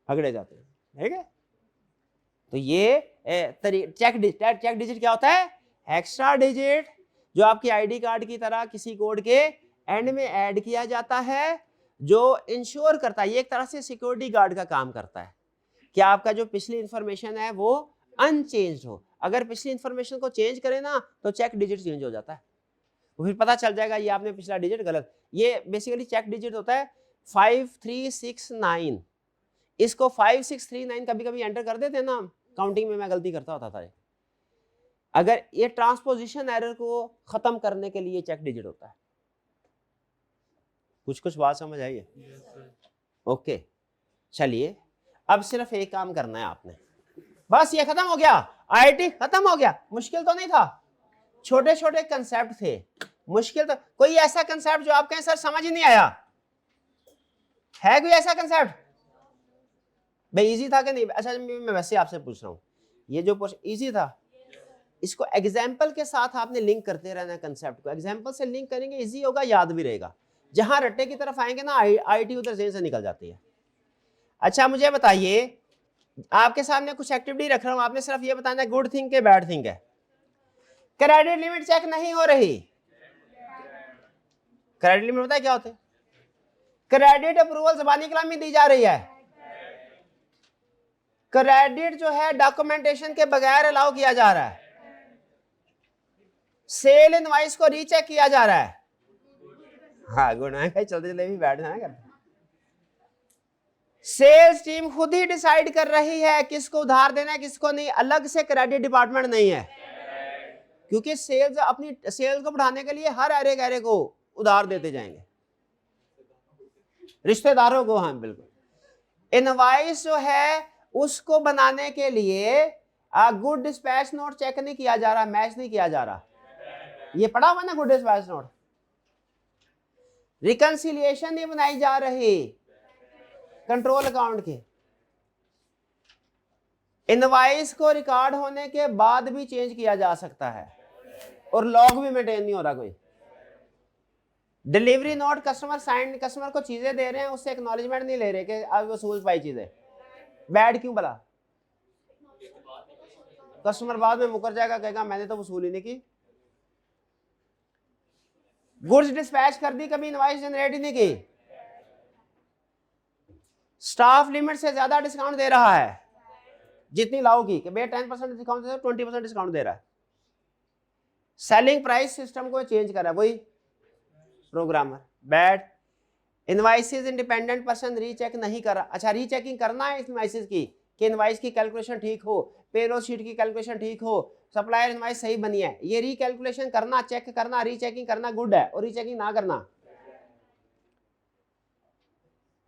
पकड़े जाते हैं, ठीक है? तो ये चेक डिजिट क्या होता है? एक्स्ट्रा डिजिट जो आपकी आईडी कार्ड की तरह किसी कोड के एंड में ऐड किया जाता है, जो इंश्योर करता है, ये एक तरह से सिक्योरिटी गार्ड का काम करता है कि आपका जो पिछली इंफॉर्मेशन है वो अनचेंज हो। अगर पिछली इंफॉर्मेशन को चेंज करें ना तो चेक डिजिट चेंज हो जाता है, तो फिर पता चल जाएगा ये आपने पिछला डिजिट गलत। ये बेसिकली चेक डिजिट होता है 5369। इसको 5639 कभी कभी एंटर कर देते हैं ना, काउंटिंग में मैं गलती करता होता था। अगर ये ट्रांसपोजिशन एरर को खत्म करने के लिए चेक डिजिट होता है। कुछ बात समझ आई है? ओके, चलिए अब सिर्फ एक काम करना है आपने, बस ये खत्म हो गया, आईआईटी खत्म हो गया। मुश्किल तो नहीं था, छोटे छोटे कंसेप्ट थे, मुश्किल तो कोई ऐसा कंसेप्ट जो आप कहें सर समझ ही नहीं आया है? कोई ऐसा कंसेप्ट? भाई इजी था कि नहीं? अच्छा मैं वैसे आपसे पूछ रहा हूं, ये जो इजी था, इसको एग्जाम्पल के साथ आपने लिंक करते रहना है कंसेप्ट को। एग्जाम्पल से लिंक करेंगे इजी होगा, याद भी रहेगा। जहां रट्टे की तरफ आएंगे ना आईटी उधर जेन से निकल जाती है। अच्छा मुझे बताइए, आपके सामने कुछ एक्टिविटी रख रहा हूं, आपने सिर्फ ये बताना है गुड थिंग के बैड थिंग है। क्रेडिट लिमिट चेक नहीं हो रही। क्रेडिट लिमिट पता है क्या होता है? क्रेडिट अप्रूवल ज़बानी कलाम में दी जा रही है। क्रेडिट जो है डॉक्यूमेंटेशन के बगैर अलाउ किया जा रहा है। सेल इनवॉइस को रीचेक किया जा रहा है। हाँ गुड है, चलते चलते भी बैठ जाना करते। सेल्स टीम खुद ही डिसाइड कर रही है किसको उधार देना है किसको नहीं, अलग से क्रेडिट डिपार्टमेंट नहीं है। क्योंकि सेल्स अपनी सेल्स को बढ़ाने के लिए हर अरे गहरे को उधार देते जाएंगे, रिश्तेदारों को। हाँ बिल्कुल। इनवॉइस जो है उसको बनाने के लिए गुड डिस्पैच नोट चेक नहीं किया जा रहा, मैच नहीं किया जा रहा। ये पढ़ा हुआ ना गुड डिस्पैच नोट। रिकंसिलिएशन नहीं बनाई जा रही कंट्रोल अकाउंट के। इनवॉइस को रिकॉर्ड होने के बाद भी चेंज किया जा सकता है और लॉग भी मेंटेन नहीं हो रहा कोई। Delivery note customer sign, customer को चीजें दे रहे हैं उससे एक्नॉलेजमेंट नहीं ले रहे कि अब वसूल पाई चीजें। बैड क्यों भला? कस्टमर बाद में मुकर जाएगा, कहेगा मैंने तो वसूल ही नहीं की। गुड्स डिस्पैच कर दी, कभी इनवॉइस जनरेट ही नहीं की। स्टाफ लिमिट से ज्यादा डिस्काउंट दे रहा है जितनी लाओ की, कि भैया 10% डिस्काउंट दे, 20% डिस्काउंट दे रहा है। सेलिंग प्राइस सिस्टम को चेंज कर रहा है वही programmer. Bad. Invoices independent person recheck नहीं कर रहा। अच्छा रीचेकिंग करना है इनवाइसेस की कि इनवाइस की कैलकुलेशन ठीक हो, पेरोल शीट की कैलकुलेशन ठीक हो, सप्लायर इनवाइस सही बनी है, ये रीकैलकुलेशन करना, चेक करना, रीचेकिंग करना गुड है, और रीचेकिंग ना करना।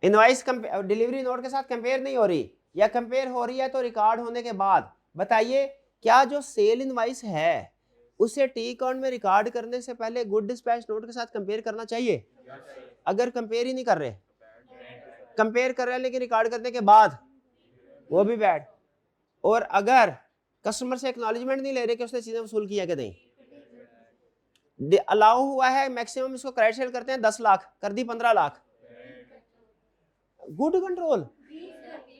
इनवाइस डिलीवरी नोट के साथ कंपेयर नहीं हो रही, या कंपेयर हो रही है तो रिकॉर्ड होने के बाद। बताइए क्या जो सेल इनवाइस है उसे टी अकाउंट में रिकॉर्ड करने से पहले गुड डिस्पैच नोट के साथ कंपेयर करना चाहिए? अगर कंपेयर ही नहीं कर रहे, कंपेयर कर रहे हैं लेकिन रिकॉर्ड करने के बाद, वो भी बैड। और अगर कस्टमर से एक्नॉलेजमेंट नहीं ले रहे कि उसने चीजें वसूल किया कि नहीं। अलाउ हुआ है मैक्सिमम, इसको क्रेडिट सेल करते हैं 10 लाख, कर दी 15 लाख। Good control.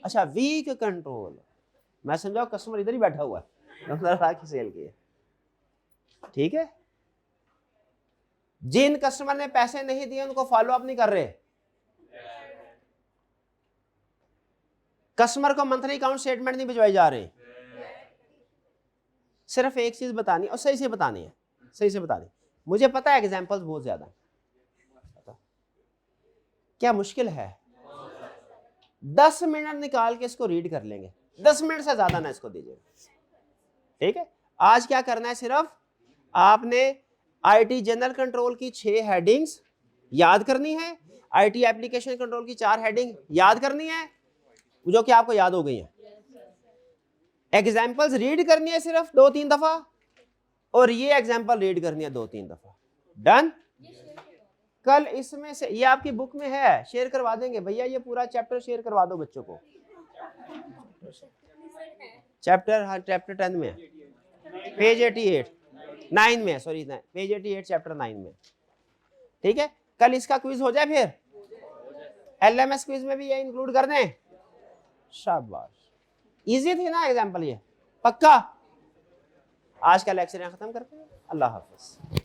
अच्छा वीक कंट्रोल। मैं समझाओ कस्टमर इधर ही बैठा हुआ है, 15 लाख की सेल की है। ठीक है। जिन कस्टमर ने पैसे नहीं दिए उनको फॉलो अप नहीं कर रहे। कस्टमर को मंथली अकाउंट स्टेटमेंट नहीं भिजवाई जा रहे। सिर्फ एक चीज बतानी और सही से बतानी है, सही से बतानी। मुझे पता है एग्जांपल्स बहुत ज्यादा, क्या मुश्किल है? 10 मिनट निकाल के इसको रीड कर लेंगे, 10 मिनट से ज्यादा ना इसको दीजिए। ठीक है। आज क्या करना है, सिर्फ आपने आईटी जनरल कंट्रोल की 6 हेडिंग्स याद करनी है, आईटी एप्लीकेशन कंट्रोल की 4 हेडिंग याद करनी है जो कि आपको याद हो गई है। एग्जाम्पल्स रीड करनी है सिर्फ 2-3 दफा, और ये एग्जाम्पल रीड करनी है 2-3 दफा। डन। कल इसमें से, ये आपकी बुक में है, शेयर करवा देंगे भैया, ये पूरा चैप्टर शेयर करवा दो बच्चों को। चैप्टर, हाँ चैप्टर 10 में, पेज 88, 9 में, सॉरी पेज 88 चैप्टर 9 में। ठीक है। कल इसका क्विज हो जाए, फिर एलएमएस क्विज में भी ये इंक्लूड कर दें। शाबाश, इजी थी ना एग्जाम्पल ये, पक्का। आज का लेक्चर यहाँ खत्म करते हैं। अल्लाह हाफिज।